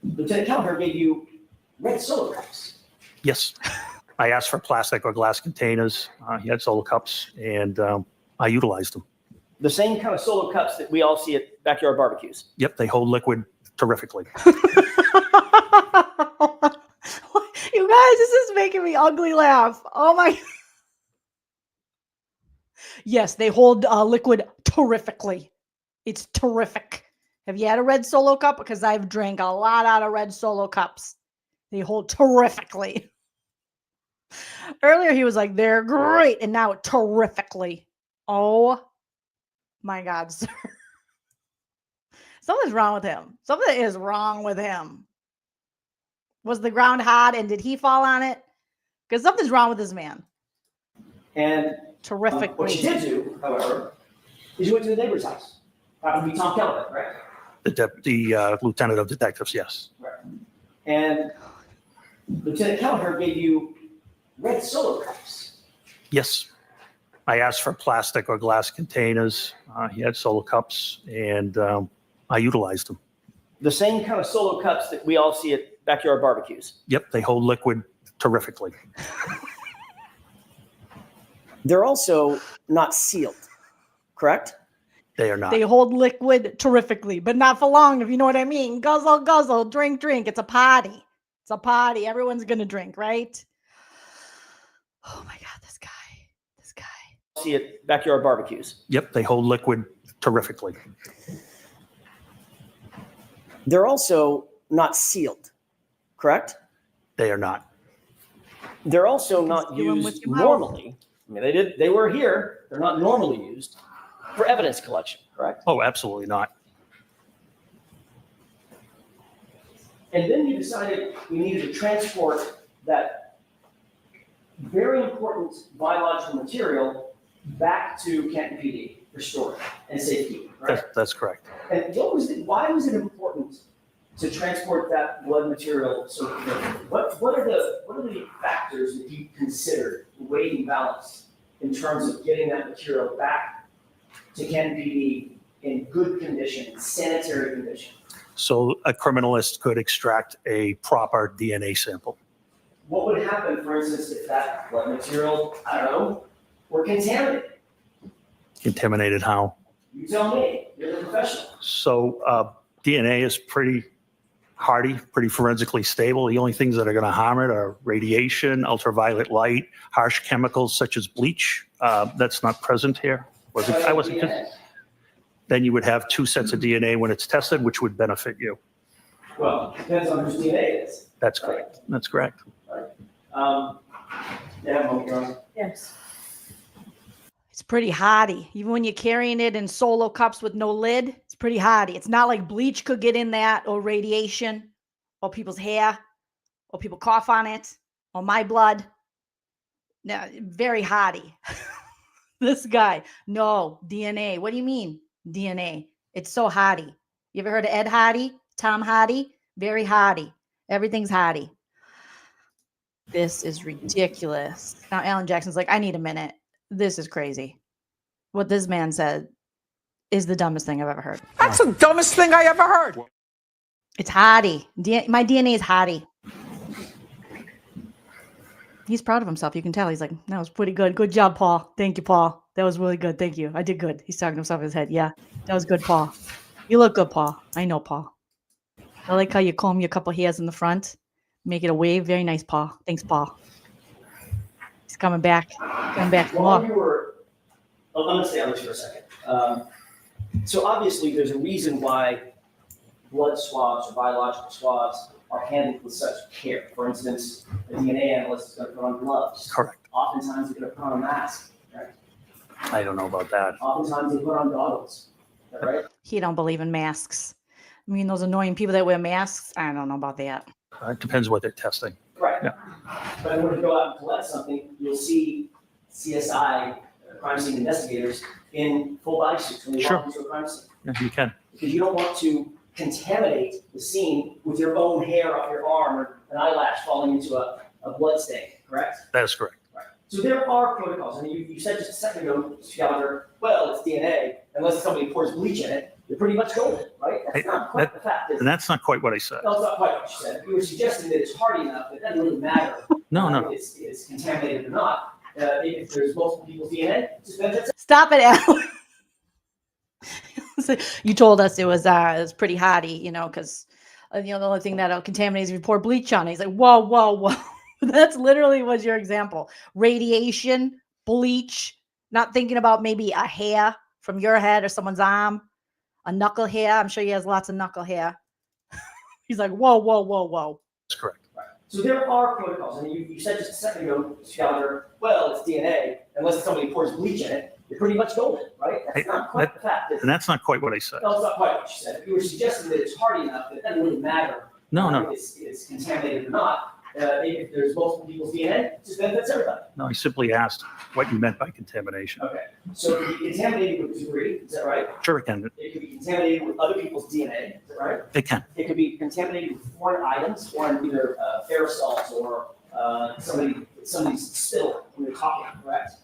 Lieutenant Kelleher gave you red solo cups. Yes. I asked for plastic or glass containers. He had solo cups, and I utilized them. The same kind of solo cups that we all see at backyard barbecues. Yep, they hold liquid terrifically. You guys, this is making me ugly laugh. Oh my. Yes, they hold liquid terrifically. It's terrific. Have you had a red solo cup? Because I've drank a lot out of red solo cups. They hold terrifically. Earlier, he was like, they're great. And now terrifically. Oh my God, sir. Something's wrong with him. Something is wrong with him. Was the ground hot and did he fall on it? Because something's wrong with this man. And terrifically. What you did do, however, is you went to the neighbor's house. That would be Tom Kelleher, right? The lieutenant of detectives, yes. Right. And Lieutenant Kelleher gave you red solo cups. Yes. I asked for plastic or glass containers. He had solo cups, and I utilized them. The same kind of solo cups that we all see at backyard barbecues. Yep, they hold liquid terrifically. They're also not sealed, correct? They are not. They hold liquid terrifically, but not for long, if you know what I mean. Guzzle, guzzle, drink, drink. It's a party. It's a party. Everyone's going to drink, right? Oh my God, this guy. See at backyard barbecues. Yep, they hold liquid terrifically. They're also not sealed, correct? They are not. They're also not used normally. I mean, they were here. They're not normally used for evidence collection, correct? Oh, absolutely not. And then you decided you needed to transport that very important biological material back to Canton PD for storage and safekeeping, right? That's correct. And why was it important to transport that blood material so quickly? What are the factors that you considered, weighed and balanced, in terms of getting that material back to Canton PD in good condition, sanitary condition? So a criminalist could extract a proper DNA sample. What would happen, for instance, if that blood material, I don't know, were contaminated? Contaminated how? You tell me. You're the professional. So DNA is pretty hardy, pretty forensically stable. The only things that are going to harm it are radiation, ultraviolet light, harsh chemicals such as bleach. That's not present here. then you would have 2 sets of DNA when it's tested, which would benefit you. Well, depends on whose DNA it is. That's correct. That's correct. Yeah, Yes. It's pretty hardy. Even when you're carrying it in solo cups with no lid, it's pretty hardy. It's not like bleach could get in that, or radiation, or people's hair, or people cough on it, or my blood. No, very hardy. This guy, no, DNA. What do you mean, DNA? It's so hardy. You ever heard of Ed Hardy? Tom Hardy? Very hardy. Everything's hardy. This is ridiculous. Now, Alan Jackson's like, I need a minute. This is crazy. What this man said is the dumbest thing I've ever heard. That's the dumbest thing I ever heard. It's hardy. My DNA is hardy. He's proud of himself. You can tell. He's like, that was pretty good. Good job, Paul. Thank you, Paul. That was really good. Thank you. I did good. He's talking to himself in his head. Yeah, that was good, Paul. You look good, Paul. I know, Paul. I like how you comb your couple hairs in the front. Make it a wave. Very nice, Paul. Thanks, Paul. He's coming back. Coming back for While more. you were, I'm going to stay on this for a second. So obviously, there's a reason why blood swabs or biological swabs are handled with such care. For instance, a DNA analyst is going to put on gloves. Correct. Oftentimes, they're going to put on a mask. Right? I don't know about that. Oftentimes, they put on goggles. Is that right? He don't believe in masks. I mean, those annoying people that wear masks. I don't know about that. It depends what they're testing. Right. Yeah. But when you go out and collect something, you'll see CSI, crime scene investigators, in full body suits when they Sure. walk into a crime scene. Yeah, you can. Because you don't want to contaminate the scene with your own hair off your arm or an eyelash falling into a blood stain, correct? That is correct. Right. So there are protocols. I mean, you said just a second ago, Mr. Gallagher, well, it's DNA. Unless somebody pours bleach in it, you're pretty much golden, right? That's not quite the fact, is And it? that's not quite what I said. No, it's not quite what you said. You were suggesting that it's hardy enough that it doesn't really matter No. if it's contaminated or not. If there's multiple people's DNA, just benefits. Stop it, Alan. You told us it was pretty hardy, you know, because the only thing that'll contaminate is if you pour bleach on it. He's like, whoa, whoa, whoa. That's literally was your example. Radiation, bleach, not thinking about maybe a hair from your head or someone's arm, a knuckle hair. I'm sure he has lots of knuckle hair. He's like, whoa, whoa, whoa, whoa. That's correct. Right. So there are protocols. I mean, you said just a second ago, Mr. Gallagher, well, it's DNA. Unless somebody pours bleach in it, you're pretty much golden, right? That's not quite the fact, is it? And that's not quite what I said. No, it's not quite what you said. You were suggesting that it's hardy enough that it doesn't really matter No. if it's contaminated or not. If there's multiple people's DNA, it just benefits everybody. No, I simply asked what you meant by contamination. Okay. So it can be contaminated with debris, is that right? Sure, it can. It can be contaminated with other people's DNA, is that right? It can. It could be contaminated with foreign items, foreign either aerosols or somebody's spittle when they're talking, correct?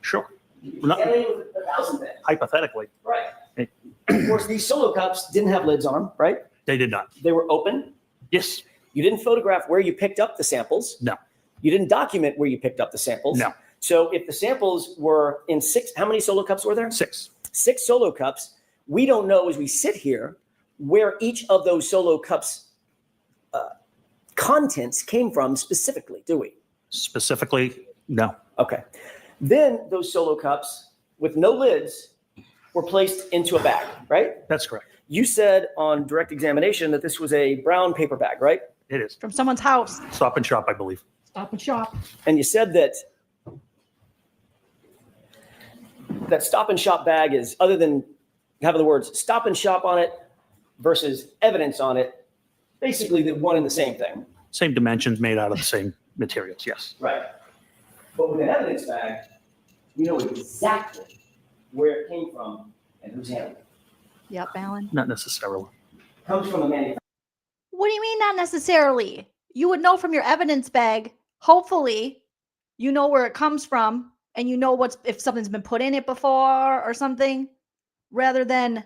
Sure. It can be Well, not- contaminated with 1,000 things. Hypothetically, Right. Hey. Of course, these solo cups didn't have lids on them, right? they did not. They were open. Yes. You didn't photograph where you picked up the samples. No. You didn't document where you picked up the samples. No. So if the samples were in 6, how many solo cups were there? 6. 6 solo cups. We don't know as we sit here where each of those solo cups contents came from specifically, do we? Specifically, no. Okay. Then those solo cups with no lids were placed into a bag, right? That's correct. You said on direct examination that this was a brown paper bag, right? It is. From someone's house. Stop and Shop, I believe. Stop and Shop. And you said that Stop and Shop bag is, other than having the words Stop and Shop on it versus evidence on it, basically the one and the same thing. Same dimensions, made out of the same materials, yes. Right. But with an evidence bag, you know exactly where it came from and who's handling it. Yep, Alan. Not necessarily. Comes from a manufacturer. What do you mean not necessarily? You would know from your evidence bag. Hopefully, you know where it comes from and you know if something's been put in it before or something, rather than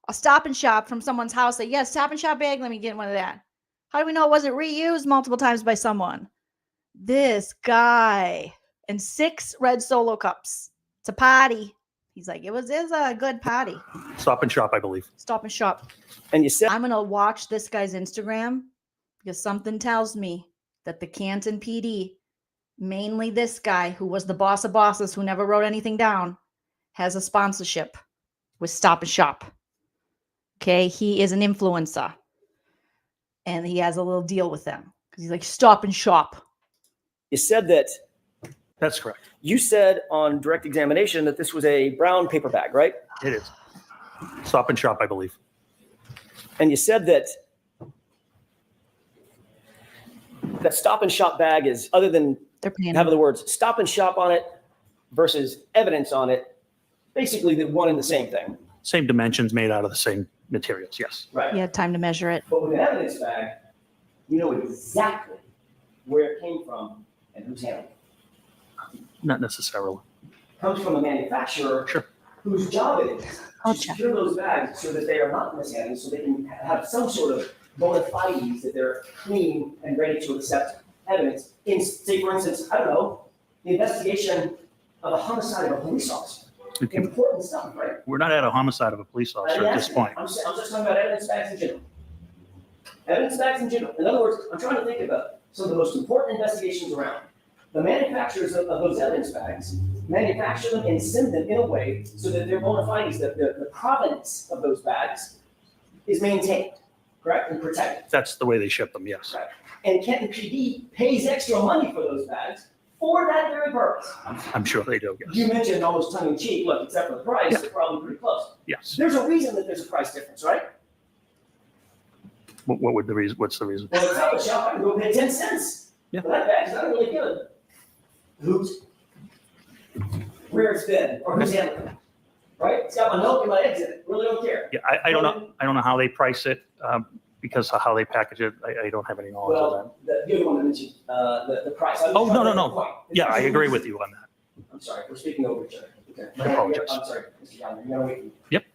a Stop and Shop from someone's house. Like, yes, Stop and Shop bag, let me get one of that. How do we know it wasn't reused multiple times by someone? This guy. And 6 red solo cups. It's a party. He's like, it was a good party. Stop and Shop, I believe. Stop and Shop. And you said I'm going to watch this guy's Instagram because something tells me that the Canton PD, mainly this guy who was the boss of bosses who never wrote anything down, has a sponsorship with Stop and Shop. Okay, he is an influencer, and he has a little deal with them because he's like, Stop and Shop. You said that. That's correct. You said on direct examination that this was a brown paper bag, right? It is. Stop and Shop, I believe. And you said that that Stop and Shop bag is, other than having the words Stop and Shop on it versus evidence on it, basically the one and the same thing. Same dimensions, made out of the same materials, yes. Right. You had time to measure it. But with an evidence bag, you know exactly where it came from and who's handling it. Not necessarily. Comes from a manufacturer whose job it is to secure those bags so that they are not mishandled, so they can have some sort of bona fides that they're clean and ready to accept evidence. In, say, for instance, I don't know, the investigation of a homicide of a police officer. Okay. Important stuff, right? We're not at a homicide of a police officer at this point. I'm just talking about evidence bags in general. Evidence bags in general. In other words, I'm trying to think about some of the most important investigations around. The manufacturers of those evidence bags manufacture them and send them in a way so that their bona fides, the provenance of those bags is maintained, correct, and protected. That's the way they ship them, yes. Right. And Kenton PD pays extra money for those bags for that very purpose. I'm sure they do, yes. You mentioned almost tongue in cheek, look, except for the price, they're probably pretty close. Yes. There's a reason that there's a price difference, right? What would the reason? What's the reason? Well, it's not a shop, I can go pay 10 cents. Yeah. But that bag's not really good. Who's, where it's been, or who's handling it, right? It's got my milk and my eggs in it, really don't care. Yeah, I don't know. I don't know how they price it because of how they package it. I don't have any knowledge of that. You're the one that mentioned the price. Oh, no. Yeah, I agree with you on that. I'm sorry, we're speaking over each other. Okay. I apologize. I'm sorry, Mr. Johnson, you gotta wait. Yep.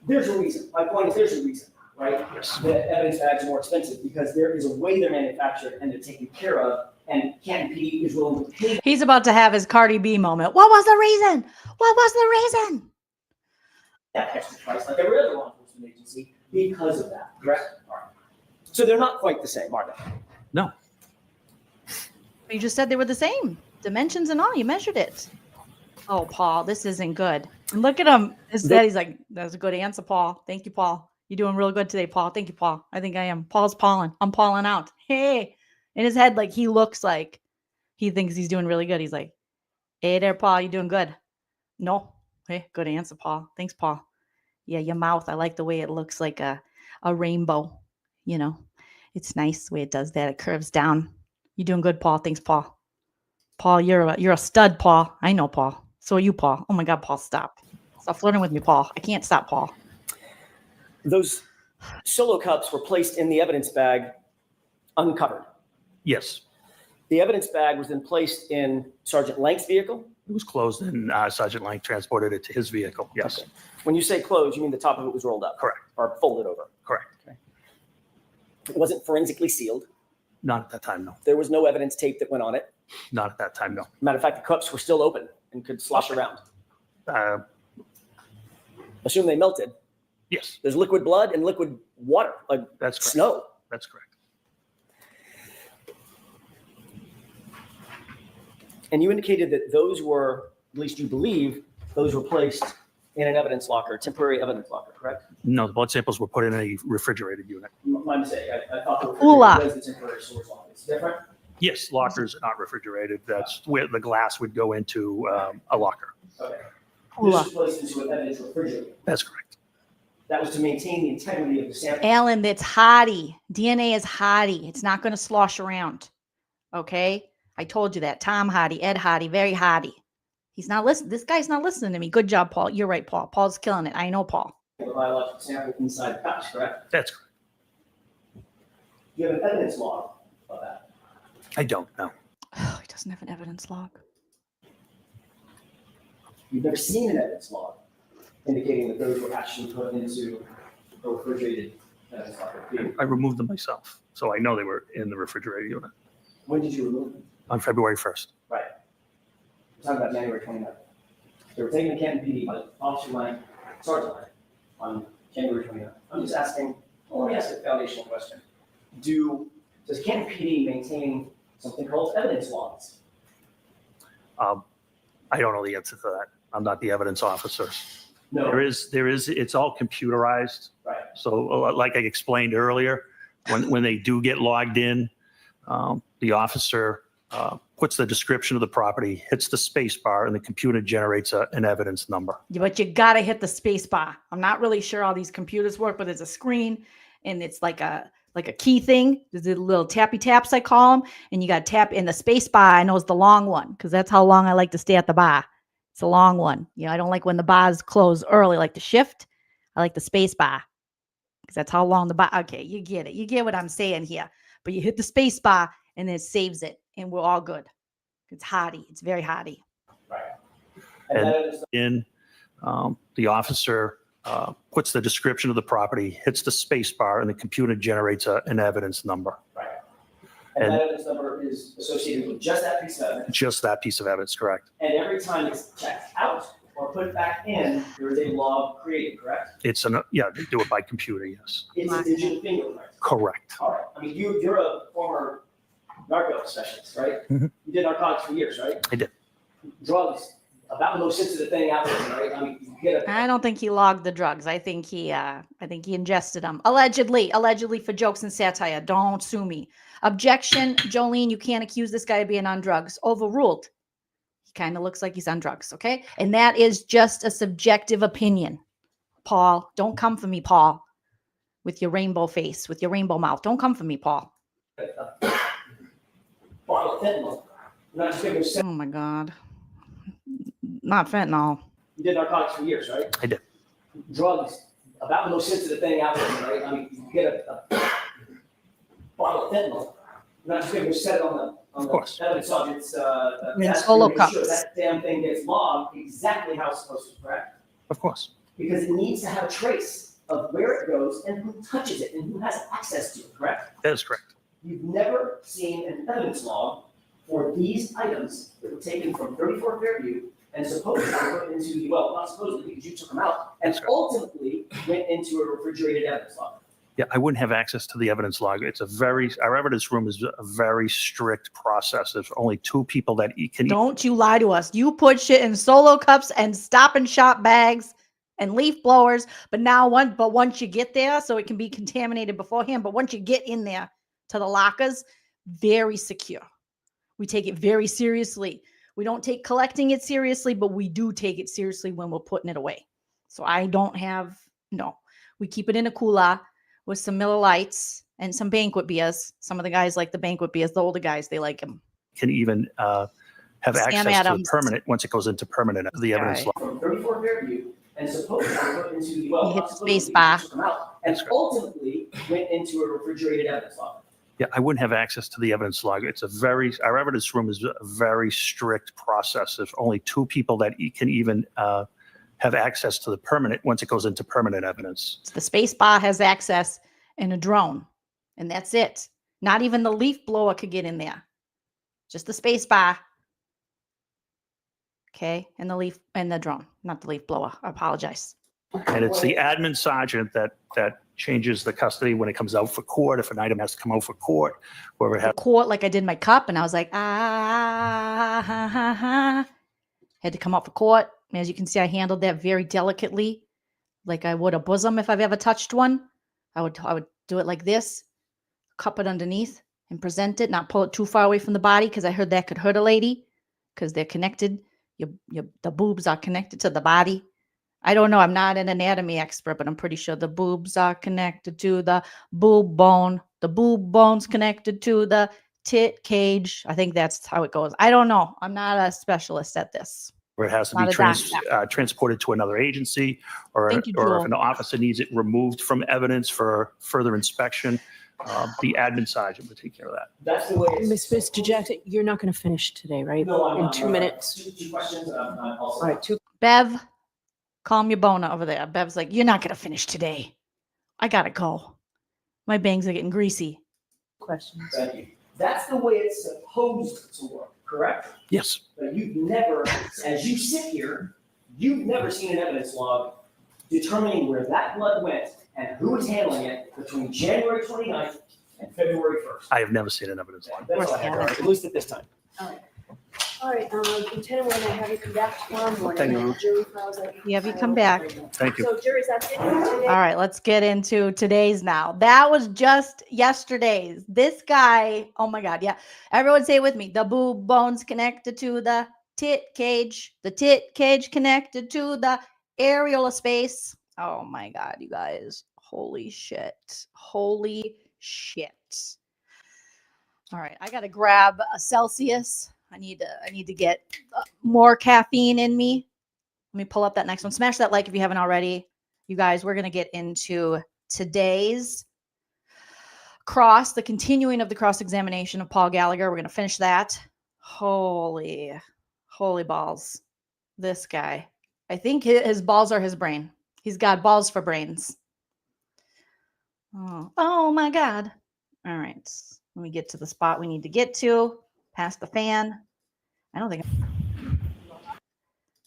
There's a reason. My point is there's a reason, right? Yes. The evidence bags are more expensive because there is a way they're manufactured and they're taken care of, and Canton PD is willing to pay. He's about to have his Cardi B moment. What was the reason? What was the reason? That extra price, like every other law enforcement agency, because of that, correct? All right. So they're not quite the same, are they? No. You just said they were the same dimensions and all. You measured it. Oh, Paul, this isn't good. And look at him. His daddy's like, that's a good answer, Paul. Thank you, Paul. You're doing real good today, Paul. Thank you, Paul. I think I am. Paul's Paulin'. I'm Paulin' out. Hey. In his head, like he looks like he thinks he's doing really good. He's like, hey there, Paul. You doing good? No. Hey, good answer, Paul. Thanks, Paul. Yeah, your mouth. I like the way it looks like a rainbow. You know, it's nice the way it does that. It curves down. You doing good, Paul. Thanks, Paul. Paul, you're a stud, Paul. I know, Paul. So are you, Paul. Oh my God, Paul, stop. Stop flirting with me, Paul. I can't stop, Paul. Those solo cups were placed in the evidence bag uncovered. Yes. The evidence bag was then placed in Sergeant Lank's vehicle. It was closed and Sergeant Lang transported it to his vehicle. Yes. Okay. When you say closed, you mean the top of it was rolled up? Correct. Or folded over? Correct. Okay. It wasn't forensically sealed. Not at that time, no. There was no evidence tape that went on it. Not at that time, no. Matter of fact, the cups were still open and could slosh around. Assume they melted. Yes. There's liquid blood and liquid water, like that's correct. Snow. That's correct. And you indicated that those were, at least you believe, those were placed in an evidence locker, a temporary evidence locker, correct? No, the blood samples were put in a refrigerated unit. My mistake. I thought the refrigerator was the temporary storage locker. It's different? Yes, lockers are not refrigerated. That's where the glass would go into a locker. Okay. This was placed into an evidence refrigerator. That's correct. That was to maintain the integrity of the sample. Alan, that's hardy. DNA is hardy. It's not going to slosh around. Okay? I told you that. Tom Hardy, Ed Hardy, very hardy. He's not listening. This guy's not listening to me. Good job, Paul. You're right, Paul. Paul's killing it. I know, Paul. The biological sample inside the pouch, correct? That's correct. You have an evidence log of that. I don't know. Oh, he doesn't have an evidence log. You've never seen an evidence log indicating that those were actually put into a refrigerated evidence locker. I removed them myself, so I know they were in the refrigerated unit. When did you remove them? On February 1st. Right. We're talking about January 29th. They were taken to Canton PD by Officer Lang, Sergeant Lang, on January 29th. I'm just asking, well, let me ask a foundational question. Does Canton PD maintain something called evidence logs? I don't know the answer to that. I'm not the evidence officer. No. There is, it's all computerized. Right. So like I explained earlier, when they do get logged in, the officer puts the description of the property, hits the space bar, and the computer generates an evidence number. Yeah, but you gotta hit the space bar. I'm not really sure how these computers work, but there's a screen and it's like a key thing. There's the little tappy taps, I call them, and you got to tap in the space bar. I know it's the long one because that's how long I like to stay at the bar. It's a long one. You know, I don't like when the bars close early, like the shift. I like the space bar because that's how long the bar. Okay, you get it. You get what I'm saying here. But you hit the space bar and it saves it, and we're all good. It's hardy. It's very hardy. Right. And the officer puts the description of the property, hits the space bar, and the computer generates an evidence number. Right. And that evidence number is associated with just that piece of evidence. Just that piece of evidence, correct. And every time it's checked out or put back in, there is a log created, correct? Yeah, they do it by computer, yes. It's a digital fingerprint. Correct. All right. I mean, you're a former narco specialist, right? Mhm. You did narcotics for years, right? I did. Drugs, about the most sensitive thing out there, right? I mean, you get I don't think he logged the drugs. I think he ingested them. Allegedly for jokes and satire. Don't sue me. Objection, Jolene, you can't accuse this guy of being on drugs. Overruled. He kind of looks like he's on drugs, okay? And that is just a subjective opinion. Paul, don't come for me, Paul, with your rainbow face, with your rainbow mouth. Don't come for me, Paul. bottle of fentanyl. Not just giving Oh my God. Not fentanyl. You did narcotics for years, right? I did. Drugs, about the most sensitive thing out there, right? I mean, you get a bottle of fentanyl. Not just giving set it on the evidence subjects. That's solo to make cups. sure that damn thing gets logged exactly how it's supposed to, correct? Of course. Because it needs to have a trace of where it goes and who touches it and who has access to it, correct? That is correct. You've never seen an evidence log for these items that were taken from 34 Fairview and supposedly put into, well, not supposedly because you took them out, and ultimately went into a refrigerated evidence log. Yeah, I wouldn't have access to the evidence log. Our evidence room is a very strict process. There's only two people that can. Don't you lie to us. You put shit in solo cups and stop and shop bags and leaf blowers. But once you get there, so it can be contaminated beforehand. But once you get in there to the lockers, very secure. We take it very seriously. We don't take collecting it seriously, but we do take it seriously when we're putting it away. So I don't have, no. We keep it in a cooler with some Miller Lights and some banquet beers. Some of the guys like the banquet beers. The older guys, they like them. Can even have Sam access to Adams. the permanent once it goes into permanent, the evidence log. From 34 Fairview and supposedly put into, well, You hit not the supposedly, space bar. took them out, and ultimately went into a refrigerated evidence log. Yeah, I wouldn't have access to the evidence log. Our evidence room is a very strict process. There's only two people that can even have access to the permanent once it goes into permanent evidence. The space bar has access and a drone, and that's it. Not even the leaf blower could get in there. Just the space bar. Okay, and the drone, not the leaf blower. I apologize. And it's the admin sergeant that changes the custody when it comes out for court. If an item has to come out for court, whoever has Court, like I did my cup, and I was like, had to come up for court. And as you can see, I handled that very delicately, like I would a bosom if I've ever touched one. I would do it like this, cup it underneath, and present it, not pull it too far away from the body because I heard that could hurt a lady because they're connected. The boobs are connected to the body. I don't know. I'm not an anatomy expert, but I'm pretty sure the boobs are connected to the boob bone. The boob bone's connected to the tit cage. I think that's how it goes. I don't know. I'm not a specialist at this. where it has to Not be a doctor. transported to another agency, or Thank you, if Joel. an officer needs it removed from evidence for further inspection, the admin sergeant would take care of that. That's the way it's. Mr. Jackson, you're not going to finish today, right? No, I'm In not. 2 minutes. Two questions, I'm also. All right, two. Bev, calm your bona over there. Bev's like, you're not going to finish today. I got to go. My bangs are getting greasy. questions. Thank you. That's the way it's supposed to work, correct? Yes. But you've never, as you sit here, you've never seen an evidence log determining where that blood went and who was handling it between January 29th and February 1st. I have never seen an evidence log. That's all I have, at least at this time. All right, Lieutenant, when I have you come back tomorrow morning. Thank you. Jury files that Yeah, have you come back. Thank you. So juries, that's it for today. All right, let's get into today's now. That was just yesterday's. This guy, oh my God, yeah. Everyone say it with me. The boob bone's connected to the tit cage. The tit cage connected to the areola space. Oh my God, you guys. Holy shit. Holy shit. All right, I got to grab a Celsius. I need to get more caffeine in me. Let me pull up that next one. Smash that like if you haven't already. You guys, we're going to get into today's the continuing of the cross-examination of Paul Gallagher. We're going to finish that. Holy balls. This guy. I think his balls are his brain. He's got balls for brains. Oh my God. All right. Let me get to the spot we need to get to. Past the fan. I don't think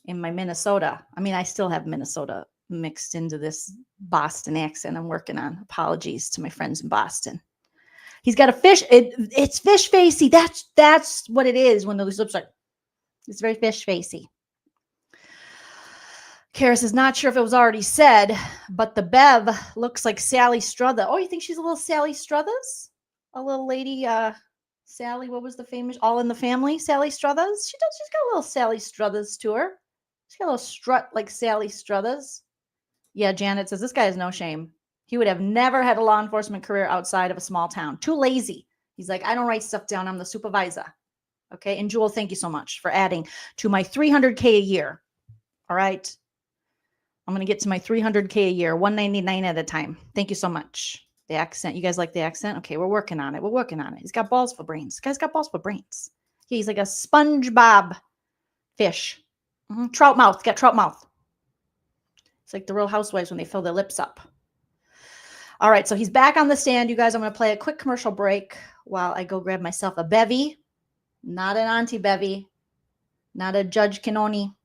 in my Minnesota. I mean, I still have Minnesota mixed into this Boston accent I'm working on. Apologies to my friends in Boston. He's got a fish. It's fish facey. That's what it is when those lips are. It's very fish facey. Karis is not sure if it was already said, but the Bev looks like Sally Struthers. Oh, you think she's a little Sally Struthers? A little lady, Sally, what was the famous All in the Family? Sally Struthers? She's got a little Sally Struthers to her. She's got a little strut like Sally Struthers. Yeah, Janet says, this guy has no shame. He would have never had a law enforcement career outside of a small town. Too lazy. He's like, I don't write stuff down. I'm the supervisor. Okay. And Jewel, thank you so much for adding to my $300K a year. All right. I'm going to get to my $300K a year, $199 at a time. Thank you so much. The accent. You guys like the accent? Okay, we're working on it. We're working on it. He's got balls for brains. This guy's got balls for brains. He's like a SpongeBob fish. Trout mouth. Got trout mouth. It's like the Real Housewives when they fill their lips up. All right, so he's back on the stand. You guys, I'm going to play a quick commercial break while I go grab myself a bevy. Not an auntie bevy. Not a Judge Canoni,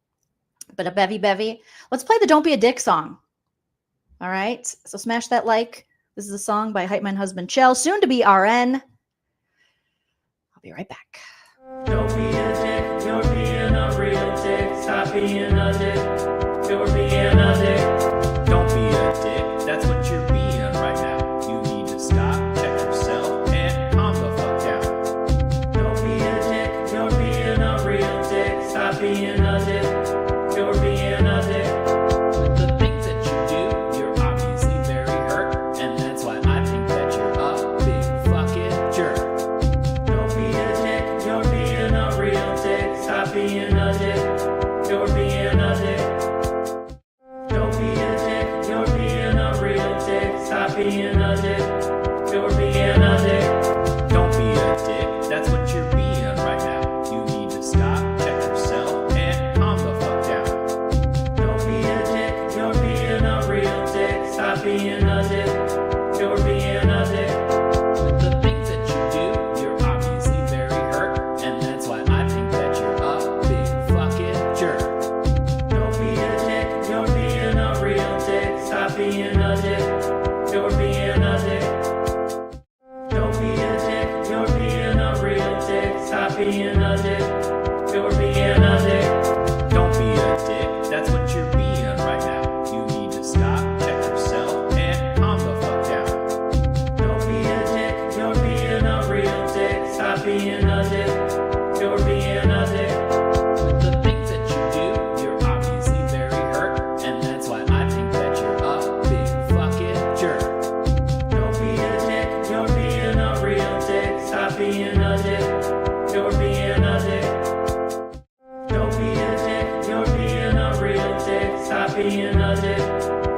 but a bevy. Let's play the Don't Be a Dick song. All right, so smash that like. This is a song by Hype Man Husband Chell, soon to be RN. I'll be right back. Don't be a dick, you're being a real dick. Stop being a dick, you're being a dick. Don't be a dick, that's what you're being right now. You need to stop, check yourself, and calm the fuck down. Don't be a dick, you're being a real dick. Stop being a dick, you're being a dick. The things that you do, you're obviously very hurt, and that's why I think that you're a big fucking jerk. Don't be a dick, you're being a real dick. Stop being a dick, you're being a dick. Don't be a dick, you're being a real dick. Stop being a dick, you're being a dick. Don't be a dick, that's what you're being right now. You need to stop, check yourself, and calm the fuck down. Don't be a dick, you're being a real dick. Stop being a dick, you're being a dick. The things that you do, you're obviously very hurt, and that's why I think that you're a big fucking jerk. Don't be a dick, you're being a real dick. Stop being a dick, you're being a dick. Don't be a dick, you're being a real dick. Stop being a dick, you're being a dick. Don't be a dick, that's what you're being right now. You need to stop, check yourself, and calm the fuck down. Don't be a dick, you're being a real dick. Stop being a dick, you're being a dick. The things that you do, you're obviously very hurt, and that's why I think that you're a big fucking jerk. Don't be a dick, you're being a real dick. Stop being a dick, you're being a dick. Don't be a dick, you're being a real dick. Stop being a dick,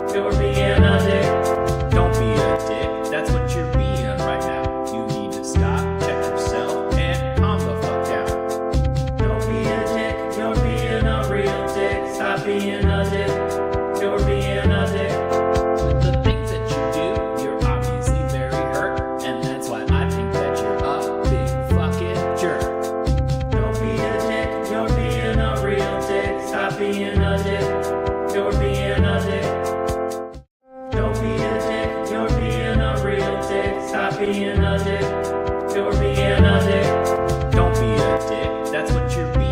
you're being a dick. Don't be a dick, that's what you're being right now. You need to stop, check yourself, and calm the fuck down. Don't be a dick, you're being a real dick. Stop being a dick, you're being a dick. The things that you do, you're obviously very hurt, and that's why I think that you're a big fucking jerk. Don't be a dick, you're being a real dick. Stop being a dick, you're being a dick. Don't be a dick, you're being a real dick. Stop being a dick, you're being a dick. Don't be a dick, that's what you're being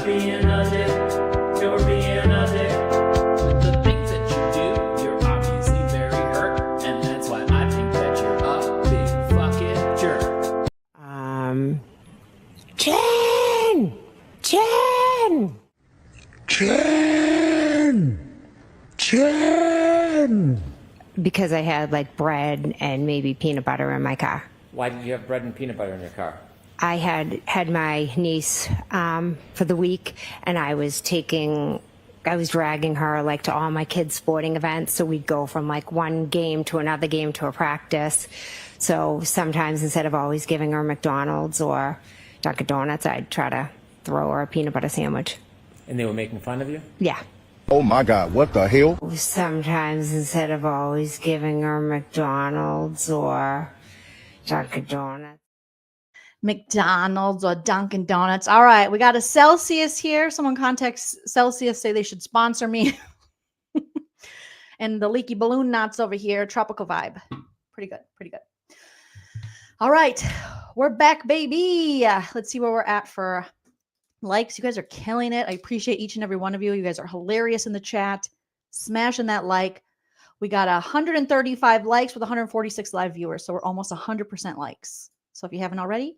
Stop being a dick. You're being a dick. With the things that you do, you're obviously very hurt, and that's why I think that you're a big fucking jerk. Jen! Because I had like bread and maybe peanut butter in my car. Why did you have bread and peanut butter in your car? I had my niece for the week, and I was dragging her like to all my kids' sporting events. So we'd go from like one game to another game to a practice. So sometimes instead of always giving her McDonald's or Dunkin' Donuts, I'd try to throw her a peanut butter sandwich. And they were making fun of you? Yeah. Oh my God, what the hell? Sometimes instead of always giving her McDonald's or Dunkin' Donuts. McDonald's or Dunkin' Donuts. All right, we got a Celsius here. Someone contacts Celsius, say they should sponsor me. And the leaky balloon knots over here, tropical vibe. Pretty good, pretty good. All right, we're back, baby. Let's see where we're at for likes. You guys are killing it. I appreciate each and every one of you. You guys are hilarious in the chat. Smashing that like. We got 135 likes with 146 live viewers, so we're almost 100% likes. So if you haven't already,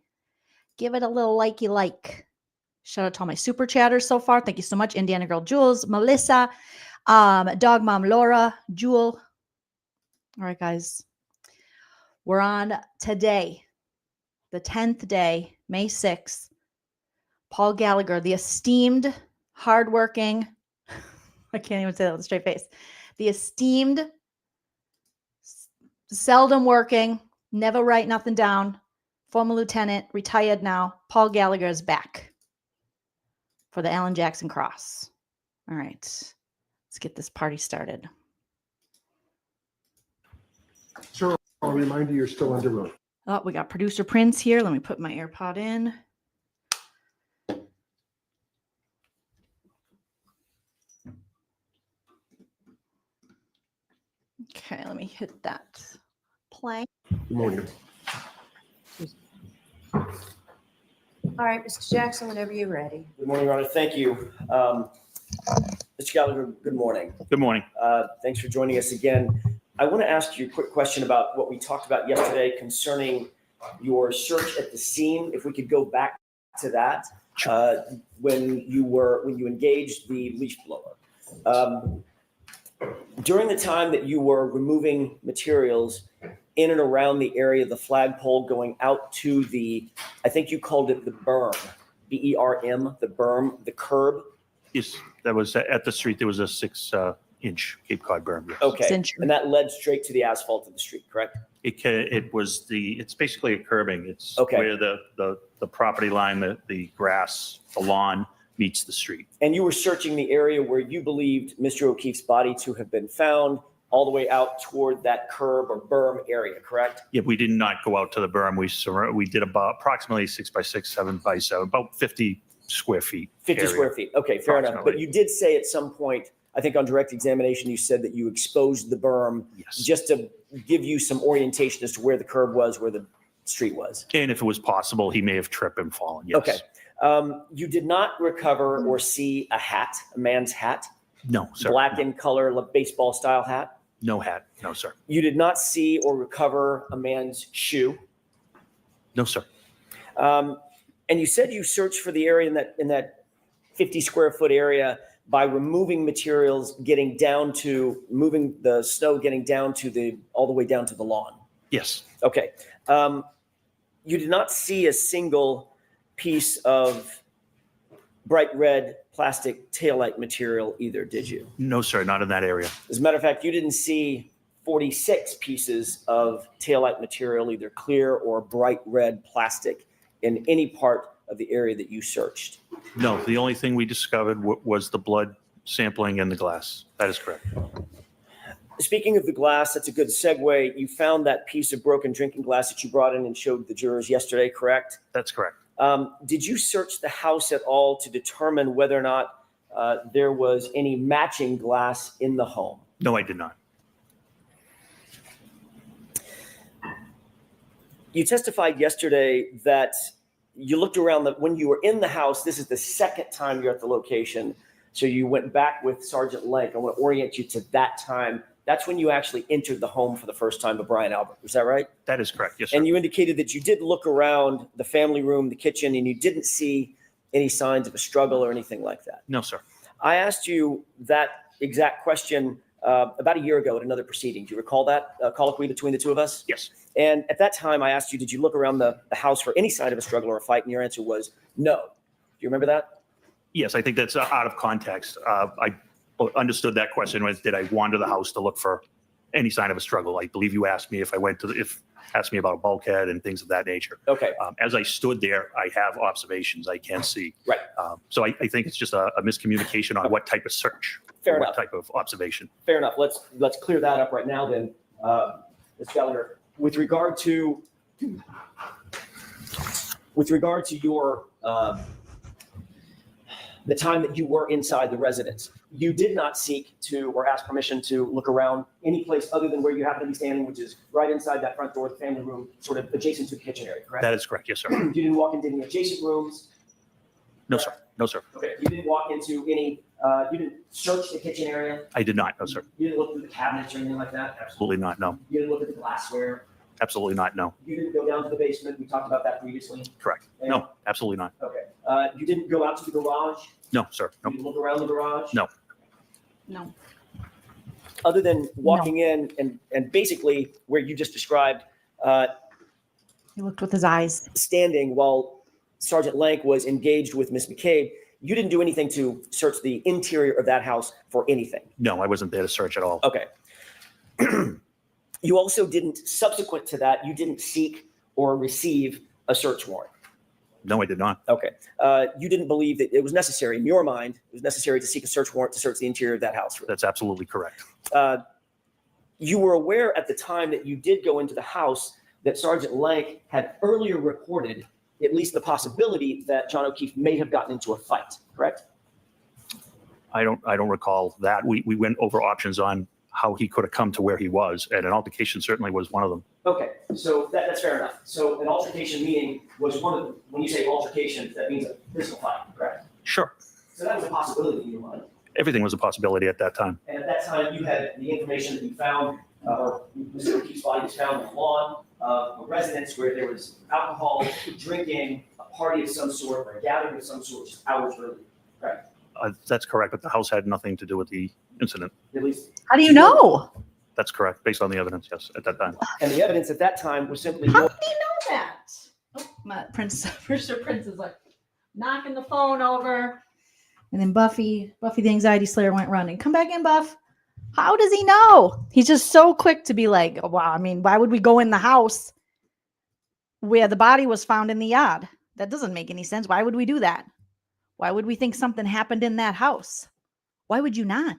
give it a little likey like. Shout out to all my super chatters so far. Thank you so much. Indiana Girl Jules, Melissa, Dog Mom Laura, Jewel. All right, guys. We're on today, the 10th day, May 6th. Paul Gallagher, the esteemed, hardworking, I can't even say that with a straight face. The esteemed, seldom working, never write nothing down, former lieutenant, retired now, Paul Gallagher is back for the Alan Jackson Cross. All right, let's get this party started. Sir, I'll remind you you're still under oath. Oh, we got producer Prince here. Let me put my AirPod in. Okay, let me hit that play. Good morning. All right, Mr. Jackson, whenever you're ready. Good morning, Your Honor. Thank you. Mr. Gallagher, good morning. Good morning. Thanks for joining us again. I want to ask you a quick question about what we talked about yesterday concerning your search at the scene. If we could go back to that, when you engaged the leaf blower. During the time that you were removing materials in and around the area of the flagpole going out to the, I think you called it the berm, B-E-R-M, the berm, the curb. Yes, that was at the street. There was a 6-inch Cape Cod berm. Yes. Okay, and that led straight to the asphalt of the street, correct? It's basically a curbing. It's okay. Where the property line, the grass, the lawn meets the street. And you were searching the area where you believed Mr. O'Keefe's body to have been found, all the way out toward that curb or berm area, correct? Yeah, we did not go out to the berm. We did about approximately 6 by 6, 7 by 7, about 50 square feet. 50 area. Square feet. Okay, fair enough. But you did say at some point, I think on direct examination, you said that you exposed the berm just to give you some orientation as to where the curb was, where the street was. And if it was possible, he may have tripped and fallen. Yes. Okay. You did not recover or see a hat, a man's hat? No, sir. Black in color, baseball style hat? No hat. No, sir. You did not see or recover a man's shoe? No, sir. And you said you searched for the area in that 50 square foot area by removing materials, moving the snow, getting down to all the way down to the lawn. Yes. Okay. You did not see a single piece of bright red plastic taillight material either, did you? No, sir. Not in that area. As a matter of fact, you didn't see 46 pieces of taillight material, either clear or bright red plastic, in any part of the area that you searched. No, the only thing we discovered was the blood sampling in the glass. That is correct. Speaking of the glass, that's a good segue. You found that piece of broken drinking glass that you brought in and showed the jurors yesterday, correct? That's correct. Did you search the house at all to determine whether or not there was any matching glass in the home? No, I did not. You testified yesterday that you looked around when you were in the house. This is the second time you're at the location. So you went back with Sergeant Lank. I want to orient you to that time. That's when you actually entered the home for the first time of Brian Albert. Is that right? That is correct. Yes, sir. And you indicated that you did look around the family room, the kitchen, and you didn't see any signs of a struggle or anything like that. No, sir. I asked you that exact question about a year ago at another proceeding. Do you recall that colloquy between the two of us? Yes. And at that time, I asked you, did you look around the house for any sign of a struggle or a fight? And your answer was no. Do you remember that? Yes, I think that's out of context. I understood that question was, did I wander the house to look for any sign of a struggle? I believe you asked me if I went to asked me about a bulkhead and things of that nature. Okay. As I stood there, I have observations I can see. Right. So I think it's just a miscommunication on what type of search, Fair or enough. what type of observation. Fair enough. Let's clear that up right now then, Ms. Gallagher. With regard to your the time that you were inside the residence, you did not seek to or ask permission to look around any place other than where you happen to be standing, which is right inside that front door of the family room, sort of adjacent to the kitchen area, correct? That is correct. Yes, sir. You didn't walk into any adjacent rooms? No, sir. No, sir. Okay. You didn't walk into any, you didn't search the kitchen area? I did not. No, sir. You didn't look through the cabinets or anything like that? Absolutely not. No. You didn't look at the glassware? Absolutely not. No. You didn't go down to the basement? We talked about that previously? Correct. And- No, absolutely not. Okay. You didn't go out to the garage? No, sir. No. You didn't look around the garage? No. No. Other than walking in and basically where you just described, He looked with his eyes. standing while Sergeant Lank was engaged with Miss McCabe, you didn't do anything to search the interior of that house for anything? No, I wasn't there to search at all. Okay. You also didn't, subsequent to that, you didn't seek or receive a search warrant? No, I did not. Okay. You didn't believe that it was necessary, in your mind, it was necessary to seek a search warrant to search the interior of that house? That's absolutely correct. You were aware at the time that you did go into the house that Sergeant Lank had earlier reported at least the possibility that John O'Keefe may have gotten into a fight, correct? I don't recall that. We went over options on how he could have come to where he was, and an altercation certainly was one of them. Okay, so that's fair enough. So an altercation meeting was one of them. When you say altercation, that means a physical fight, correct? Sure. So that was a possibility in your mind. Everything was a possibility at that time. And at that time, you had the information that you found, or Mr. O'Keefe's body was found on the lawn of a residence where there was alcohol, drinking, a party of some sort, or a gathering of some sort, just hours earlier, right? That's correct, but the house had nothing to do with the incident. At least. How do you know? That's correct, based on the evidence, yes, at that time. And the evidence at that time was simply. How did he know that? Oh, my Mr. Prince is like knocking the phone over. And then Buffy the anxiety slayer went running. Come back in, Buff. How does he know? He's just so quick to be like, oh, wow, I mean, why would we go in the house where the body was found in the yard? That doesn't make any sense. Why would we do that? Why would we think something happened in that house? Why would you not?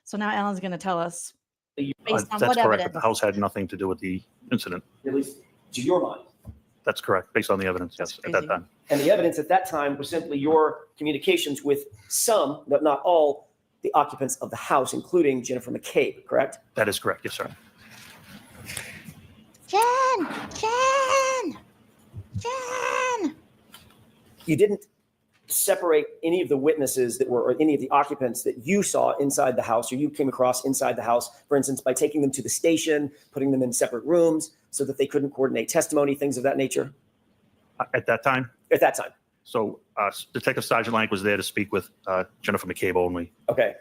So now Alan's going to tell us based on That's what correct, evidence. but the house had nothing to do with the incident. At least to your mind. That's correct, based on the evidence, yes, at that time. And the evidence at that time was simply your communications with some, but not all, the occupants of the house, including Jennifer McCabe, correct? That is correct, yes, sir. Jen! You didn't separate any of the witnesses that were, or any of the occupants that you saw inside the house, or you came across inside the house, for instance, by taking them to the station, putting them in separate rooms so that they couldn't coordinate testimony, things of that nature? At that time? At that time. So Detective Sergeant Lank was there to speak with Jennifer McCabe only. Okay.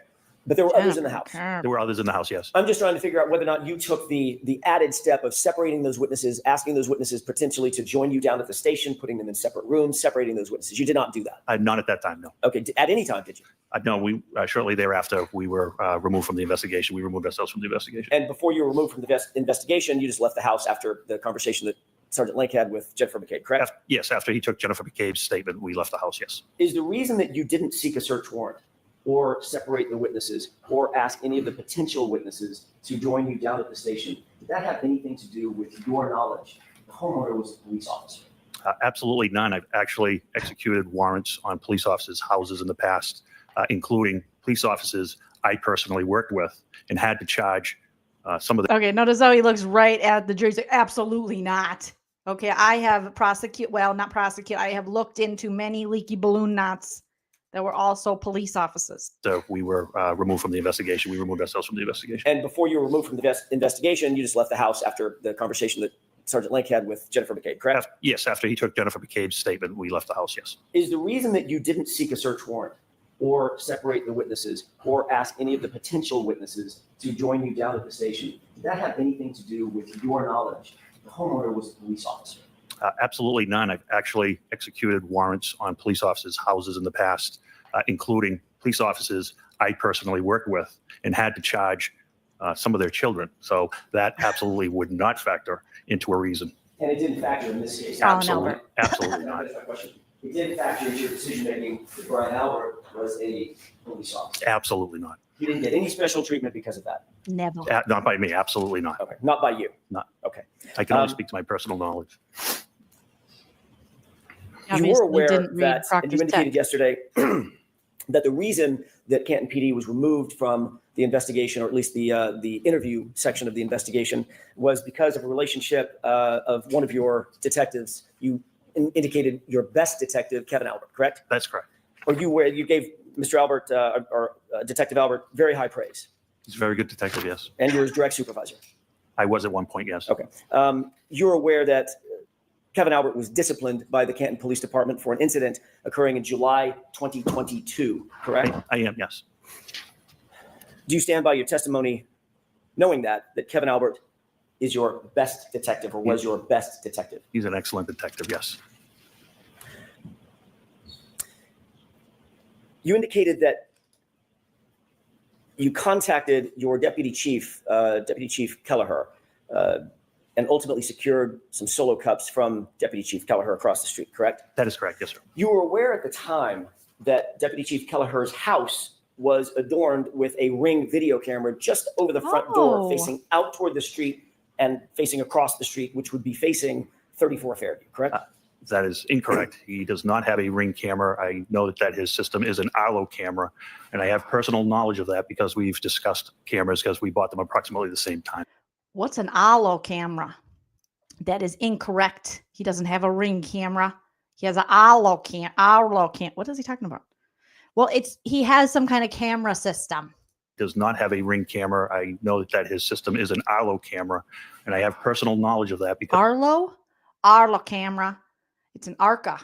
But there were others in the house. There were others in the house, yes. I'm just trying to figure out whether or not you took the added step of separating those witnesses, asking those witnesses potentially to join you down at the station, putting them in separate rooms, separating those witnesses. You did not do that. Not at that time, no. Okay. At any time, did you? No, we shortly thereafter, we were removed from the investigation. We removed ourselves from the investigation. And before you were removed from the investigation, you just left the house after the conversation that Sergeant Lake had with Jennifer McCabe, correct? Yes, after he took Jennifer McCabe's statement, we left the house, yes. Is the reason that you didn't seek a search warrant or separate the witnesses or ask any of the potential witnesses to join you down at the station, did that have anything to do with your knowledge the homeowner was a police officer? Absolutely none. I've actually executed warrants on police officers' houses in the past, including police officers I personally worked with and had to charge some of the. Okay, notice how he looks right at the jury. He's like, absolutely not. Okay, I have I have looked into many leaky balloon knots that were also police officers. So we were removed from the investigation. We removed ourselves from the investigation. And before you were removed from the investigation, you just left the house after the conversation that Sergeant Link had with Jennifer McCabe, correct? Yes, after he took Jennifer McCabe's statement, we left the house, yes. Is the reason that you didn't seek a search warrant or separate the witnesses or ask any of the potential witnesses to join you down at the station, did that have anything to do with your knowledge the homeowner was a police officer? Absolutely none. I've actually executed warrants on police officers' houses in the past, including police officers I personally worked with and had to charge some of their children. So that absolutely would not factor into a reason. And it didn't factor in this case? Absolutely, absolutely not. That's my question. It didn't factor into your decision-making that Brian Albert was a police officer? Absolutely not. You didn't get any special treatment because of that? Never. Not by me, absolutely not. Okay, not by you? Not. Okay. I can only speak to my personal knowledge. You were aware that, and you indicated yesterday, that the reason that Canton PD was removed from the investigation, or at least the interview section of the investigation, was because of a relationship of one of your detectives. You indicated your best detective, Kevin Albert, correct? That's correct. Or you gave Mr. Albert, or Detective Albert, very high praise. He's a very good detective, yes. And you were his direct supervisor. I was at one point, yes. Okay. You're aware that Kevin Albert was disciplined by the Canton Police Department for an incident occurring in July 2022, correct? I am, yes. Do you stand by your testimony knowing that Kevin Albert is your best detective, or was your best detective? He's an excellent detective, yes. You indicated that you contacted your deputy chief, Deputy Chief Kelleher, and ultimately secured some solo cups from Deputy Chief Kelleher across the street, correct? That is correct, yes, sir. You were aware at the time that Deputy Chief Kelleher's house was adorned with a Ring video camera just over the front door, facing out toward the street and facing across the street, which would be facing 34 Fairview, correct? That is incorrect. He does not have a Ring camera. I know that his system is an Arlo camera, and I have personal knowledge of that because we've discussed cameras because we bought them approximately the same time. What's an Arlo camera? That is incorrect. He doesn't have a Ring camera. He has an Arlo cam. What is he talking about? Well, he has some kind of camera system. Does not have a Ring camera. I know that his system is an Arlo camera, and I have personal knowledge of that because Arlo camera. It's an Arca.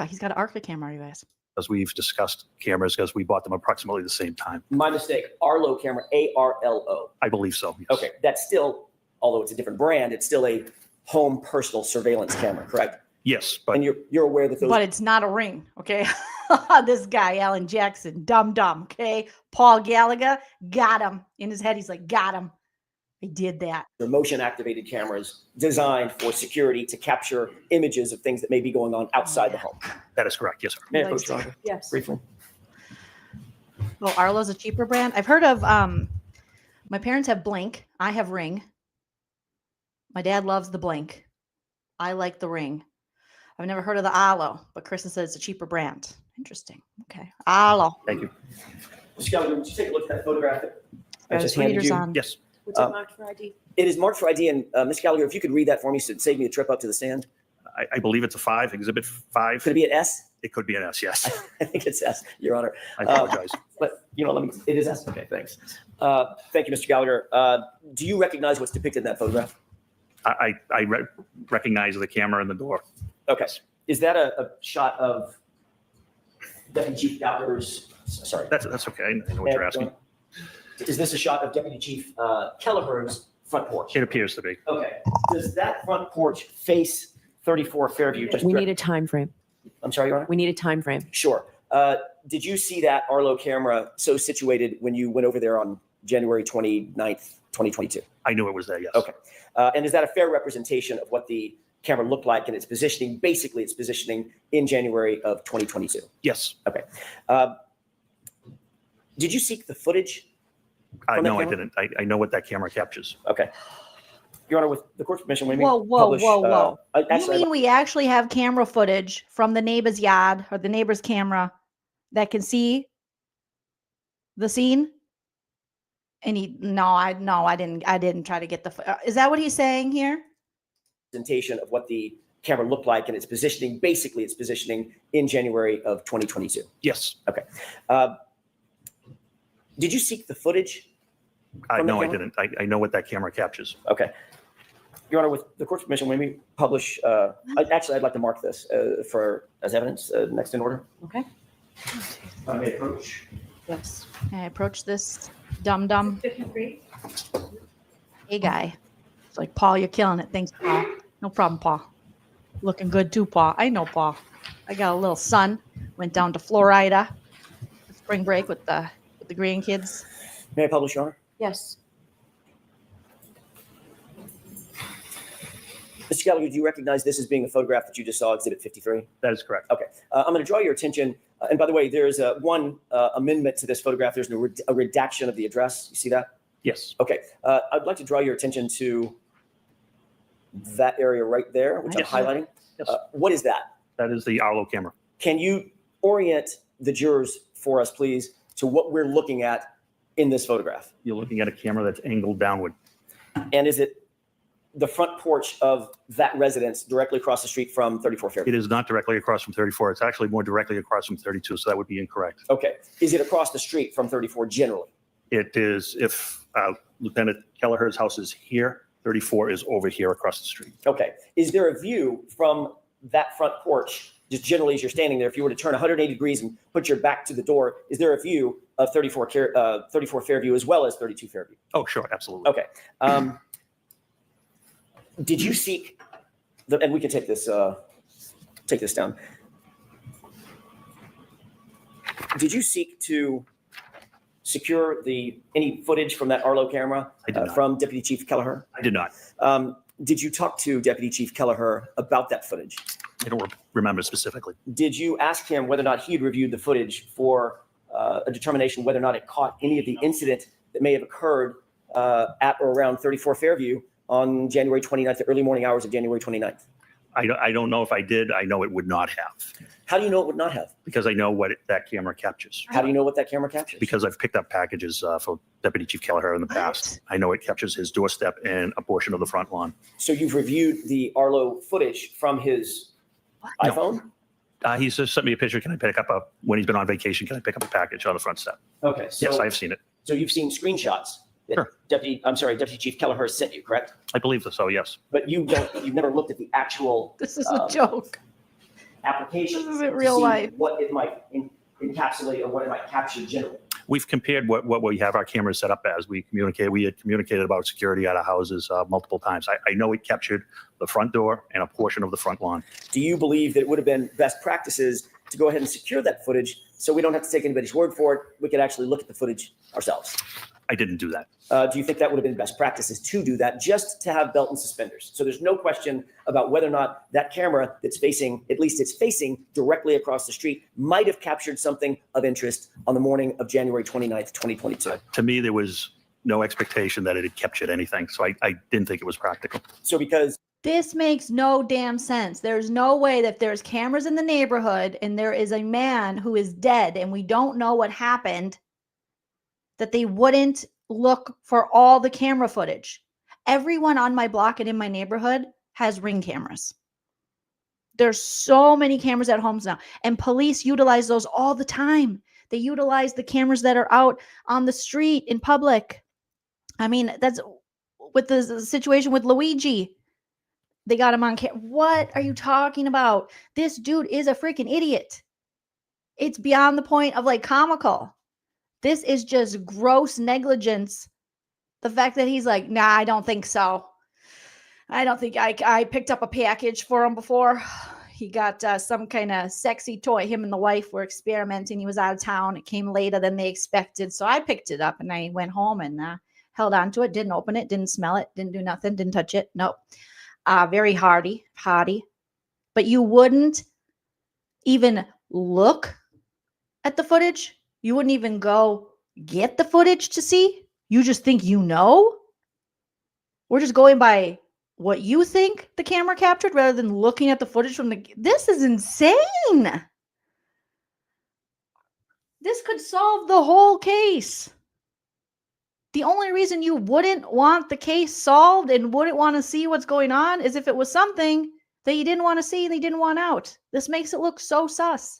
He's got an Arca camera, you guys. Because we've discussed cameras because we bought them approximately the same time. My mistake. Arlo camera, ARLO. I believe so. Yes. Okay, that's still, although it's a different brand, it's still a home personal surveillance camera, correct? Yes, but and you're aware that those. But it's not a Ring, okay? This guy, Alan Jackson, dumb, okay? Paul Gallagher, got him. In his head, he's like, got him. I did that. They're motion-activated cameras designed for security to capture images of things that may be going on outside the home. That is correct, yes, sir. May I approach you, Roger? Yes. Briefly. Well, Arlo's a cheaper brand. I've heard of, my parents have Blink. I have Ring. My dad loves the Blink. I like the Ring. I've never heard of the Arlo, but Kristen says it's a cheaper brand. Interesting. Okay. Arlo. Thank you. Mr. Gallagher, would you take a look at that photograph that I just handed readers you? on. Yes. What's it marked for ID? It is marked for ID, and Ms. Gallagher, if you could read that for me, so save me a trip up to the stand. I believe it's a 5, Exhibit 5. Could it be an S? It could be an S, yes. I think it's S, Your Honor. I apologize. But, it is S. Okay, thanks. Thank you, Mr. Gallagher. Do you recognize what's depicted in that photograph? I recognize the camera and the door. Okay. Is that a shot of Deputy Chief Gallagher's? Sorry. That's okay. I know what you're asking. Is this a shot of Deputy Chief Kelleher's front porch? It appears to be. Okay. Does that front porch face 34 Fairview? We need a time frame. I'm sorry, Your Honor? We need a time frame. Sure. Did you see that Arlo camera so situated when you went over there on January 29th, 2022? I knew it was there, yes. Okay. And is that a fair representation of what the camera looked like and its positioning? Basically, its positioning in January of 2022? Yes. Okay. Did you seek the footage? No, I didn't. I know what that camera captures. Okay. Your Honor, with the court's permission, when we Whoa. actually, You mean we actually have camera footage from the neighbor's yard or the neighbor's camera that can see the scene? And I didn't try to get the, is that what he's saying here? representation of what the camera looked like and its positioning, basically its positioning in January of 2022? Yes. Okay. Did you seek the footage? No, I didn't. I know what that camera captures. Okay. Your Honor, with the court's permission, when we publish, actually, I'd like to mark this as evidence next in order. Okay. I may approach. Yes. I approach this dum-dum. Hey, guy. It's like, Paul, you're killing it. Thanks, Paul. No problem, Paul. Looking good, too, Paul. I know, Paul. I got a little son. Went down to Florida. Spring break with the grandkids. May I publish, Your Honor? Yes. Mr. Gallagher, do you recognize this as being a photograph that you just saw, Exhibit 53? That is correct. Okay. I'm going to draw your attention. And by the way, there's one amendment to this photograph. There's a redaction of the address. You see that? Yes. Okay. I'd like to draw your attention to that area right there, which Yes. I'm highlighting. Yes. What is that? That is the Arlo camera. Can you orient the jurors for us, please, to what we're looking at in this photograph? You're looking at a camera that's angled downward. And is it the front porch of that residence directly across the street from 34 Fairview? It is not directly across from 34. It's actually more directly across from 32, so that would be incorrect. Okay. Is it across the street from 34 generally? It is, if Lieutenant Gallagher's house is here, 34 is over here across the street. Okay. Is there a view from that front porch, just generally as you're standing there, if you were to turn 180 degrees and put your back to the door, is there a view of 34 Fairview as well as 32 Fairview? Oh, sure, absolutely. Okay. Did you seek, and we can take this down. Did you seek to secure any footage from that Arlo camera from Deputy Chief Kelleher? I did not. Did you talk to Deputy Chief Kelleher about that footage? I don't remember specifically. Did you ask him whether or not he'd reviewed the footage for a determination whether or not it caught any of the incident that may have occurred at or around 34 Fairview on January 29th, the early morning hours of January 29th? I don't know if I did. I know it would not have. How do you know it would not have? Because I know what that camera captures. How do you know what that camera captures? Because I've picked up packages for Deputy Chief Kelleher in the past. I know it captures his doorstep and a portion of the front lawn. So you've reviewed the Arlo footage from his iPhone? He's just sent me a picture. Can I pick up when he's been on vacation, can I pick up a package on the front step? Okay. So, yes, I've seen it. So you've seen screenshots that Sure. Deputy Chief Kelleher sent you, correct? I believe so, yes. But you've never looked at the actual This is a joke. application. This isn't real life. What it might encapsulate or what it might capture generally. We've compared what we have our cameras set up as. We had communicated about security at our houses multiple times. I know it captured the front door and a portion of the front lawn. Do you believe that it would have been best practices to go ahead and secure that footage so we don't have to take anybody's word for it? We could actually look at the footage ourselves. I didn't do that. Do you think that would have been best practices to do that, just to have belt and suspenders? So there's no question about whether or not that camera that's facing, at least it's facing directly across the street, might have captured something of interest on the morning of January 29th, 2022. To me, there was no expectation that it had captured anything, so I didn't think it was practical. So because This makes no damn sense. There's no way that there's cameras in the neighborhood and there is a man who is dead and we don't know what happened, that they wouldn't look for all the camera footage. Everyone on my block and in my neighborhood has Ring cameras. There's so many cameras at homes now, and police utilize those all the time. They utilize the cameras that are out on the street in public. I mean, that's with the situation with Luigi. They got him on camera. What are you talking about? This dude is a freaking idiot. It's beyond the point of like comical. This is just gross negligence. The fact that he's like, nah, I don't think so. I don't think I picked up a package for him before. He got some kind of sexy toy. Him and the wife were experimenting. He was out of town. It came later than they expected. So I picked it up and I went home and held on to it. Didn't open it. Didn't smell it. Didn't do nothing. Didn't touch it. Nope. Very hardy. But you wouldn't even look at the footage. You wouldn't even go get the footage to see. You just think you know. We're just going by what you think the camera captured rather than looking at the footage from the... This is insane. This could solve the whole case. The only reason you wouldn't want the case solved and wouldn't want to see what's going on is if it was something that you didn't want to see and you didn't want out. This makes it look so sus.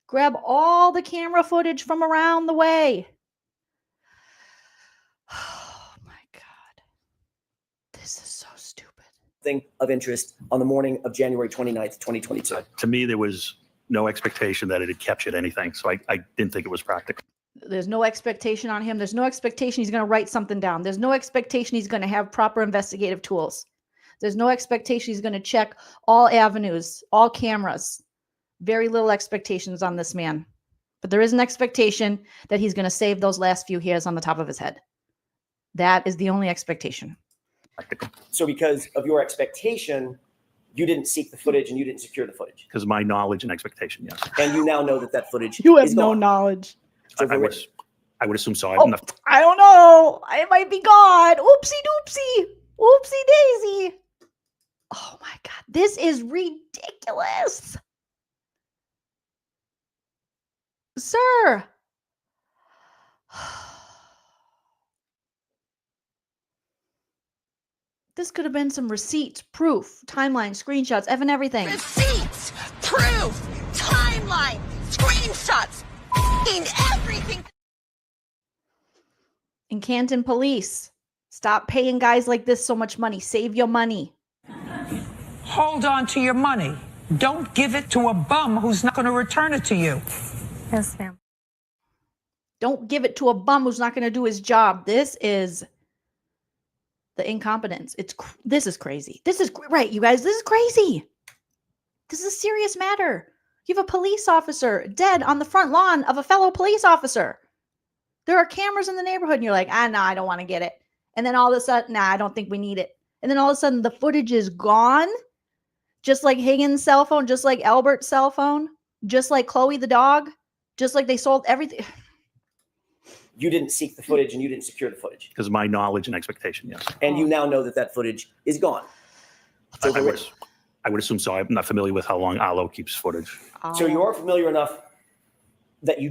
Grab all the camera footage from around the way. Oh my God. This is so stupid. Thing of interest on the morning of January 29th, 2022. To me, there was no expectation that it had captured anything, so I didn't think it was practical. There's no expectation on him. There's no expectation he's going to write something down. There's no expectation he's going to have proper investigative tools. There's no expectation he's going to check all avenues, all cameras. Very little expectations on this man. But there is an expectation that he's going to save those last few hairs on the top of his head. That is the only expectation. So because of your expectation, you didn't seek the footage and you didn't secure the footage. Because of my knowledge and expectation, yes. And you now know that that footage You have is no gone. knowledge. I would assume so. Oh, I don't know. It might be gone. Oopsie doopsie. Oopsie daisy. Oh my God. This is ridiculous. Sir. This could have been some receipts, proof, timeline, screenshots, even everything. Receipts, proof, timeline, screenshots, everything. In Canton Police, stop paying guys like this so much money. Save your money. Hold on to your money. Don't give it to a bum who's not going to return it to you. Yes, ma'am. Don't give it to a bum who's not going to do his job. This is the incompetence. This is crazy. This is right, you guys. This is crazy. This is a serious matter. You have a police officer dead on the front lawn of a fellow police officer. There are cameras in the neighborhood, and you're like, no, I don't want to get it. And then all of a sudden, I don't think we need it. And then all of a sudden, the footage is gone. Just like Higgins' cell phone, just like Albert's cell phone, just like Chloe the dog, just like they sold everything. You didn't seek the footage and you didn't secure the footage. Because of my knowledge and expectation, yes. And you now know that that footage is gone. I would assume so. I'm not familiar with how long Arlo keeps footage. So you are familiar enough that you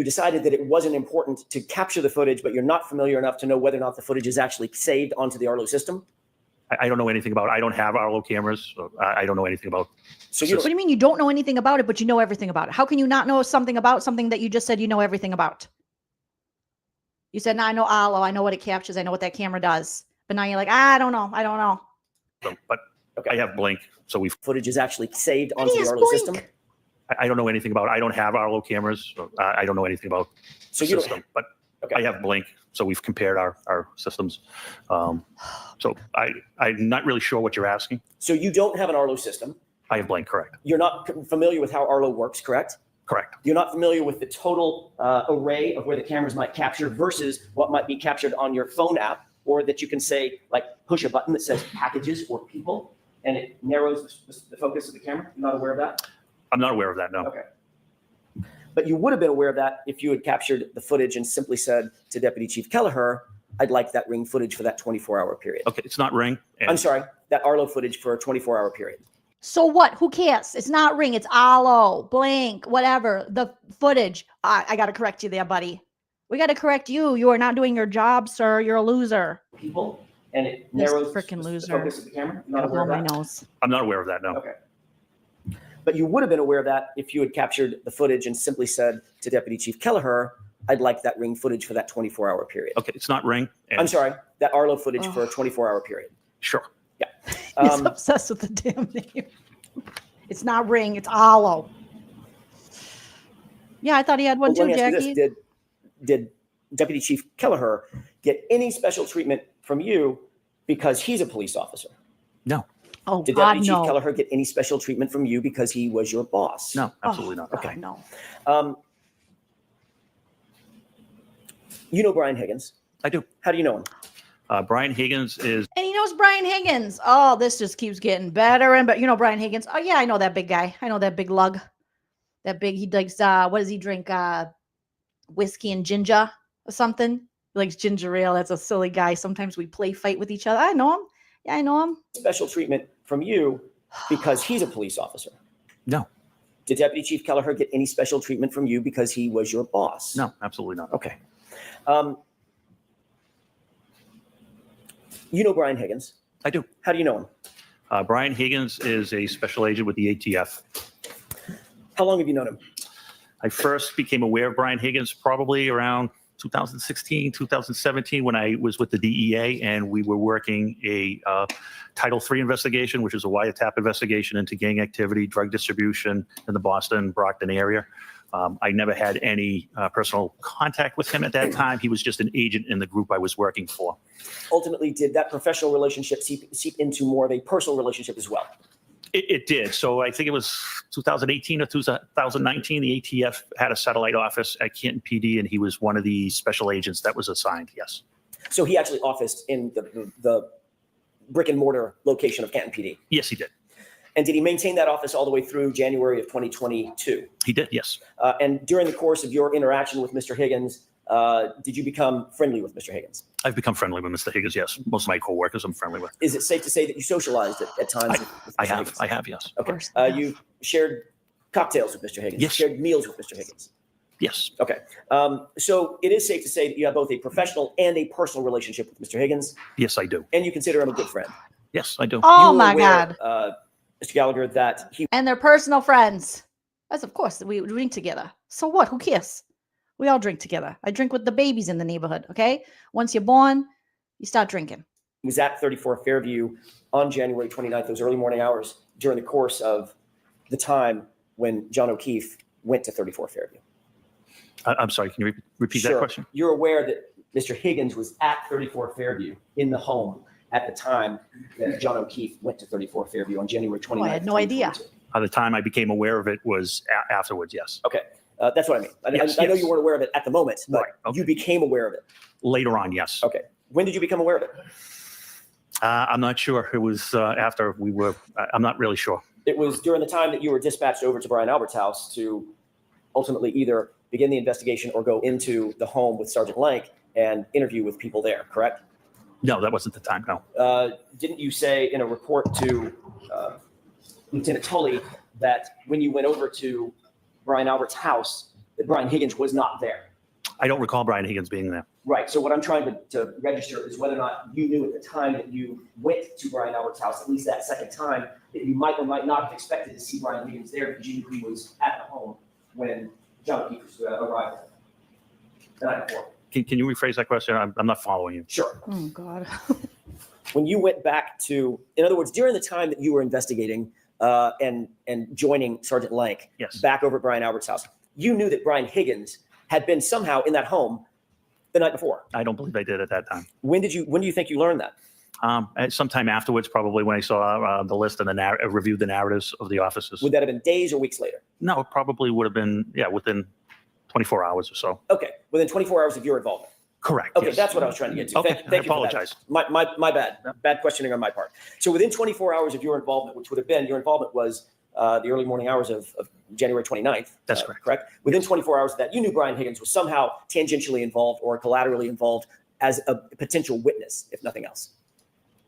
decided that it wasn't important to capture the footage, but you're not familiar enough to know whether or not the footage is actually saved onto the Arlo system? I don't know anything about it. I don't have Arlo cameras. So I don't know anything about. So what do you mean you don't know anything about it, but you know everything about it? How can you not know something about something that you just said you know everything about? You said, no, I know Arlo. I know what it captures. I know what that camera does. But now you're like, I don't know. I don't know. But I have Blink. So footage is actually saved onto the Arlo system? I don't know anything about it. I don't have Arlo cameras. So I don't know anything about the system. But I have Blink. So we've compared our systems. So I'm not really sure what you're asking. So you don't have an Arlo system? I have Blink, correct. You're not familiar with how Arlo works, correct? Correct. You're not familiar with the total array of where the cameras might capture versus what might be captured on your phone app, or that you can say, like, push a button that says packages or people, and it narrows the focus of the camera. You're not aware of that? I'm not aware of that, no. Okay. But you would have been aware of that if you had captured the footage and simply said to Deputy Chief Kelleher, I'd like that Ring footage for that 24-hour period. Okay, it's not Ring. I'm sorry, that Arlo footage for a 24-hour period. So what? Who cares? It's not Ring. It's Arlo, Blink, whatever. The footage. I got to correct you there, buddy. We got to correct you. You are not doing your job, sir. You're a loser. People, and it narrows freaking loser. the focus of the camera. You're not aware of my that? nose. I'm not aware of that, no. Okay. But you would have been aware of that if you had captured the footage and simply said to Deputy Chief Kelleher, I'd like that Ring footage for that 24-hour period. Okay, it's not Ring. I'm sorry, that Arlo footage for a 24-hour period. Sure. Yeah. He's obsessed with the damn name. It's not Ring. It's Arlo. Yeah, I thought he had one too, Jackie. Did Deputy Chief Kelleher get any special treatment from you because he's a police officer? No. Oh, Did God, Deputy no. Chief Kelleher get any special treatment from you because he was your boss? No, absolutely not. Okay. No. You know Brian Higgins? I do. How do you know him? Brian Higgins is. And he knows Brian Higgins. Oh, this just keeps getting better and better. You know Brian Higgins? Oh, yeah, I know that big guy. I know that big lug. That big, he likes, what does he drink? Whiskey and ginger or something? He likes ginger ale. That's a silly guy. Sometimes we play fight with each other. I know him. Yeah, I know him. Special treatment from you because he's a police officer? No. Did Deputy Chief Kelleher get any special treatment from you because he was your boss? No, absolutely not. Okay. You know Brian Higgins. I do. How do you know him? Brian Higgins is a special agent with the ATF. How long have you known him? I first became aware of Brian Higgins probably around 2016, 2017, when I was with the DEA and we were working a Title III investigation, which is a wiretap investigation into gang activity, drug distribution in the Boston, Brockton area. I never had any personal contact with him at that time. He was just an agent in the group I was working for. Ultimately, did that professional relationship seep into more of a personal relationship as well? It did. So I think it was 2018 or 2019, the ATF had a satellite office at Canton PD, and he was one of the special agents that was assigned, yes. So he actually officed in the brick and mortar location of Canton PD? Yes, he did. And did he maintain that office all the way through January of 2022? He did, yes. And during the course of your interaction with Mr. Higgins, did you become friendly with Mr. Higgins? I've become friendly with Mr. Higgins, yes. Most of my coworkers I'm friendly with. Is it safe to say that you socialized at times? with I Mr. have, Higgins? I have, yes. Okay. You shared cocktails with Mr. Higgins? Yes. You shared meals with Mr. Higgins? Yes. Okay. So it is safe to say that you have both a professional and a personal relationship with Mr. Higgins? Yes, I do. And you consider him a good friend? Yes, I do. Oh You were my aware, God. Mr. Gallagher, that he And they're personal friends. As of course, we drink together. So what? Who cares? We all drink together. I drink with the babies in the neighborhood, okay? Once you're born, you start drinking. was at 34 Fairview on January 29th, those early morning hours, during the course of the time when John O'Keefe went to 34 Fairview. I'm sorry, can you repeat that question? You're aware that Mr. Higgins was at 34 Fairview in the home at the time that John O'Keefe went to 34 Fairview on January 29th. Oh, I had no idea. By the time I became aware of it was afterwards, yes. Okay. That's what I mean. I know you weren't aware of it at the moment, but you became aware of it. Later on, yes. Okay. When did you become aware of it? I'm not sure. It was after we were, I'm not really sure. It was during the time that you were dispatched over to Brian Albert's house to ultimately either begin the investigation or go into the home with Sergeant Lank and interview with people there, correct? No, that wasn't the time, no. Didn't you say in a report to Lieutenant Tully that when you went over to Brian Albert's house, that Brian Higgins was not there? I don't recall Brian Higgins being there. Right. So what I'm trying to register is whether or not you knew at the time that you went to Brian Albert's house, at least that second time, that you might or might not have expected to see Brian Higgins there because you knew he was at the home when John O'Keefe arrived the night before. Can you rephrase that question? I'm not following you. Sure. Oh, God. When you went back to, in other words, during the time that you were investigating and joining Sergeant Lank back over at Brian Albert's house, you knew that Brian Higgins had been somehow in that home the night before. I don't believe I did at that time. When do you think you learned that? Sometime afterwards, probably when I saw the list and reviewed the narratives of the officers. Would that have been days or weeks later? No, it probably would have been, within 24 hours or so. Okay, within 24 hours of your involvement. Correct. Okay, yes. That's what I was trying to get to. Okay, Thank you I apologize. For that. My bad. Bad questioning on my part. So within 24 hours of your involvement, which would have been, your involvement was the early morning hours of January 29th. That's correct. Correct? Within 24 hours of that, you knew Brian Higgins was somehow tangentially involved or collaterally involved as a potential witness, if nothing else.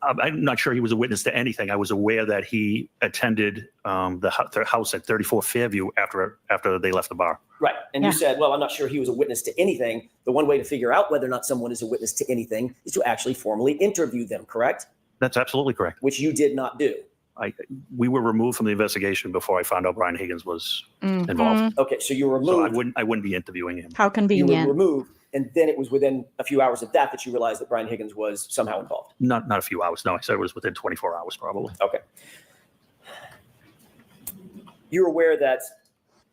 I'm not sure he was a witness to anything. I was aware that he attended the house at 34 Fairview after they left the bar. Right. And you said, well, I'm not sure he was a witness to anything. The one way to figure out whether or not someone is a witness to anything is to actually formally interview them, correct? That's absolutely correct. Which you did not do. We were removed from the investigation before I found out Brian Higgins was involved. Okay, so you were removed. So I wouldn't be interviewing him. How convenient. You were removed, and then it was within a few hours of that you realized that Brian Higgins was somehow involved. Not a few hours. No, I said it was within 24 hours probably. Okay. You're aware that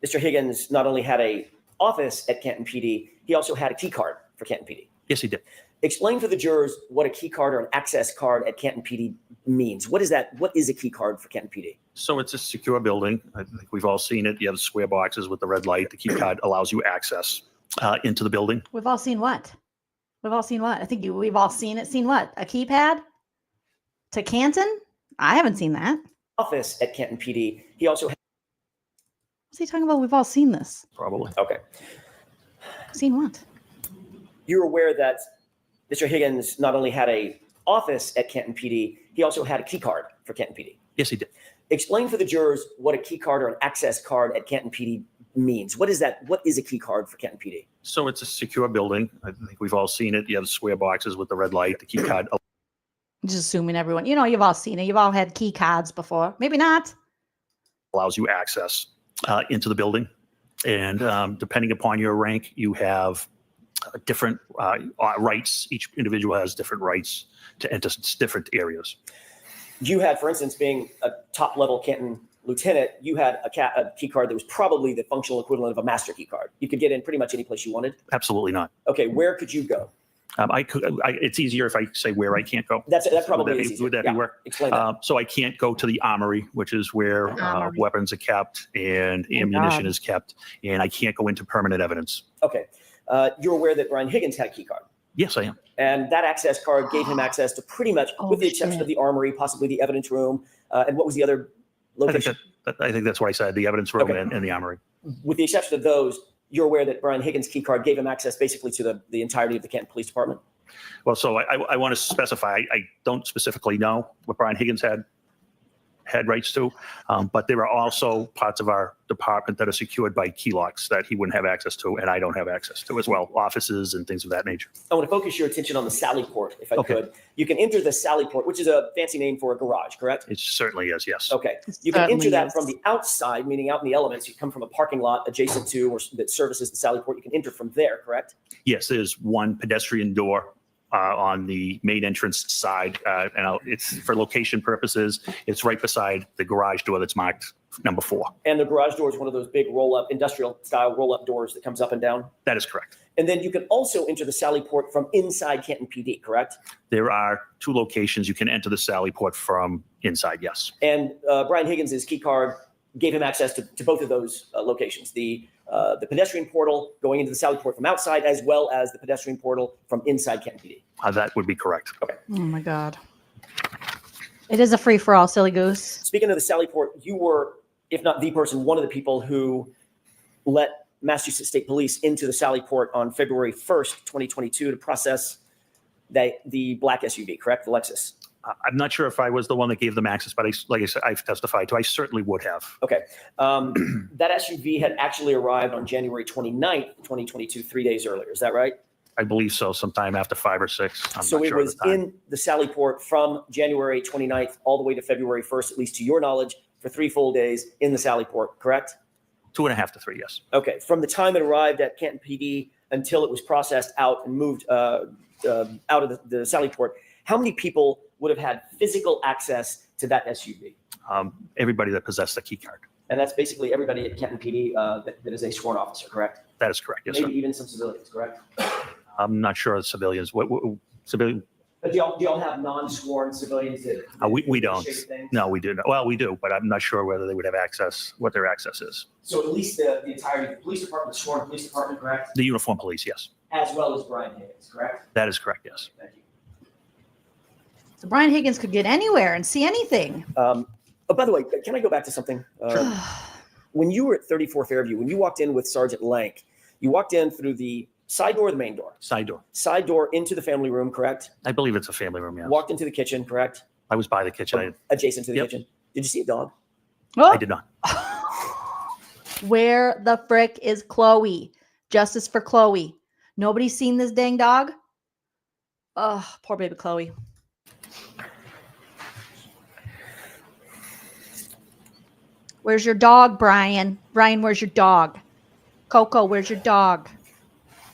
Mr. Higgins not only had a office at Canton PD, he also had a key card for Canton PD. Yes, he did. Explain for the jurors what a key card or an access card at Canton PD means. What is that? What is a key card for Canton PD? So it's a secure building. I think we've all seen it. You have square boxes with the red light. The key card allows you access into the building. We've all seen what? We've all seen what? I think we've all seen it. Seen what? A keypad to Canton? I haven't seen that. Office at Canton PD. He also had. What's he talking about? We've all seen this. Probably. Okay. Seen what? You're aware that Mr. Higgins not only had a office at Canton PD, he also had a key card for Canton PD. Yes, he did. Explain for the jurors what a key card or an access card at Canton PD means. What is that? What is a key card for Canton PD? So it's a secure building. I think we've all seen it. You have square boxes with the red light. The key card. Just assuming everyone, you've all seen it. You've all had key cards before. Maybe not. Allows you access into the building. And depending upon your rank, you have different rights. Each individual has different rights to enter different areas. You had, for instance, being a top-level Canton lieutenant, you had a key card that was probably the functional equivalent of a master key card. You could get in pretty much any place you wanted. Absolutely not. Okay, where could you go? It's easier if I say where I can't go. That probably is easier. Would that be where? Explain that. So I can't go to the armory, which is where weapons are kept and ammunition is kept, and I can't go into permanent evidence. Okay. You're aware that Brian Higgins had a key card? Yes, I am. And that access card gave him access to pretty much, with the exception of the armory, possibly the evidence room, and what was the other location? I think that's what I said, the evidence room and the armory. With the exception of those, you're aware that Brian Higgins' key card gave him access basically to the entirety of the Canton Police Department? Well, so I want to specify, I don't specifically know what Brian Higgins had rights to, but there are also parts of our department that are secured by key locks that he wouldn't have access to, and I don't have access to as well, offices and things of that nature. I want to focus your attention on the Sally Port, if I could. You can enter the Sally Port, which is a fancy name for a garage, correct? It certainly is, yes. Okay. You can enter that from the outside, meaning out in the elements. You come from a parking lot adjacent to or that services the Sally Port. You can enter from there, correct? Yes, there's one pedestrian door on the main entrance side, and it's for location purposes. It's right beside the garage door that's marked number 4. And the garage door is one of those big roll-up, industrial-style roll-up doors that comes up and down? That is correct. And then you can also enter the Sally Port from inside Canton PD, correct? There are 2 locations you can enter the Sally Port from inside, yes. And Brian Higgins' key card gave him access to both of those locations, the pedestrian portal going into the Sally Port from outside, as well as the pedestrian portal from inside Canton PD. That would be correct. Okay. Oh my God. It is a free-for-all, silly goose. Speaking of the Sally Port, you were, if not the person, one of the people who let Massachusetts State Police into the Sally Port on February 1st, 2022 to process the black SUV, correct? The Lexus. I'm not sure if I was the one that gave them access, but like I said, I've testified to. I certainly would have. Okay. That SUV had actually arrived on January 29th, 2022, 3 days earlier. Is that right? I believe so, sometime after 5 or 6. So it was in the Sally Port from January 29th all the way to February 1st, at least to your knowledge, for 3 full days in the Sally Port, correct? 2.5 to 3, yes. Okay. From the time it arrived at Canton PD until it was processed out and moved out of the Sally Port, how many people would have had physical access to that SUV? Everybody that possessed the key card. And that's basically everybody at Canton PD that is a sworn officer, correct? That is correct, yes, Maybe sir. even some civilians, correct? I'm not sure of civilians. What civilian? But do y'all have non-sworn civilians that We don't. shape things? No, we do not. Well, we do, but I'm not sure whether they would have access, what their access is. So at least the entirety of the police department, the sworn police department, correct? The uniformed police, yes. As well as Brian Higgins, correct? That is correct, yes. Thank you. So Brian Higgins could get anywhere and see anything. Oh, by the way, can I go back to something? When you were at 34 Fairview, when you walked in with Sergeant Lank, you walked in through the side door or the main door? Side door. Side door into the family room, correct? I believe it's a family room, yes. Walked into the kitchen, correct? I was by the kitchen. Adjacent to the kitchen. Did you see a dog? I did not. Where the frick is Chloe? Justice for Chloe. Nobody's seen this dang dog? Oh, poor baby Chloe. Where's your dog, Brian? Brian, where's your dog? Coco, where's your dog?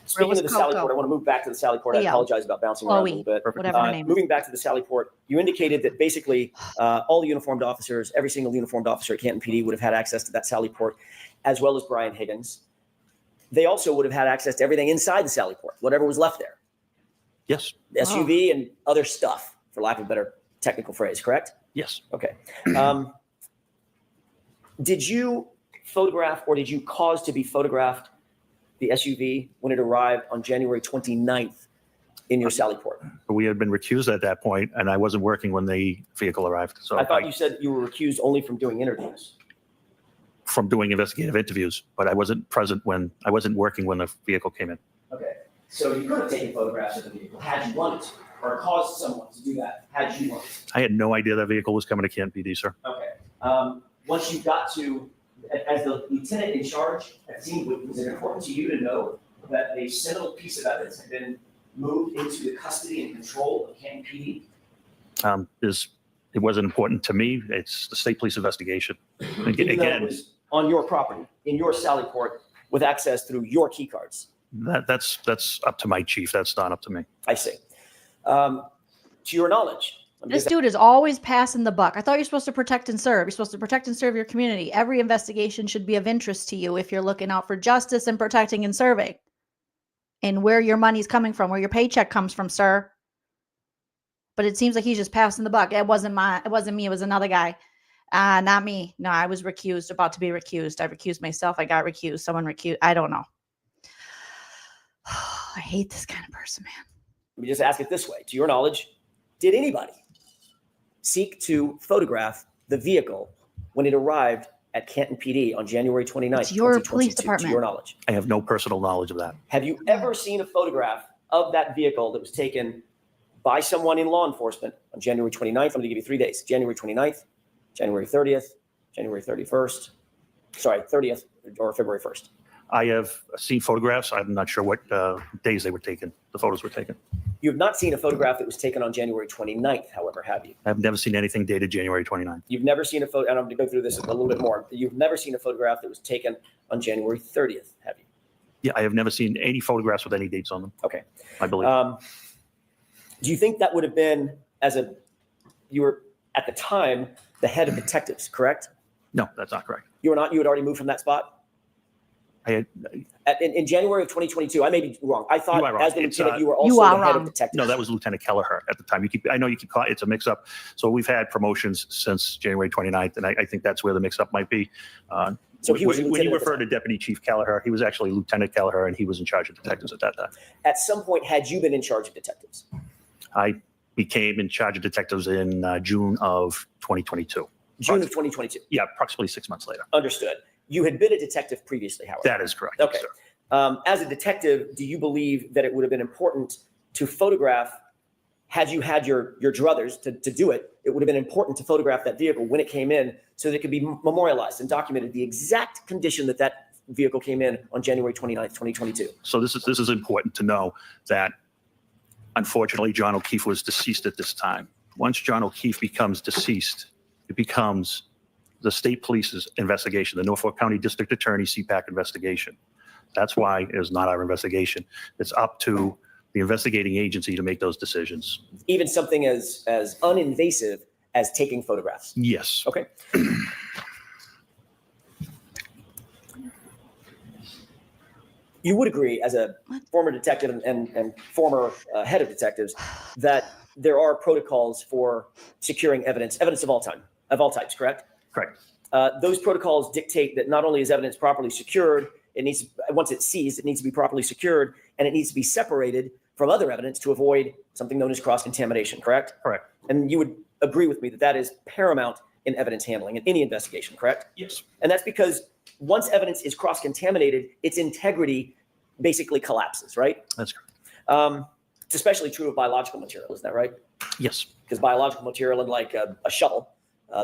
Speaking of the Sally Port, I want to move back to the Sally Port. I apologize about bouncing around a little bit. Whatever her name is. Moving back to the Sally Port, you indicated that basically all the uniformed officers, every single uniformed officer at Canton PD would have had access to that Sally Port, as well as Brian Higgins. They also would have had access to everything inside the Sally Port, whatever was left there. Yes. The SUV and other stuff, for lack of a better technical phrase, correct? Yes. Okay. Did you photograph or did you cause to be photographed the SUV when it arrived on January 29th in your Sally Port? We had been recused at that point, and I wasn't working when the vehicle arrived. So I thought you said you were recused only from doing interviews. From doing investigative interviews, but I wasn't working when the vehicle came in. Okay. So you could have taken photographs of the vehicle had you wanted to, or caused someone to do that had you wanted to. I had no idea that vehicle was coming to Canton PD, sir. Okay. Once you got to, as the lieutenant in charge at the scene, was it important to you to know that a seminal piece of evidence had been moved into the custody and control of Canton PD? It wasn't important to me. It's the state police investigation. Even though it Again, was on your property, in your Sallyport, with access through your key cards. that's up to my chief. That's not up to me. I see. To your knowledge, This dude is always passing the buck. I thought you're supposed to protect and serve. You're supposed to protect and serve your community. Every investigation should be of interest to you if you're looking out for justice and protecting and serving. And where your money's coming from, where your paycheck comes from, sir. But it seems like he's just passing the buck. It wasn't me. It was another guy. Not me. No, I was recused, about to be recused. I recused myself. I got recused. Someone recused. I don't know. I hate this kind of person, man. Let me just ask it this way. To your knowledge, did anybody seek to photograph the vehicle when it arrived at Canton PD on January 29th, It's your 2022, police department. to your knowledge? I have no personal knowledge of that. Have you ever seen a photograph of that vehicle that was taken by someone in law enforcement on January 29th? I'm going to give you 3 days. January 29th, January 30th, January 31st, sorry, 30th or February 1st. I have seen photographs. I'm not sure what days they were taken. The photos were taken. You have not seen a photograph that was taken on January 29th, however, have you? I've never seen anything dated January 29th. You've never seen a photo, and I'm going to go through this a little bit more. You've never seen a photograph that was taken on January 30th, have you? Yeah, I have never seen any photographs with any dates on them. Okay. I believe. Do you think that would have been you were at the time the head of detectives, correct? No, that's not correct. You were not. You had already moved from that spot? I had, in January of 2022, I may be wrong. I thought wrong. as the It's, lieutenant, you were also the head of detectives. No, that was Lieutenant Kelleher at the time. I know you keep calling it's a mix up. So we've had promotions since January 29th, and I think that's where the mix up might be. So he was when you lieutenant at the refer to Deputy Chief Kelleher, he was actually Lieutenant Kelleher, and he was in charge of detectives at that time. At some point, had you been in charge of detectives? I became in charge of detectives in June of 2022. June of 2022. Yeah, approximately 6 months later. Understood. You had been a detective previously, however. That is correct. Okay. Yes, As a detective, do you believe that it would have been important to photograph, had you had your druthers to do it, it would have been important to photograph that vehicle when it came in so that it could be memorialized and documented the exact condition that that vehicle came in on January 29th, 2022. So this is important to know that unfortunately John O'Keefe was deceased at this time. Once John O'Keefe becomes deceased, it becomes the state police's investigation, the Norfolk County District Attorney CPAC investigation. That's why it is not our investigation. It's up to the investigating agency to make those decisions. Even something as uninvasive as taking photographs. Yes. Okay. You would agree, as a former detective and former head of detectives, that there are protocols for securing evidence of all types, correct? Correct. Those protocols dictate that not only is evidence properly secured, once it's seized, it needs to be properly secured, and it needs to be separated from other evidence to avoid something known as cross-contamination, correct? Correct. And you would agree with me that that is paramount in evidence handling in any investigation, correct? Yes. And that's because once evidence is cross-contaminated, its integrity basically collapses, right? That's correct. It's especially true of biological material, isn't that right? Yes. Because biological material, like a shovel,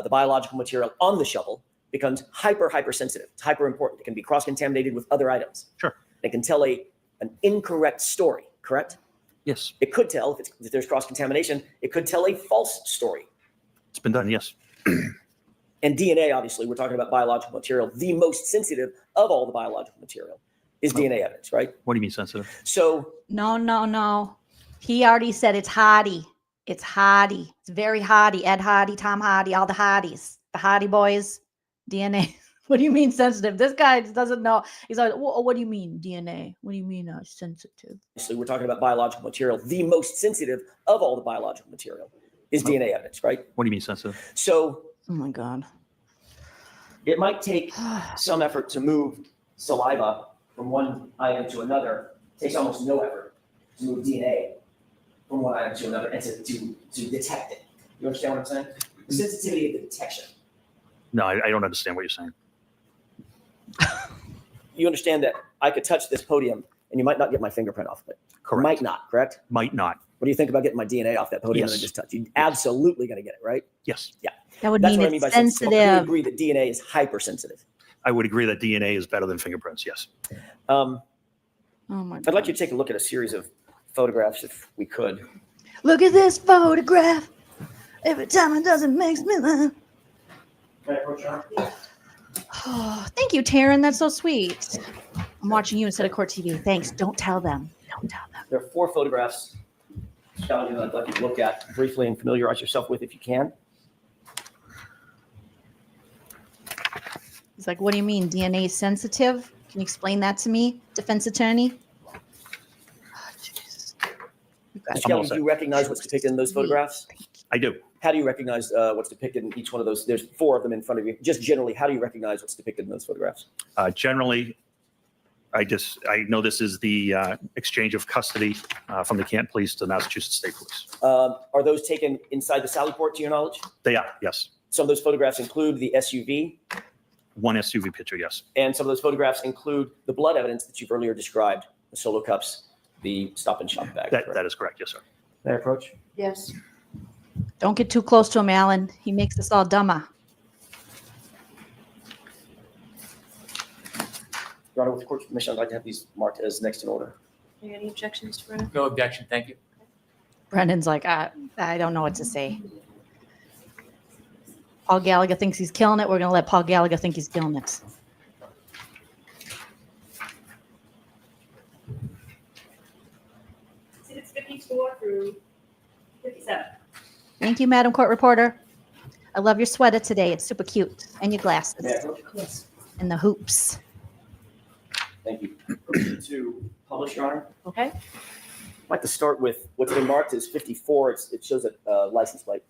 the biological material on the shovel becomes hypersensitive. It's hyper important. It can be cross-contaminated with other items. Sure. It can tell an incorrect story, correct? Yes. It could tell, if there's cross-contamination, it could tell a false story. It's been done, yes. And DNA, obviously, we're talking about biological material. The most sensitive of all the biological material is DNA evidence, right? What do you mean sensitive? So No. He already said it's hottie. It's hottie. It's very hottie. Ed Hottie, Tom Hottie, all the hotties. The hottie boys. DNA. What do you mean sensitive? This guy doesn't know. He's like, what do you mean DNA? What do you mean sensitive? obviously, we're talking about biological material. The most sensitive of all the biological material is DNA evidence, right? What do you mean sensitive? So oh my God. It might take some effort to move saliva from one item to another. It takes almost no effort to move DNA from one item to another and to detect it. You understand what I'm saying? The sensitivity of the detection. No, I don't understand what you're saying. You understand that I could touch this podium and you might not get my fingerprint off of it. Correct. Might not, correct? Might not. What do you think about getting my DNA off that podium Yes. and just touch? You're absolutely going to get it, right? Yes. Yeah. That would That's mean what I it's mean by sensitive. You sensitive. agree that DNA is hypersensitive. I would agree that DNA is better than fingerprints, yes. Oh my God. I'd like you to take a look at a series of photographs if we could. Look at this photograph. Every time it doesn't makes me laugh. Oh, thank you, Taryn. That's so sweet. I'm watching you instead of court TV. Thanks. Don't tell them. Don't tell them. There are 4 photographs, Shelley, that I'd like you to look at briefly and familiarize yourself with if you can. He's like, what do you mean, DNA sensitive? Can you explain that to me, defense attorney? Oh, jeez. Shelley, do you recognize what's depicted in those photographs? I do. How do you recognize what's depicted in each one of those? There's 4 of them in front of you. Just generally, how do you recognize what's depicted in those photographs? Generally, I know this is the exchange of custody from the Canton Police to the Massachusetts State Police. Are those taken inside the Sallyport, to your knowledge? They are, yes. Some of those photographs include the SUV. One SUV picture, yes. And some of those photographs include the blood evidence that you've earlier described, the solo cups, the Stop and Shop bag. That is correct, yes, sir. May I approach? Yes. Don't get too close to him, Alan. He makes us all dumber. Your Honor, with the court's permission, I'd like to have these marked as next in order. Are there any objections to Brennan? No objection, thank you. Brendan's like, I don't know what to say. Paul Gallagher thinks he's killing it. We're going to let Paul Gallagher think he's killing it. It's 54 through 57. Thank you, Madam Court Reporter. I love your sweater today. It's super cute. And your glasses. Yes. And the hoops. Thank you. To publish, Your Honor. Okay. I'd like to start with what's been marked as 54. It shows a license plate.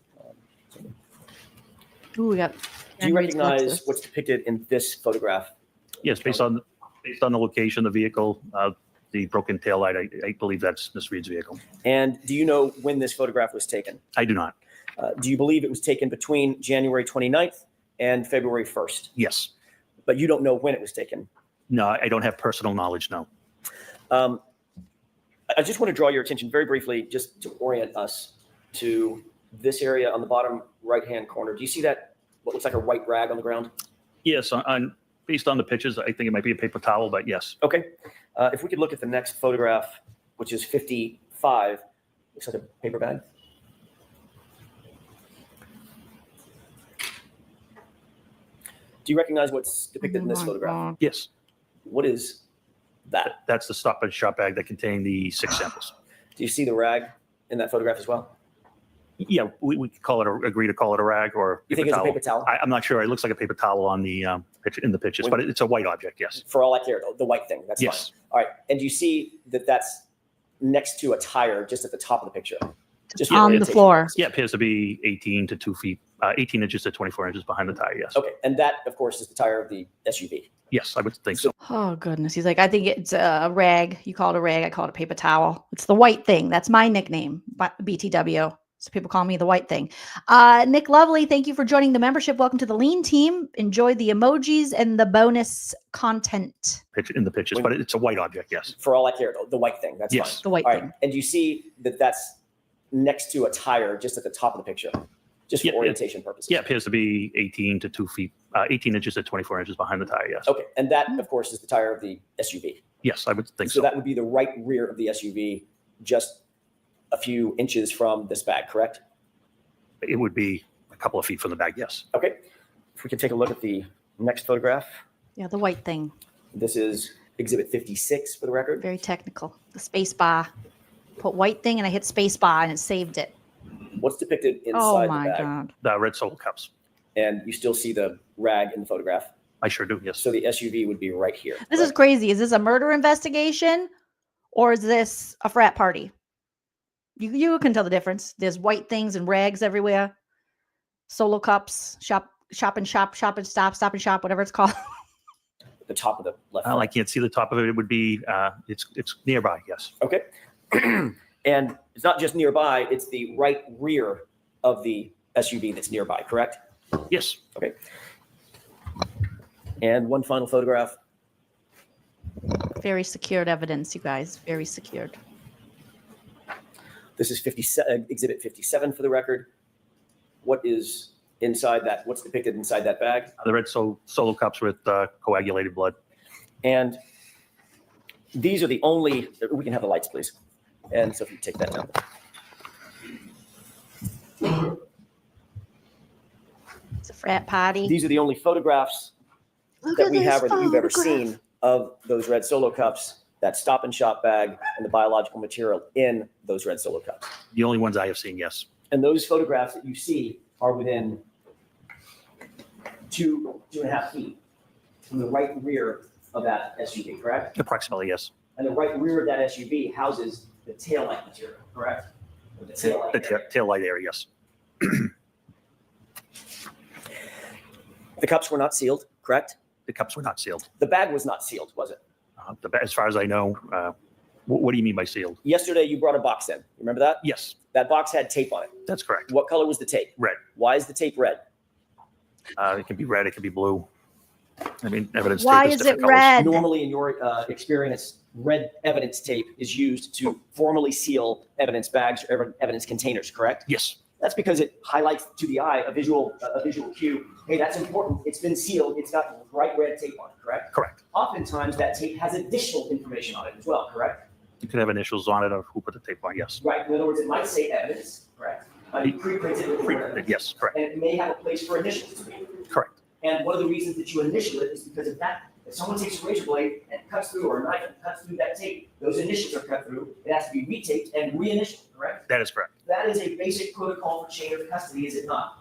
Ooh, we got. Do you recognize what's depicted in this photograph? Yes, based on the location, the vehicle, the broken taillight, I believe that's Miss Reed's vehicle. And do you know when this photograph was taken? I do not. Do you believe it was taken between January 29th and February 1st? Yes. But you don't know when it was taken? No, I don't have personal knowledge, no. I just want to draw your attention very briefly, just to orient us to this area on the bottom right-hand corner. Do you see that, what looks like a white rag on the ground? Yes, based on the pictures, I think it might be a paper towel, but yes. Okay. If we could look at the next photograph, which is 55, looks like a paper bag. Do you recognize what's depicted in this photograph? Yes. What is that? That's the Stop and Shop bag that contained the 6 samples. Do you see the rag in that photograph as well? Yeah, we could call it agree to call it a rag or You think it's a paper towel? I'm not sure. It looks like a paper towel on the picture in the pictures, but it's a white object. Yes. For all I care, the white thing. That's Yes. fine. All right. And do you see that that's next to a tire just at the top of the picture? Just for on the orientation floor. purposes. Yeah, it appears to be 18 to 2 feet, 18 inches to 24 inches behind the tire. Yes. Okay. And that, of course, is the tire of the SUV. Yes, I would think so. Oh, goodness. He's like, I think it's a rag. You call it a rag. I call it a paper towel. It's the white thing. That's my nickname, BTW. So people call me the white thing. Nick Lovely, thank you for joining the membership. Welcome to the Lean team. Enjoy the emojis and the bonus content. Picture in the pictures, but it's a white object. Yes. For all I care, the white thing. That's Yes. fine. The white All right. thing. And you see that that's next to a tire just at the top of the picture, just for Yeah, orientation purposes. Yeah, it appears to be 18 to 2 feet, 18 inches to 24 inches behind the tire. Yes. Okay. And that, of course, is the tire of the SUV. Yes, I would think So so. that would be the right rear of the SUV, just a few inches from this bag, correct? It would be a couple of feet from the bag. Yes. Okay. If we could take a look at the next photograph. Yeah, the white thing. This is exhibit 56 for the record. Very technical. The space bar. Put white thing and I hit space bar and it saved it. What's depicted inside Oh my the bag? God. The red Solo cups. And you still see the rag in the photograph. I sure do. Yes. So the SUV would be right here. This is crazy. Is this a murder investigation or is this a frat party? You can tell the difference. There's white things and rags everywhere. Solo cups, stop and shop, whatever it's called. The top of the left. Well, I can't see the top of it. It would be it's nearby. Yes. Okay. And it's not just nearby, it's the right rear of the SUV that's nearby, correct? Yes. Okay. And one final photograph. Very secured evidence, you guys. Very secured. This is exhibit 57 for the record. What is inside that? What's depicted inside that bag? The red Solo cups with coagulated blood. And these are the only, we can have the lights, please. And so if you take that down. Frat potty. These are the only photographs Look that at we this have or that you've ever photograph. seen of those red Solo cups, that Stop and Shop bag, and the biological material in those red Solo cups. The only ones I have seen, yes. And those photographs that you see are within 2.5 feet from the right rear of that SUV, correct? Approximately, yes. And the right rear of that SUV houses the taillight material, correct? Or the taillight The area. tail light area, yes. The cups were not sealed, correct? The cups were not sealed. The bag was not sealed, was it? As far as I know, what do you mean by sealed? Yesterday, you brought a box in. Remember that? Yes, That box had tape on it. that's correct. What color was the tape? Red. Why is the tape red? It can be red, it can be blue. I mean, evidence Why tape is different it colors. red? Normally, in your experience, red evidence tape is used to formally seal evidence bags or evidence containers, correct? Yes, That's because it highlights to the eye a visual cue. Hey, that's important. It's been sealed. It's got bright red tape on it, correct? correct. Oftentimes, that tape has additional information on it as well, correct? You could have initials on it of who put the tape on, yes. Right. In other words, it might say evidence, correct? Pre-printed with Pre-printed, yes, correct. and it may have a place for initials to be. Correct. And one of the reasons that you initial it is because of that. If someone takes a razor blade and cuts through, or a knife and cuts through that tape, those initials are cut through. It has to be retaped and reinitialed, correct? That is correct. That is a basic protocol for chain of custody, is it not?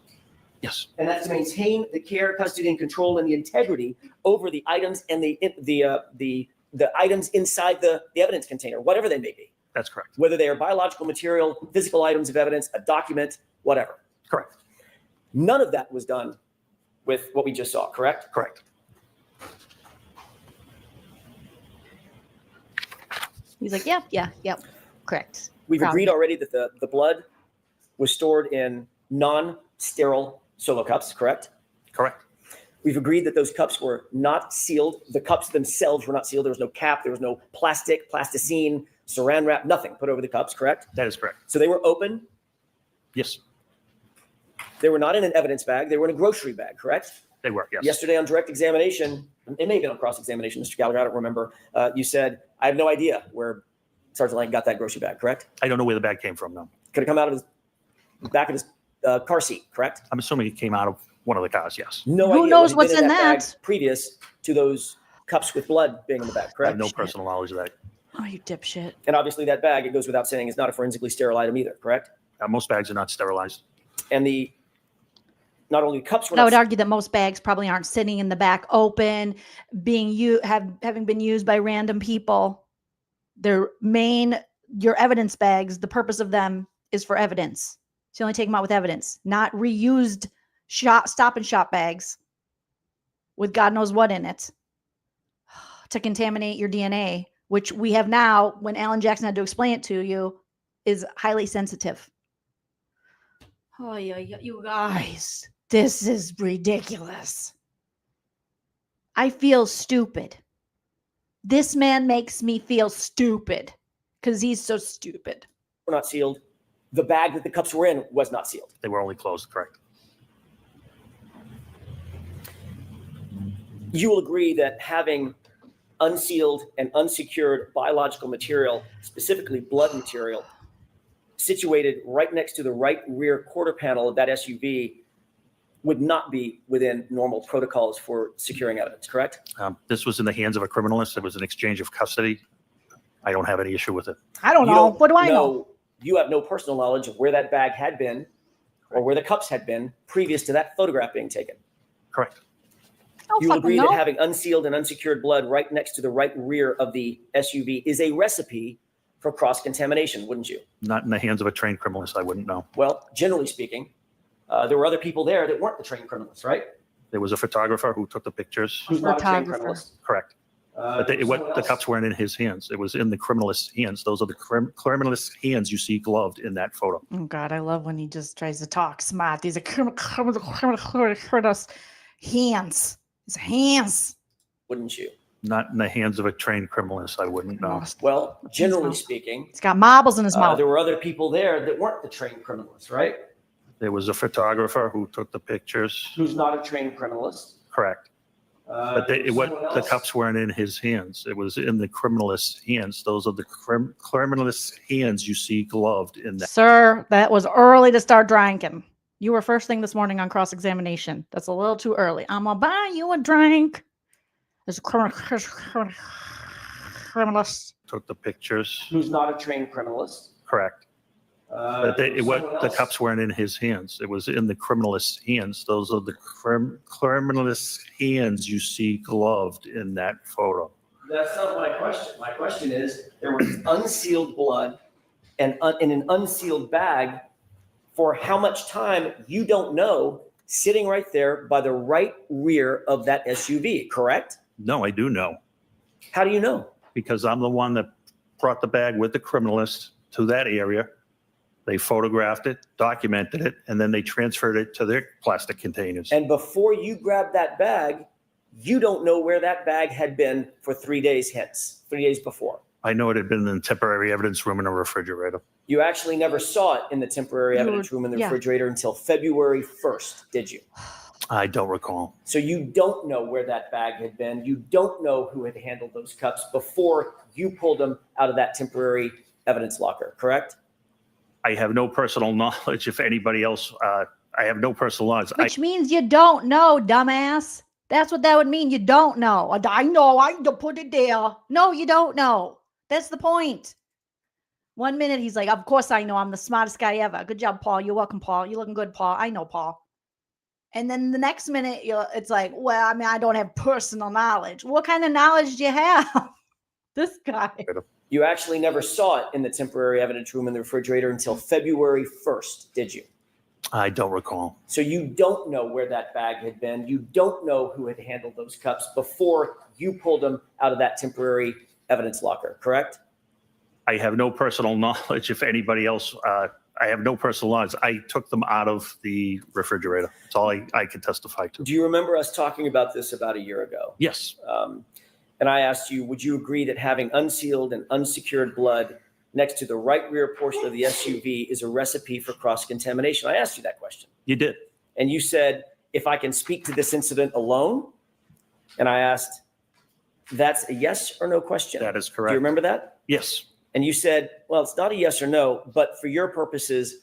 Yes, And that's to maintain the care, custody, and control and the integrity over the items and the items inside the evidence container, whatever they may be. that's correct. Whether they are biological material, physical items of evidence, a document, whatever. Correct. None of that was done with what we just saw, correct? Correct. He's like, yep, correct. We've Proud. agreed already that the blood was stored in non-sterile Solo cups, correct? Correct. We've agreed that those cups were not sealed. The cups themselves were not sealed. There was no cap. There was no plastic, plasticine, saran wrap, nothing put over the cups, correct? That is correct. So they were open. Yes, They were not in an evidence bag. They were in a grocery bag, correct? they were, yes. Yesterday on direct examination, it may have been on cross-examination, Mr. Gallagher, I don't remember. You said, I have no idea where Sergeant Lang got that grocery bag, correct? I don't know where the bag came from, no. Could have come out of the back of his car seat, correct? I'm assuming it came out of one of the cars, yes. No Who idea knows what what's had been in bag that? previous to those cups with blood being in the bag, I correct? have no personal knowledge of that. Oh, you dipshit. And obviously that bag, it goes without saying, is not a forensically sterile item either, correct? Most bags are not sterilized. And not only the cups were I would not, argue that most bags probably aren't sitting in the back open, having been used by random people. Your evidence bags, the purpose of them is for evidence. So you only take them out with evidence, not reused stop and shop bags with God knows what in it to contaminate your DNA, which we have now, when Alan Jackson had to explain it to you, is highly sensitive. Oh, yeah, you guys, this is ridiculous. I feel stupid. This man makes me feel stupid because he's so stupid. were not sealed. The bag that the cups were in was not sealed. They were only closed, correct. You will agree that having unsealed and unsecured biological material, specifically blood material, situated right next to the right rear quarter panel of that SUV would not be within normal protocols for securing evidence, correct? This was in the hands of a criminalist. It was an exchange of custody. I don't have any issue with it. I don't know. What do I know? You have no personal knowledge of where that bag had been or where the cups had been previous to that photograph being taken. Correct. You will agree that having unsealed and unsecured blood right next to the right rear of the SUV is a recipe for cross-contamination, wouldn't you? Not in the hands of a trained criminalist, I wouldn't know. Well, generally speaking, there were other people there that weren't the trained criminalists, right? There was a photographer who took the pictures. Who's not a trained criminalist. Correct. But the cups weren't in his hands. It was in the criminalist's hands. Those are the criminalist's hands you see gloved in that photo. Oh, God, I love when he just tries to talk smart. These are criminalist hands. His hands. Wouldn't you? Not in the hands of a trained criminalist, I wouldn't know. Well, generally speaking, he's got marbles in his mouth. There were other people there that weren't the trained criminalists, right? There was a photographer who took the pictures. Who's not a trained criminalist. Correct. But the cups weren't in his hands. It was in the criminalist's hands. Those are the criminalist's hands you see gloved in that. Sir, that was early to start drinking. You were first thing this morning on cross-examination. That's a little too early. I'm gonna buy you a drink. There's a criminalist. Took the pictures. Who's not a trained criminalist. Correct. But Someone the else. cups weren't in his hands. It was in the criminalist's hands. Those are the criminalist's hands you see gloved in that photo. That's not my question. My question is, there was unsealed blood and in an unsealed bag for how much time you don't know, sitting right there by the right rear of that SUV, correct? No, I do know. How do you know? Because I'm the one that brought the bag with the criminalist to that area. They photographed it, documented it, and then they transferred it to their plastic containers. And before you grabbed that bag, you don't know where that bag had been for 3 days hence, 3 days before. I know it had been in the temporary evidence room in a refrigerator. You actually never saw it in the temporary evidence room in the refrigerator until February 1st, did you? I don't recall. So you don't know where that bag had been. You don't know who had handled those cups before you pulled them out of that temporary evidence locker, correct? I have no personal knowledge if anybody else, I have no personal knowledge. Which means you don't know, dumbass. That's what that would mean. You don't know. I know. I put it there. No, you don't know. That's the point. 1 minute, he's like, of course I know. I'm the smartest guy ever. Good job, Paul. You're welcome, Paul. You're looking good, Paul. I know, Paul. And then the next minute, it's like, well, I mean, I don't have personal knowledge. What kind of knowledge do you have? This guy. You actually never saw it in the temporary evidence room in the refrigerator until February 1st, did you? I don't recall. So you don't know where that bag had been. You don't know who had handled those cups before you pulled them out of that temporary evidence locker, correct? I have no personal knowledge if anybody else, I have no personal knowledge. I took them out of the refrigerator. That's all I can testify to. Do you remember us talking about this about a year ago? Yes. And I asked you, would you agree that having unsealed and unsecured blood next to the right rear portion of the SUV is a recipe for cross-contamination? I asked you that question. You did. And you said, if I can speak to this incident alone, and I asked, that's a yes or no question. That is correct. Do you remember that? Yes. And you said, well, it's not a yes or no, but for your purposes,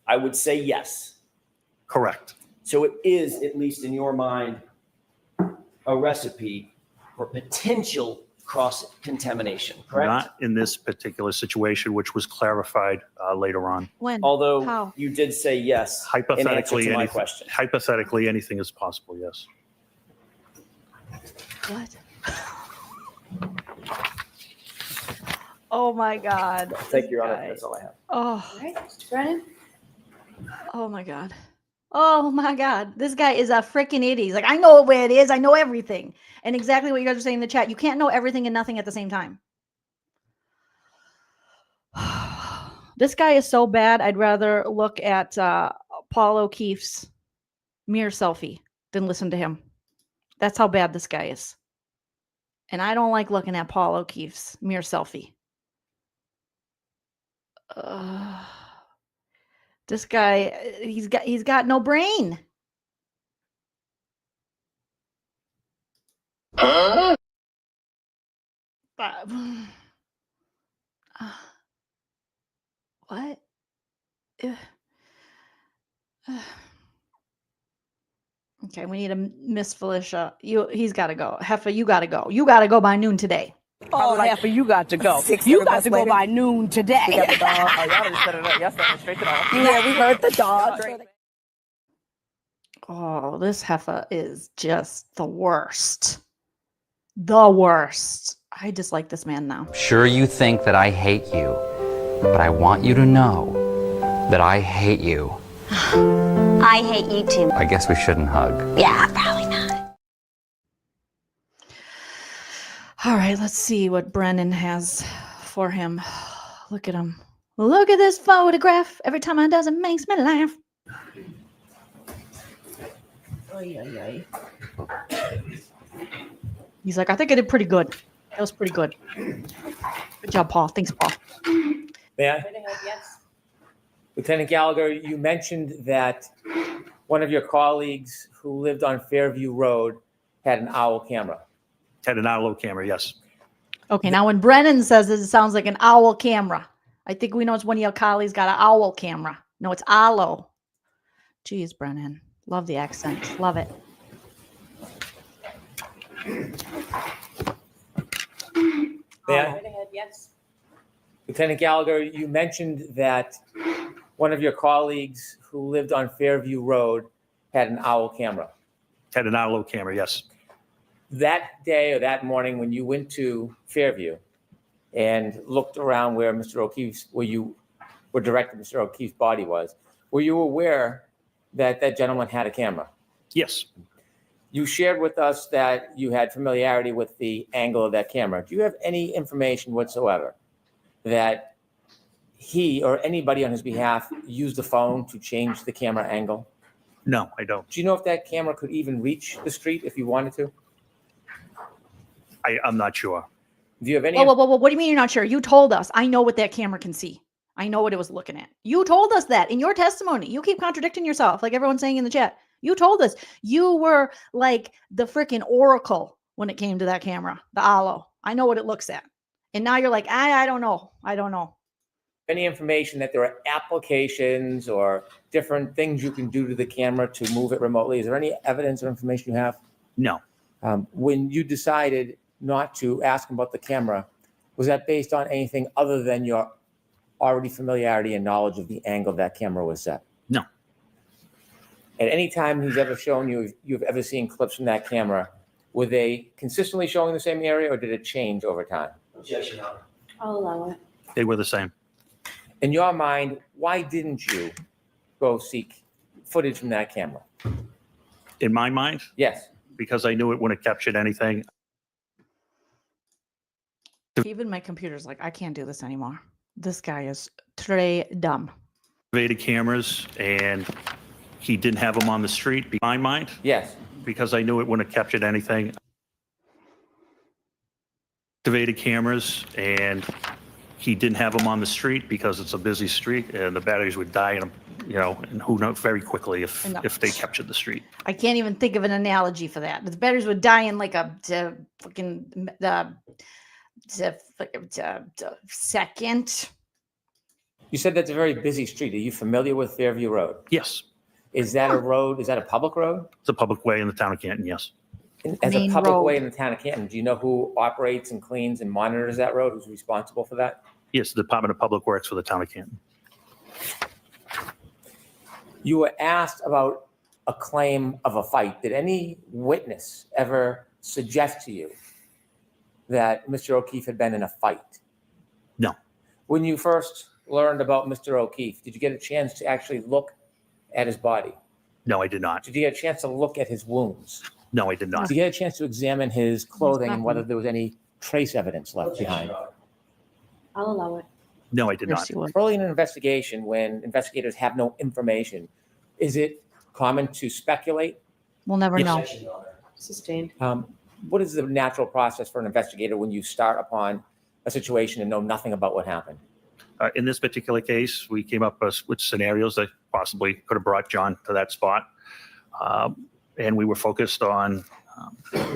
I would say yes. Correct. So it is, at least in your mind, a recipe for potential cross-contamination, correct? Not in this particular situation, which was clarified later on. When? Although How? you did say yes in answer Hypothetically, to my anything, question. hypothetically, anything is possible, yes. What? Oh my God. Thank you, Your This Honor. guy. That's all I have. Oh. All right, Mr. Brennan. Oh my God. Oh my God. This guy is a freaking idiot. He's like, I know where it is. I know everything. And exactly what you guys are saying in the chat. You can't know everything and nothing at the same time. This guy is so bad. I'd rather look at Paul O'Keefe's mirror selfie than listen to him. That's how bad this guy is. And I don't like looking at Paul O'Keefe's mirror selfie. This guy, he's got no brain. Huh? What? Okay, we need a Miss Felicia. He's got to go. Heifer, you got to go. You got to go by noon today. Oh, Heifer, you got to go. You got to go by noon today. We got the dog. Oh, y'all already set it up. Y'all started straight to the Yeah, we heard the dog. Oh, this heifer is just the worst. The worst. I dislike this man now. Sure, you think that I hate you, but I want you to know that I hate you. I hate you too. I guess we shouldn't hug. Yeah, probably not. All right, let's see what Brennan has for him. Look at him. Look at this photograph. Every time I does it makes me laugh. He's like, I think I did pretty good. That was pretty good. Good job, Paul. Thanks, Paul. May I? Lieutenant Gallagher, you mentioned that one of your colleagues who lived on Fairview Road had an owl camera. Had an owl camera, yes. Okay, now when Brennan says this, it sounds like an owl camera. I think we know it's one of your colleagues got an owl camera. No, it's Aloe. Geez, Brennan. Love the accent. Love it. Yeah. Yes. Lieutenant Gallagher, you mentioned that one of your colleagues who lived on Fairview Road had an owl camera. Had an owl camera, yes. That day or that morning when you went to Fairview and looked around where Mr. O'Keefe's, where you were directed Mr. O'Keefe's body was, were you aware that that gentleman had a camera? Yes. You shared with us that you had familiarity with the angle of that camera. Do you have any information whatsoever that he or anybody on his behalf used the phone to change the camera angle? No, I don't. Do you know if that camera could even reach the street if you wanted to? I'm not sure. Do you have any? Whoa, whoa, whoa, whoa. What do you mean you're not sure? You told us. I know what that camera can see. I know what it was looking at. You told us that in your testimony. You keep contradicting yourself, like everyone's saying in the chat. You told us. You were like the freaking oracle when it came to that camera, the aloe. I know what it looks at. And now you're like, I don't know. I don't know. Any information that there are applications or different things you can do to the camera to move it remotely? Is there any evidence or information you have? No. When you decided not to ask him about the camera, was that based on anything other than your already familiarity and knowledge of the angle that camera was set? No. At any time he's ever shown you, you've ever seen clips from that camera, were they consistently showing the same area or did it change over time? Objection, Your Honor. I'll allow it. They were the same. In your mind, why didn't you go seek footage from that camera? In my mind? Yes. Because I knew it wouldn't have captured anything. Even my computer's like, I can't do this anymore. This guy is très dumb. Activated cameras, and he didn't have them on the street. In my mind? Yes. Because I knew it wouldn't have captured anything. Activated cameras, and he didn't have them on the street because it's a busy street, and the batteries would die in them, and who knows, very quickly if they captured the street. I can't even think of an analogy for that. The batteries would die in like a second. You said that's a very busy street. Are you familiar with Fairview Road? Yes. Is that a road? Is that a public road? It's a public way in the town of Canton, yes. As a Main public road. way in the town of Canton, do you know who operates and cleans and monitors that road? Who's responsible for that? Yes, the Department of Public Works for the town of Canton. You were asked about a claim of a fight. Did any witness ever suggest to you that Mr. O'Keefe had been in a fight? No. When you first learned about Mr. O'Keefe, did you get a chance to actually look at his body? No, I did not. Did you get a chance to look at his wounds? No, I did not. Did you get a chance to examine his clothing and whether there was any trace evidence left behind? I'll allow it. No, I did not. Early in an investigation, when investigators have no information, is it common to speculate? We'll never know. Sustained. What is the natural process for an investigator when you start upon a situation and know nothing about what happened? In this particular case, we came up with scenarios that possibly could have brought John to that spot. And we were focused on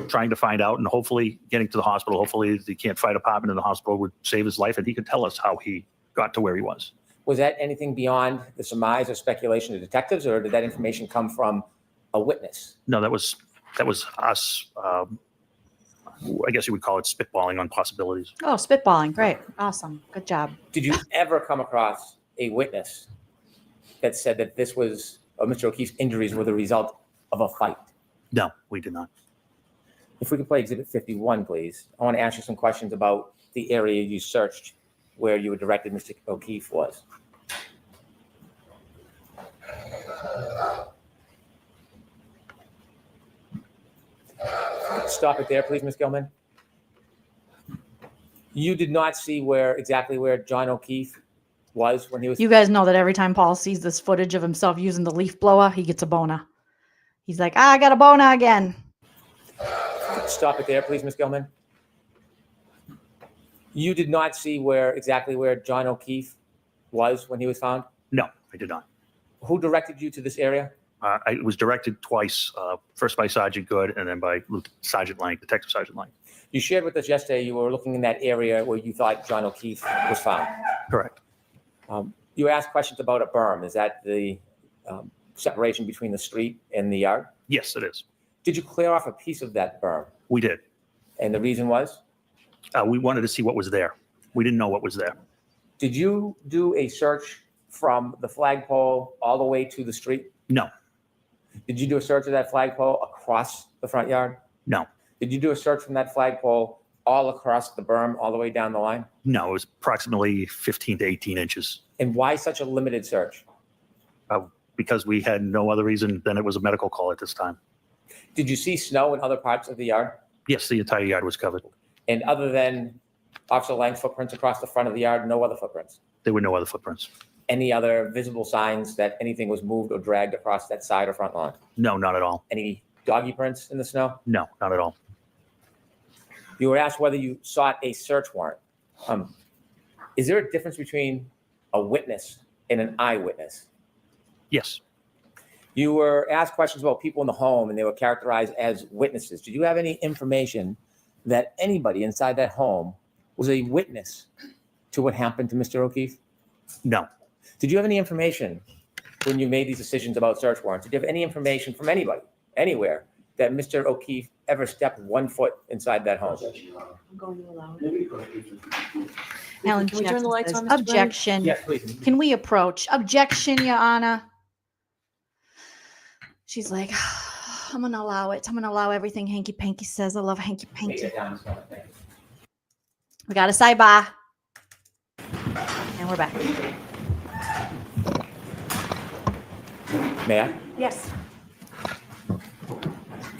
trying to find out and hopefully getting to the hospital. Hopefully the Can't Fire Department in the hospital would save his life and he could tell us how he got to where he was. Was that anything beyond the surmise or speculation of detectives, or did that information come from a witness? No, that was us. I guess you would call it spitballing on possibilities. Oh, spitballing. Great. Awesome. Good job. Did you ever come across a witness that said that this was, or Mr. O'Keefe's injuries were the result of a fight? No, we did not. If we could play Exhibit 51, please. I want to ask you some questions about the area you searched where you were directed Mr. O'Keefe was. Stop it there, please, Ms. Gilman. You did not see exactly where John O'Keefe was when he was... You guys know that every time Paul sees this footage of himself using the leaf blower, he gets a boner. He's like, I got a boner again. Stop it there, please, Ms. Gilman. You did not see exactly where John O'Keefe was when he was found? No, I did not. Who directed you to this area? I was directed twice, first by Sergeant Good and then by Sergeant Lang, Detective Sergeant Lang. You shared with us yesterday you were looking in that area where you thought John O'Keefe was found. Correct. You asked questions about a berm. Is that the separation between the street and the yard? Yes, it is. Did you clear off a piece of that berm? We did. And the reason was? We wanted to see what was there. We didn't know what was there. Did you do a search from the flagpole all the way to the street? No. Did you do a search of that flagpole across the front yard? No. Did you do a search from that flagpole all across the berm, all the way down the line? No, it was approximately 15 to 18 inches. And why such a limited search? Because we had no other reason than it was a medical call at this time. Did you see snow in other parts of the yard? Yes, the entire yard was covered. And other than Officer Lang's footprints across the front of the yard, no other footprints? There were no other footprints. Any other visible signs that anything was moved or dragged across that side or front lawn? No, not at all. Any doggy prints in the snow? No, not at all. You were asked whether you sought a search warrant. Is there a difference between a witness and an eyewitness? Yes. You were asked questions about people in the home and they were characterized as witnesses. Did you have any information that anybody inside that home was a witness to what happened to Mr. O'Keefe? No. Did you have any information when you made these decisions about search warrants? Did you have any information from anybody, anywhere, that Mr. O'Keefe ever stepped 1 foot inside that home? I'm going to allow it. Alan Can we turn Jackson the lights says, on, Mr. Brown? objection. Yes, please. Can we approach? Objection, Your Honor. She's like, I'm going to allow it. I'm going to allow everything Hanky Panky says. I love Hanky Panky. We got a sidebar. And we're back. May I? Yes.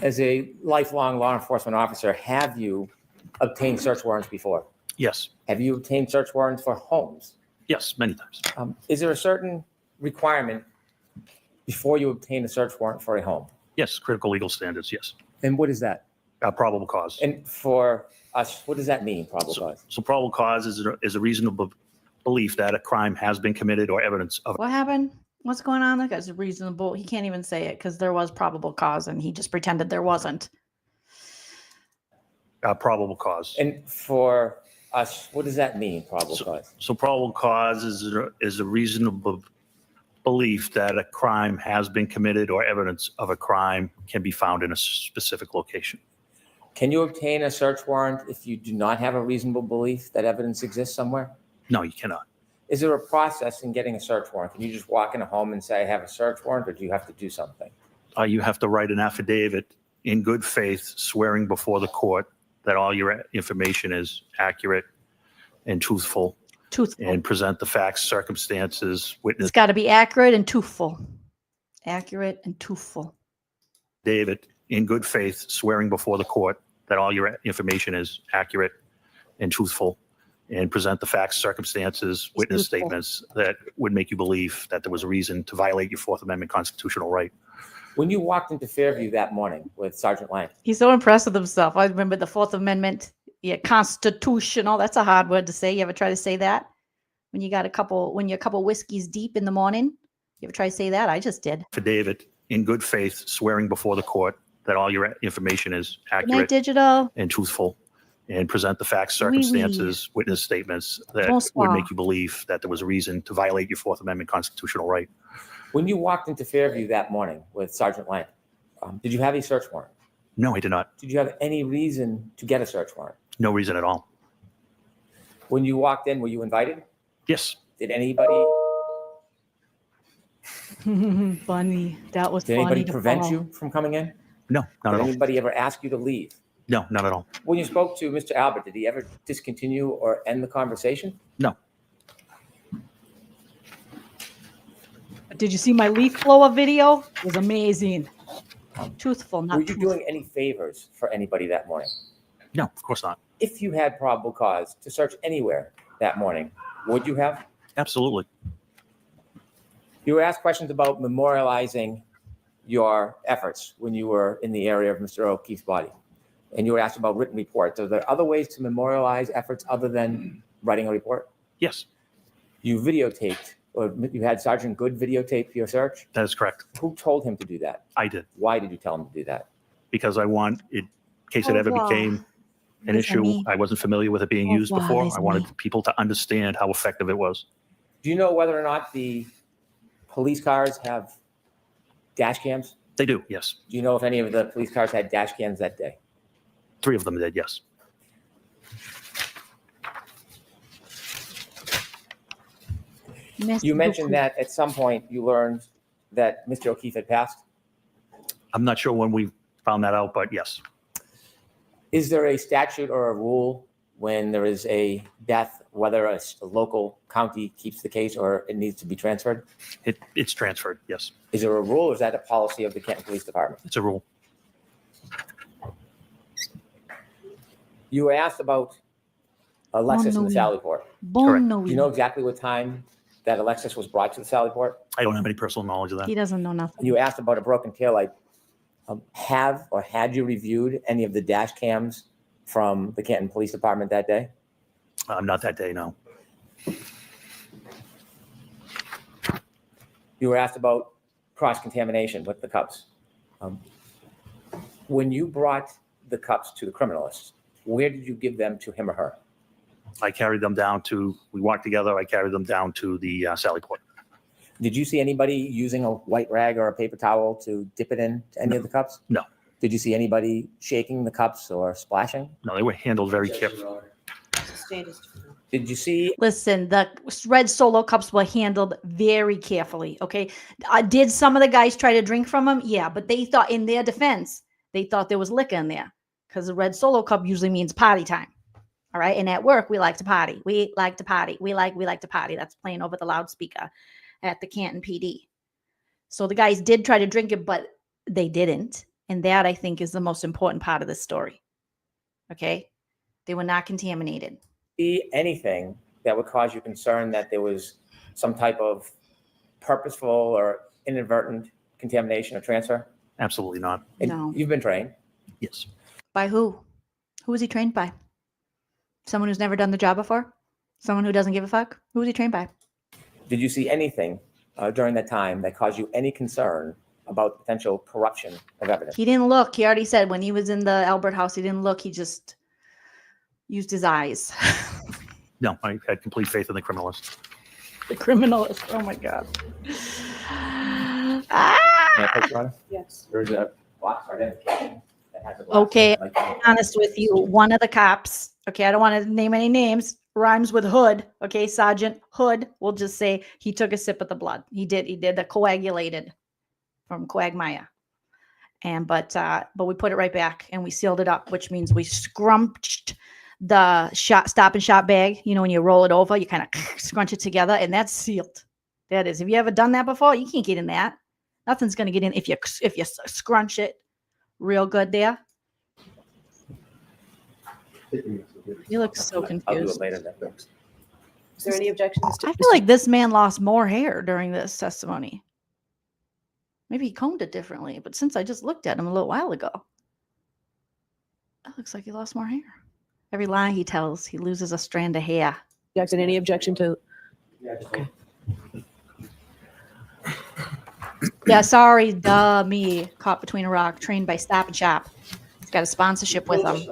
As a lifelong law enforcement officer, have you obtained search warrants before? Yes. Have you obtained search warrants for homes? Yes, many times. Is there a certain requirement before you obtain a search warrant for a home? Yes, critical legal standards, yes. And what is that? Probable cause. And for us, what does that mean, probable cause? So probable cause is a reasonable belief that a crime has been committed or evidence of. What happened? What's going on? That guy's reasonable. He can't even say it because there was probable cause and he just pretended there wasn't. Probable cause. And for us, what does that mean, probable cause? So probable cause is a reasonable belief that a crime has been committed or evidence of a crime can be found in a specific location. Can you obtain a search warrant if you do not have a reasonable belief that evidence exists somewhere? No, you cannot. Is there a process in getting a search warrant? Can you just walk in a home and say, I have a search warrant, or do you have to do something? You have to write an affidavit in good faith, swearing before the court that all your information is accurate and truthful. And present the facts, circumstances, witness. It's got to be accurate and truthful. Accurate and truthful. David, in good faith, swearing before the court that all your information is accurate and truthful, and present the facts, circumstances, witness statements that would make you believe that there was a reason to violate your Fourth Amendment constitutional right. When you walked into Fairview that morning with Sergeant Lang, He's so impressed with himself. I remember the Fourth Amendment, constitutional. That's a hard word to say. You ever try to say that? When you're a couple whiskeys deep in the morning? You ever try to say that? I just did. For David, in good faith, swearing before the court that all your information is Good night, accurate digital. and truthful, and present the facts, circumstances, witness statements that would make you believe that there was a reason to violate your Fourth Amendment constitutional right. when you walked into Fairview that morning with Sergeant Lang, did you have a search warrant? No, I did not. Did you have any reason to get a search warrant? No reason at all. When you walked in, were you invited? Yes. Did anybody Funny. That was Did funny anybody to prevent follow. you from coming in? No, not at Did all. anybody ever ask you to leave? No, not at all. When you spoke to Mr. Albert, did he ever discontinue or end the conversation? No. Did you see my leaf blower video? It was amazing. Truthful, not Were you truthful. doing any favors for anybody that morning? No, of course not. If you had probable cause to search anywhere that morning, would you have? Absolutely. You were asked questions about memorializing your efforts when you were in the area of Mr. O'Keefe's body. And you were asked about written reports. Are there other ways to memorialize efforts other than writing a report? Yes. You videotaped, or you had Sergeant Good videotape your search? That is correct. Who told him to do that? I did. Why did you tell him to do that? Because I want, in case it ever became an Listen, issue, me. I wasn't familiar with it being Au used revoir, before. listen, I wanted me. people to understand how effective it was. Do you know whether or not the police cars have dash cams? They do, yes. Do you know if any of the police cars had dash cams that day? 3 of them did, yes. You mentioned that at some point you learned that Mr. O'Keefe had passed. I'm not sure when we found that out, but yes. Is there a statute or a rule when there is a death, whether a local county keeps the case or it needs to be transferred? It's transferred, yes. Is there a rule or is that a policy of the Canton Police Department? It's a rule. You were asked about Alexis in the Sally Port. Correct. Do you know exactly what time that Alexis was brought to the Sally Port? I don't have any personal knowledge of that. He doesn't know nothing. You asked about a broken taillight. Have or had you reviewed any of the dash cams from the Canton Police Department that day? Not that day, no. You were asked about cross-contamination with the cups. When you brought the cups to the criminalist, where did you give them to him or her? I carried them down to, we walked together, I carried them down to the Sally Port. Did you see anybody using a white rag or a paper towel to dip it in any of the cups? No. Did you see anybody shaking the cups or splashing? No, they were handled very carefully. Did you see? Listen, the red Solo cups were handled very carefully. Okay. Did some of the guys try to drink from them? Yeah, but they thought, in their defense, they thought there was liquor in there because the red Solo cup usually means party time. All right. And at work, we like to party. We like to party. We like to party. That's playing over the loudspeaker at the Canton PD. So the guys did try to drink it, but they didn't. And that, I think, is the most important part of this story. Okay. They were not contaminated. See anything that would cause you concern that there was some type of purposeful or inadvertent contamination or transfer? Absolutely not. And No. You've been trained? Yes. By who? Who was he trained by? Someone who's never done the job before? Someone who doesn't give a fuck? Who was he trained by? Did you see anything during that time that caused you any concern about potential corruption of evidence? He didn't look. He already said when he was in the Albert house, he didn't look. He just used his eyes. No, I had complete faith in the criminalist. The criminalist. Oh my God. May I put you on? Yes. There's a box identification that has a glass. Okay, I'll be honest with you. One of the cops, okay, I don't want to name any names, rhymes with Hood. Okay, Sergeant Hood, we'll just say he took a sip of the blood. He did the coagulated from Quagmire. And but we put it right back and we sealed it up, which means we scrunched the stop and shop bag. You know, when you roll it over, you kind of scrunch it together, and that's sealed. That is. Have you ever done that before? You can't get in that. Nothing's gonna get in if you scrunch it real good there. You look so confused. I'll do it later then. Is there any objections to? I feel like this man lost more hair during this testimony. Maybe he combed it differently, but since I just looked at him a little while ago, it looks like he lost more hair. Every lie he tells, he loses a strand of hair. Jackson, any objection to? Okay. Yeah, sorry, me, caught between a rock, trained by Stop and Shop. He's got a sponsorship with him.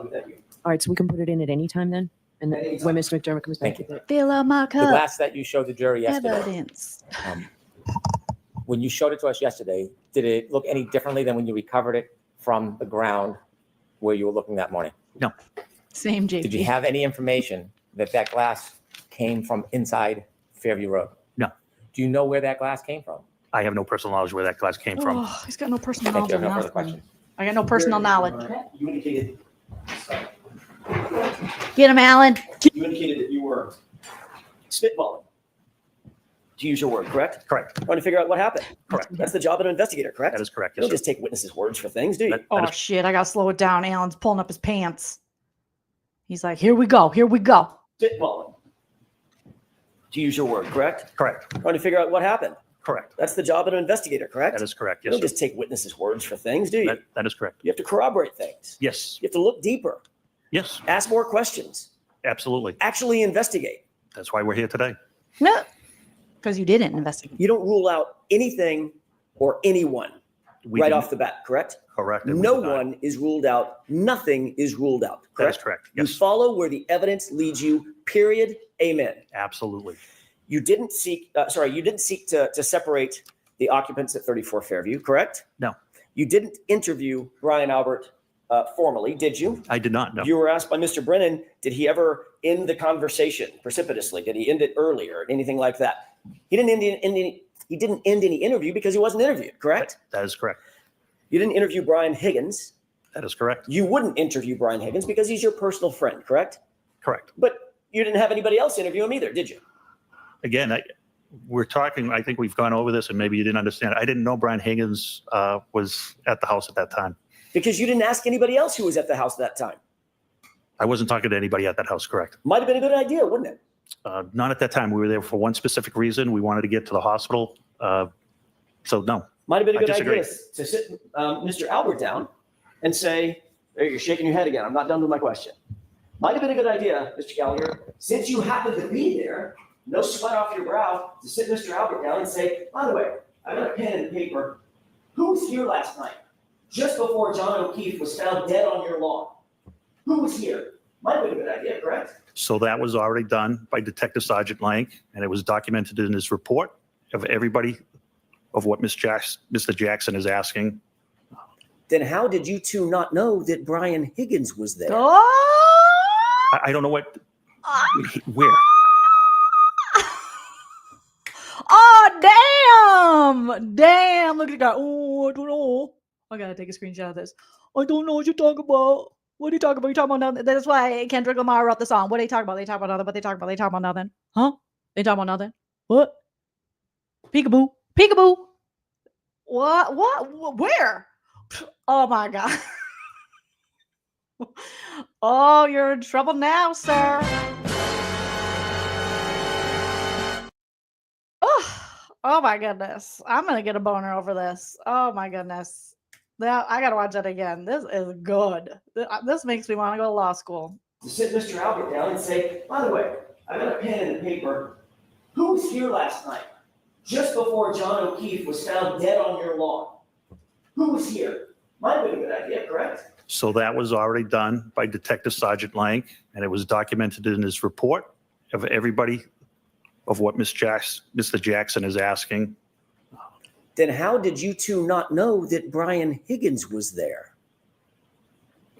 All right, so we can put it in at any time then? And then when Mr. McDermott comes back. Thank you. Fill up my The cup. glass that you showed the jury yesterday. Evidence. When you showed it to us yesterday, did it look any differently than when you recovered it from the ground where you were looking that morning? No. Same, JP. Did you have any information that that glass came from inside Fairview Road? No. Do you know where that glass came from? I have no personal knowledge where that glass came from. Oh, he's got no personal Thank knowledge. you. I of have no further nothing. questions. I got no personal knowledge. You indicated. Get him, Alan. You indicated that you were spitballing. To use your word, correct? Correct. Trying to figure out what happened. Correct. That's the job of an investigator, correct? That is correct. You Yes, don't sir. just take witnesses' words for things, do you? Oh, shit. I got to slow it down. Alan's pulling up his pants. He's like, here we go. Here we go. Spitballing. To use your word, correct? Correct. Trying to figure out what happened. Correct. That's the job of an investigator, correct? That is correct. You Yes, don't sir. just take witnesses' words for things, do you? That is correct. You have to corroborate things. Yes. You have to look deeper. Yes. Ask more questions. Absolutely. Actually investigate. That's why we're here today. No. Because you didn't investigate. You don't rule out anything or anyone We right did- off the bat, correct? Correct. and we No did not. one is ruled out. Nothing is ruled out, That is correct? correct. Yes. You follow where the evidence leads you, period. Amen. Absolutely. You didn't seek to separate the occupants at 34 Fairview, correct? No. You didn't interview Brian Albert formally, did you? I did not, no. You were asked by Mr. Brennan, did he ever end the conversation precipitously? Did he end it earlier? Anything like that? He didn't end any interview because he wasn't interviewed, correct? That is correct. You didn't interview Brian Higgins. That is correct. You wouldn't interview Brian Higgins because he's your personal friend, correct? Correct. But you didn't have anybody else interview him either, did you? Again, we're talking, I think we've gone over this and maybe you didn't understand. I didn't know Brian Higgins was at the house at that time. Because you didn't ask anybody else who was at the house at that time. I wasn't talking to anybody at that house, correct? Might have been a good idea, wouldn't it? Not at that time. We were there for one specific reason. We wanted to get to the hospital. So no. Might have been a I good disagree. idea to sit Mr. Albert down and say, hey, you're shaking your head again. I'm not done with my question. Might have been a good idea, Mr. Gallagher, since you happen to be there, no sweat off your brow, to sit Mr. Albert down and say, by the way, I got a pen and paper. Who was here last night, just before John O'Keefe was found dead on your lawn? Who was here? Might have been a good idea, correct? So that was already done by Detective Sergeant Lank, and it was documented in his report of everybody of what Mr. Jackson is asking. Then how did you two not know that Brian Higgins was there? I don't know what, where. Oh, damn. Damn. Look at the guy. Oh, I don't know. I got to take a screenshot of this. I don't know what you're talking about. What are you talking about? You talking about nothing? That's why Kendrick Lamar wrote the song. What are they talking about? They talk about nothing. What they talking about? They talk about nothing. Huh? They talking about nothing. What? Peekaboo. Peekaboo. What? Where? Oh my God. Oh, you're in trouble now, sir. Oh my goodness. I'm going to get a boner over this. Oh my goodness. Now I got to watch that again. This is good. This makes me want to go to law school. To sit Mr. Albert down and say, by the way, I got a pen and paper. Who was here last night, just before John O'Keefe was found dead on your lawn? Who was here? Might have been a good idea, correct? So that was already done by Detective Sergeant Lank, and it was documented in his report of everybody of what Mr. Jackson is asking. Then how did you two not know that Brian Higgins was there?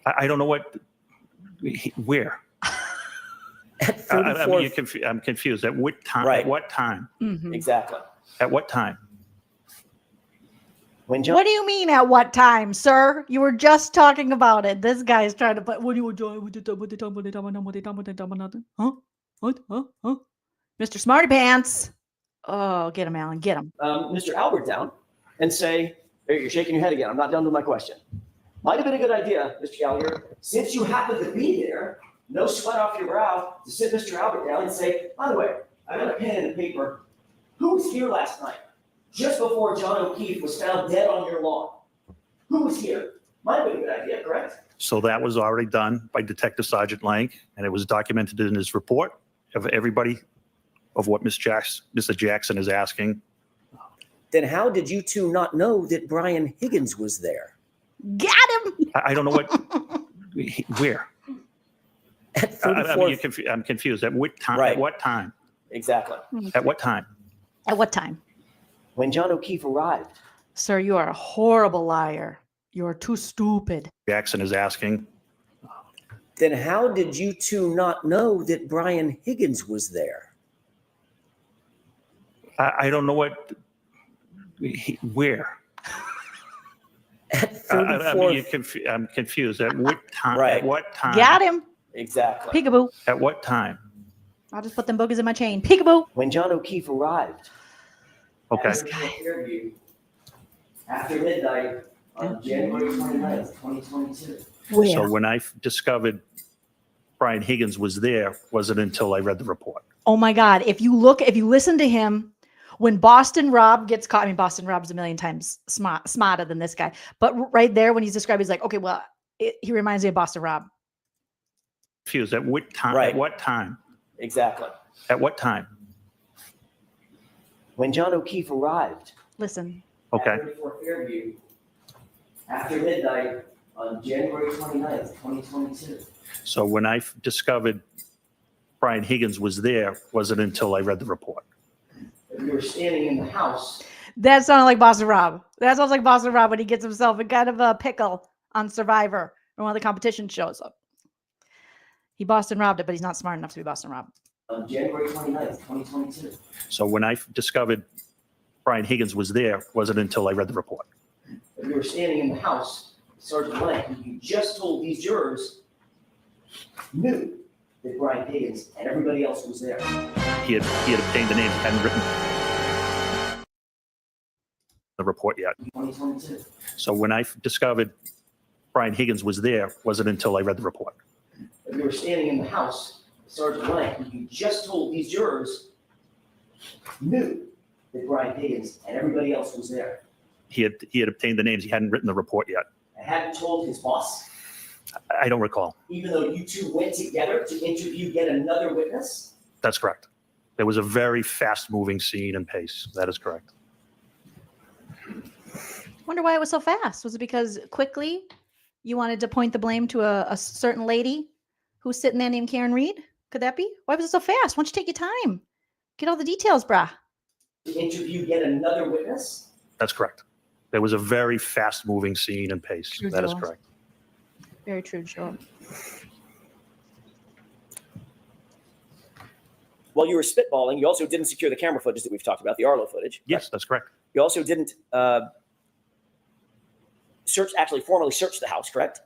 I don't know what, where. I'm confused. At what time? Right. At what time? Mm-hmm. Exactly. At what time? When John— What do you mean at what time, sir? You were just talking about it. This guy is trying to put, what are you doing? What they talking about nothing? Huh? What? Huh? Mr. Smarty Pants. Oh, get him, Alan. Get him. Mr. Albert down and say, hey, you're shaking your head again. I'm not done with my question. Might have been a good idea, Mr. Gallagher, since you happen to be there, no sweat off your brow, to sit Mr. Albert down and say, by the way, I got a pen and paper. Who was here last night, just before John O'Keefe was found dead on your lawn? Who was here? Might have been a good idea, correct? So that was already done by Detective Sergeant Lank, and it was documented in his report of everybody of what Mr. Jackson is asking. Then how did you two not know that Brian Higgins was there? Got him. I don't know what, where. At 34. I'm confused. At what time? Right. At what time? Exactly. At what time? At what time? When John O'Keefe arrived. Sir, you are a horrible liar. You are too stupid. Jackson is asking. Then how did you two not know that Brian Higgins was there? I don't know what, where. At 34. I'm confused. At what time? Right. At what time? Got him. Exactly. Peekaboo. At what time? I'll just put them boogers in my chain. Peekaboo. When John O'Keefe arrived. Okay. After midnight on January 29th, 2022. Where? So when I discovered Brian Higgins was there, wasn't until I read the report. Oh my God. If you listen to him, when Boston Rob gets caught, I mean, Boston Rob's a million times smarter than this guy. But right there, when he's described, he's like, okay, well, he reminds me of Boston Rob. Confused. At what time? Right. At what time? Exactly. At what time? When John O'Keefe arrived. Listen. Okay. At 34 Fairview. After midnight on January 29th, 2022. So when I discovered Brian Higgins was there, wasn't until I read the report. You were standing in the house. That sounded like Boston Rob. That sounds like Boston Rob when he gets himself in kind of a pickle on Survivor or one of the competition shows up. He Boston Robbed it, but he's not smart enough to be Boston Rob. On January 29th, 2022. So when I discovered Brian Higgins was there, wasn't until I read the report. You were standing in the house, Sergeant Blank, who you just told these jurors knew that Brian Higgins and everybody else was there. He had obtained the names, hadn't written the report yet. 2022. So when I discovered Brian Higgins was there, wasn't until I read the report. You were standing in the house, Sergeant Blank, who you just told these jurors knew that Brian Higgins and everybody else was there. He had obtained the names, he hadn't written the report yet. And hadn't told his boss, I don't recall. even though you two went together to interview yet another witness? That's correct. There was a very fast-moving scene and pace. That is correct. Wonder why it was so fast. Was it because quickly you wanted to point the blame to a certain lady who's sitting there named Karen Read? Could that be? Why was it so fast? Why don't you take your time? Get all the details, brah. To interview yet another witness? That's correct. There was a very fast-moving scene and pace. True, That is Joel. correct. Very true, Joel. While you were spitballing, you also didn't secure the camera footage that we've talked about, the Arlo footage. Yes, that's correct. You also didn't formally search the house, correct?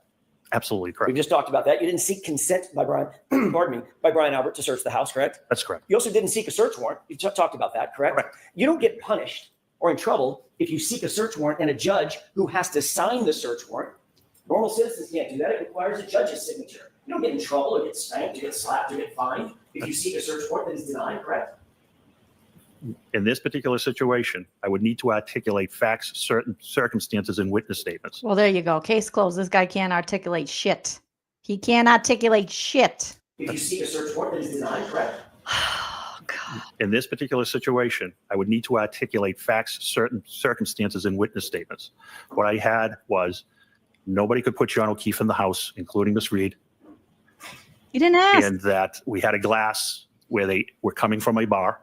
Absolutely correct. We just talked about that. You didn't seek consent by Brian, pardon me, by Brian Albert to search the house, correct? That's correct. You also didn't seek a search warrant. You talked about that, correct? Correct. You don't get punished or in trouble if you seek a search warrant and a judge who has to sign the search warrant. Normal citizens can't do that. It requires a judge's signature. You don't get in trouble or get spanked or get slapped or get fined if you seek a search warrant that is denied, correct? In this particular situation, I would need to articulate facts, certain circumstances, and witness statements. Well, there you go. Case closed. This guy can't articulate shit. He can't articulate shit. If you seek a search warrant that is denied, correct? Oh, God. In this particular situation, I would need to articulate facts, certain circumstances, and witness statements. What I had was nobody could put John O'Keefe in the house, including Miss Reed, You didn't ask. and that we had a glass where they were coming from a bar.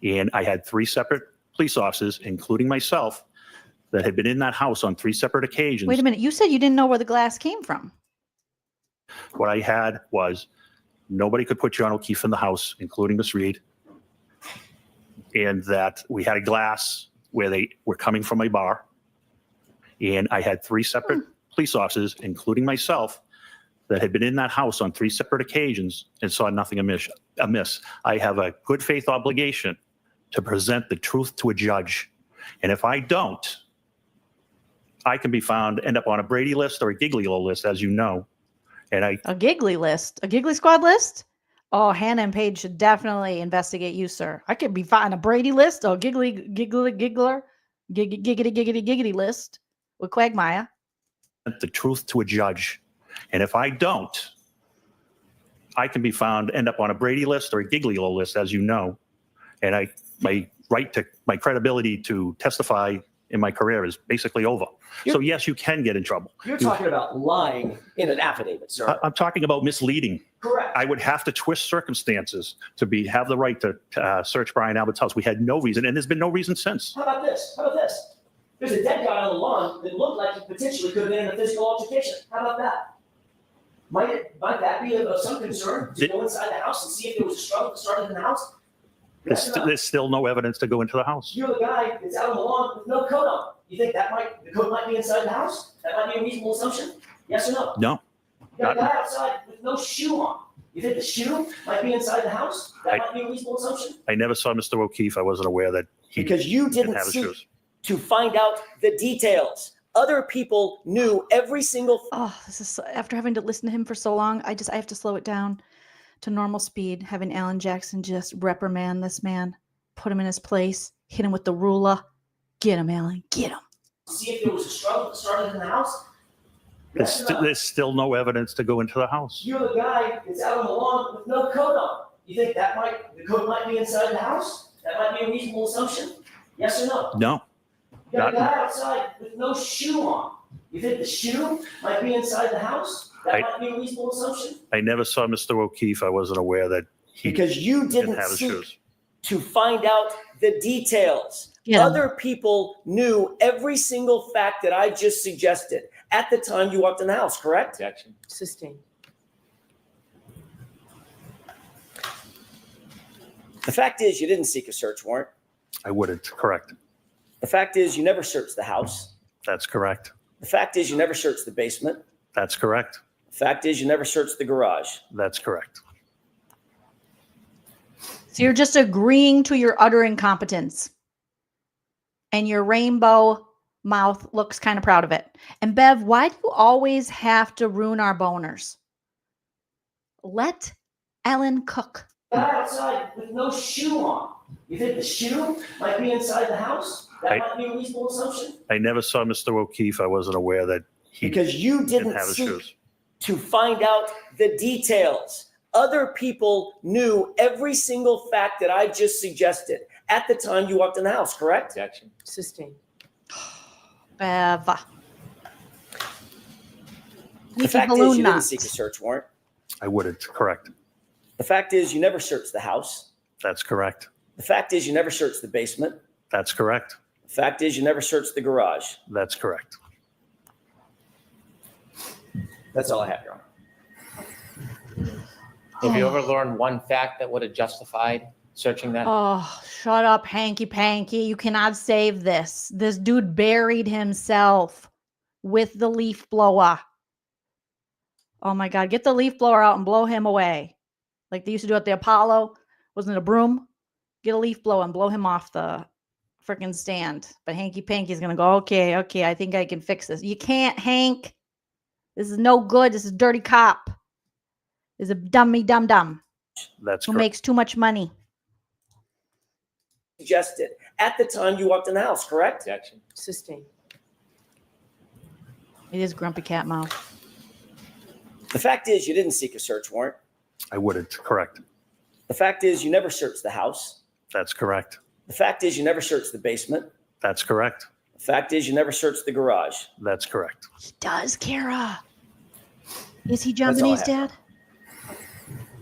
And I had 3 separate police officers, including myself, that had been in that house on 3 separate occasions. Wait a minute. You said you didn't know where the glass came from. What I had was nobody could put John O'Keefe in the house, including Miss Reed, and that we had a glass where they were coming from a bar. And I had 3 separate police officers, including myself, that had been in that house on 3 separate occasions and saw nothing amiss. I have a good faith obligation to present the truth to a judge. And if I don't, I can be found, end up on a Brady list or a Giglio list, as you know. And A giggly list? A giggly squad list? Oh, Hannah and Paige should definitely investigate you, sir. I could be found a Brady list or giggity list with Quagmire. the truth to a judge. And if I don't, I can be found, end up on a Brady list or a Giglio list, as you know. And my credibility to testify in my career is basically over. So yes, you can get in trouble. You're talking about lying in an affidavit, sir. I'm talking about misleading. Correct. I would have to twist circumstances to have the right to search Brian Albert's house. We had no reason, and there's been no reason since. How about this? There's a dead guy on the lawn that looked like he potentially could have been in a physical altercation. How about that? Might that be of some concern to go inside the house and see if there was a struggle that started in the house? There's still no evidence to go into the house. You're the guy that's out on the lawn with no coat on. You think the coat might be inside the house? That might be a reasonable assumption? Yes or no? No. You got a guy outside with no shoe on. You think the shoe might be inside the house? That might be a reasonable assumption? I never saw Mr. O'Keefe. I wasn't aware that he Because you didn't have his seek shoes. to find out the details. Other people knew every single. This is after having to listen to him for so long. I have to slow it down to normal speed. Having Alan Jackson just reprimand this man, put him in his place, hit him with the ruler. Get him, Alan. Get him. See if there was a struggle that started in the house. There's still no evidence to go into the house. You're the guy that's out on the lawn with no coat on. You think the coat might be inside the house? That might be a reasonable assumption? Yes or no? No. You got a guy outside with no shoe on. You think the shoe might be inside the house? That might be a reasonable assumption? I never saw Mr. O'Keefe. I wasn't aware that he Because you didn't have his seek shoes. to find out the details. Get 'em. Other people knew every single fact that I just suggested at the time you walked in the house, correct? Objection. Sustained. The fact is you didn't seek a search warrant. I wouldn't. Correct. The fact is you never searched the house. That's correct. The fact is you never searched the basement. That's correct. The fact is you never searched the garage. That's correct. So you're just agreeing to your utter incompetence. And your rainbow mouth looks kind of proud of it. And Bev, why do you always have to ruin our boners? Let Ellen cook. Got outside with no shoe on. You think the shoe might be inside the house? That might be a reasonable assumption? I never saw Mr. O'Keefe. I wasn't aware that he Because you didn't have his seek shoes. to find out the details. Other people knew every single fact that I just suggested at the time you walked in the house, correct? Objection. Sustained. Bev. The Leaky fact is balloon you didn't knot. seek a search warrant. I wouldn't. Correct. The fact is you never searched the house. That's correct. The fact is you never searched the basement. That's correct. The fact is you never searched the garage. That's correct. That's all I have, Your Honor. Have you ever learned one fact that would have justified searching that? Oh, shut up, hanky panky. You cannot save this. This dude buried himself with the leaf blower. Oh my God. Get the leaf blower out and blow him away. Like they used to do at the Apollo. Wasn't it a broom? Get a leaf blower and blow him off the freaking stand. But hanky panky's going to go, okay, I think I can fix this. You can't, Hank. This is no good. This is dirty cop. This is a dummy dum-dum That's who correct. makes too much money. Suggested at the time you walked in the house, correct? Objection. Sustained. It is grumpy cat mouth. The fact is you didn't seek a search warrant. I wouldn't. Correct. The fact is you never searched the house. That's correct. The fact is you never searched the basement. That's correct. The fact is you never searched the garage. That's correct. He does, Kara. Is he That's John all I Benet's have. dad?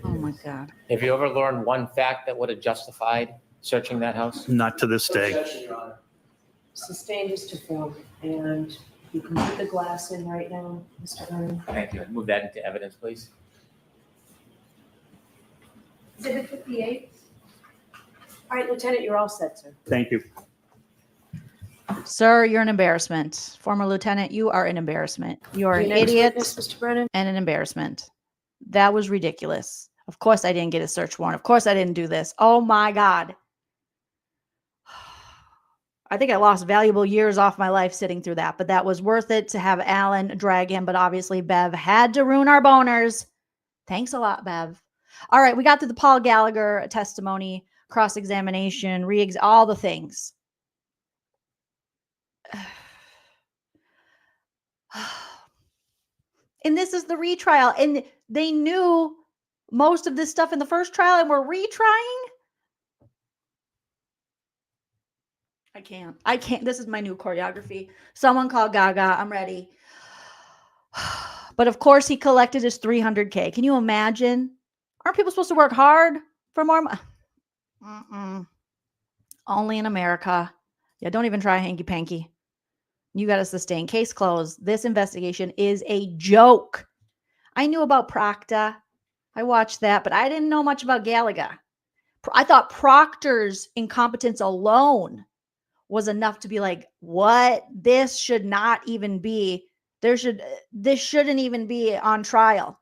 Oh my God. Have you ever learned one fact that would have justified searching that house? Not to this day. Objection, Your Honor. Sustained is to form, and you can put the glass in right now, Mr. Vernon. Thank you. Move that into evidence, please. Exhibit 58. All right, Lieutenant, you're all set, sir. Thank you. Sir, you're an embarrassment. Former lieutenant, you are an embarrassment. You're an Your next idiot witness, Mr. Brennan. and an embarrassment. That was ridiculous. Of course I didn't get a search warrant. Of course I didn't do this. Oh my God. I think I lost valuable years off my life sitting through that, but that was worth it to have Alan drag him. But obviously Bev had to ruin our boners. Thanks a lot, Bev. All right, we got to the Paul Gallagher testimony, cross-examination, all the things. And this is the retrial. And they knew most of this stuff in the first trial and we're retrying? I can't. This is my new choreography. Someone call Gaga. I'm ready. But of course, he collected his $300K. Can you imagine? Aren't people supposed to work hard for more money? Only in America. Yeah, don't even try hanky panky. You got to sustain. Case closed. This investigation is a joke. I knew about Procta. I watched that, but I didn't know much about Gallagher. I thought Proctor's incompetence alone was enough to be like, what? This should not even be. This shouldn't even be on trial.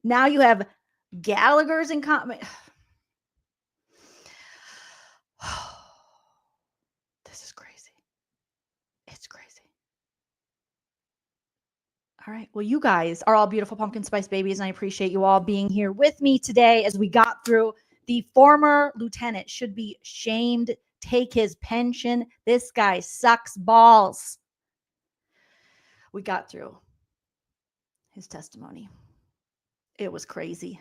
Now you have Gallagher's incompetence. This is crazy. It's crazy. All right. Well, you guys are all beautiful pumpkin spice babies, and I appreciate you all being here with me today as we got through. The former lieutenant should be shamed. Take his pension. This guy sucks balls. We got through his testimony. It was crazy.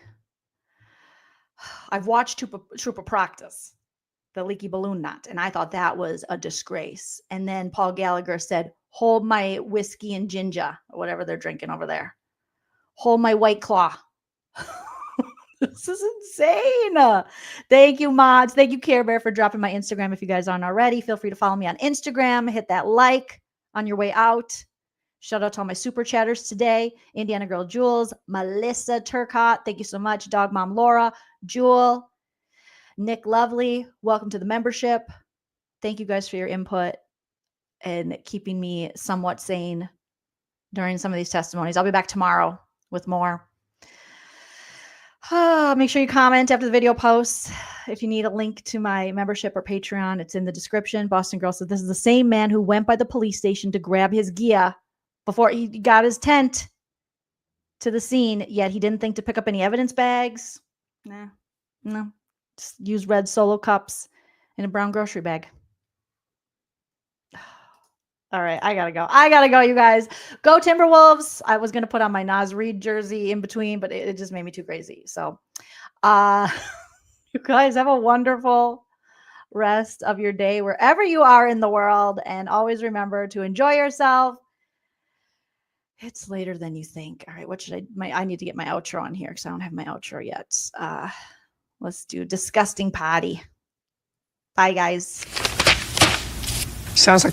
I've watched Trooper practice the leaky balloon knot, and I thought that was a disgrace. And then Paul Gallagher said, hold my whiskey and ginger, or whatever they're drinking over there. Hold my White Claw. This is insane. Thank you, mods. Thank you, Care Bear, for dropping my Instagram. If you guys aren't already, feel free to follow me on Instagram. Hit that like on your way out. Shout out to all my super chatters today. Indiana Girl Jules, Melissa Turcott. Thank you so much. Dog Mom Laura, Jewel, Nick Lovely. Welcome to the membership. Thank you guys for your input and keeping me somewhat sane during some of these testimonies. I'll be back tomorrow with more. Make sure you comment after the video posts. If you need a link to my membership or Patreon, it's in the description. Boston Girl said this is the same man who went by the police station to grab his gear before he got his tent to the scene, yet he didn't think to pick up any evidence bags. Nah, no. Just use red Solo cups in a brown grocery bag. All right, I gotta go, you guys. Go Timberwolves. I was gonna put on my Nas Reed jersey in between, but it just made me too crazy. So you guys have a wonderful rest of your day wherever you are in the world. And always remember to enjoy yourself. It's later than you think. All right, what should I need to get my outro on here because I don't have my outro yet. Let's do disgusting potty. Bye, guys. Sounds like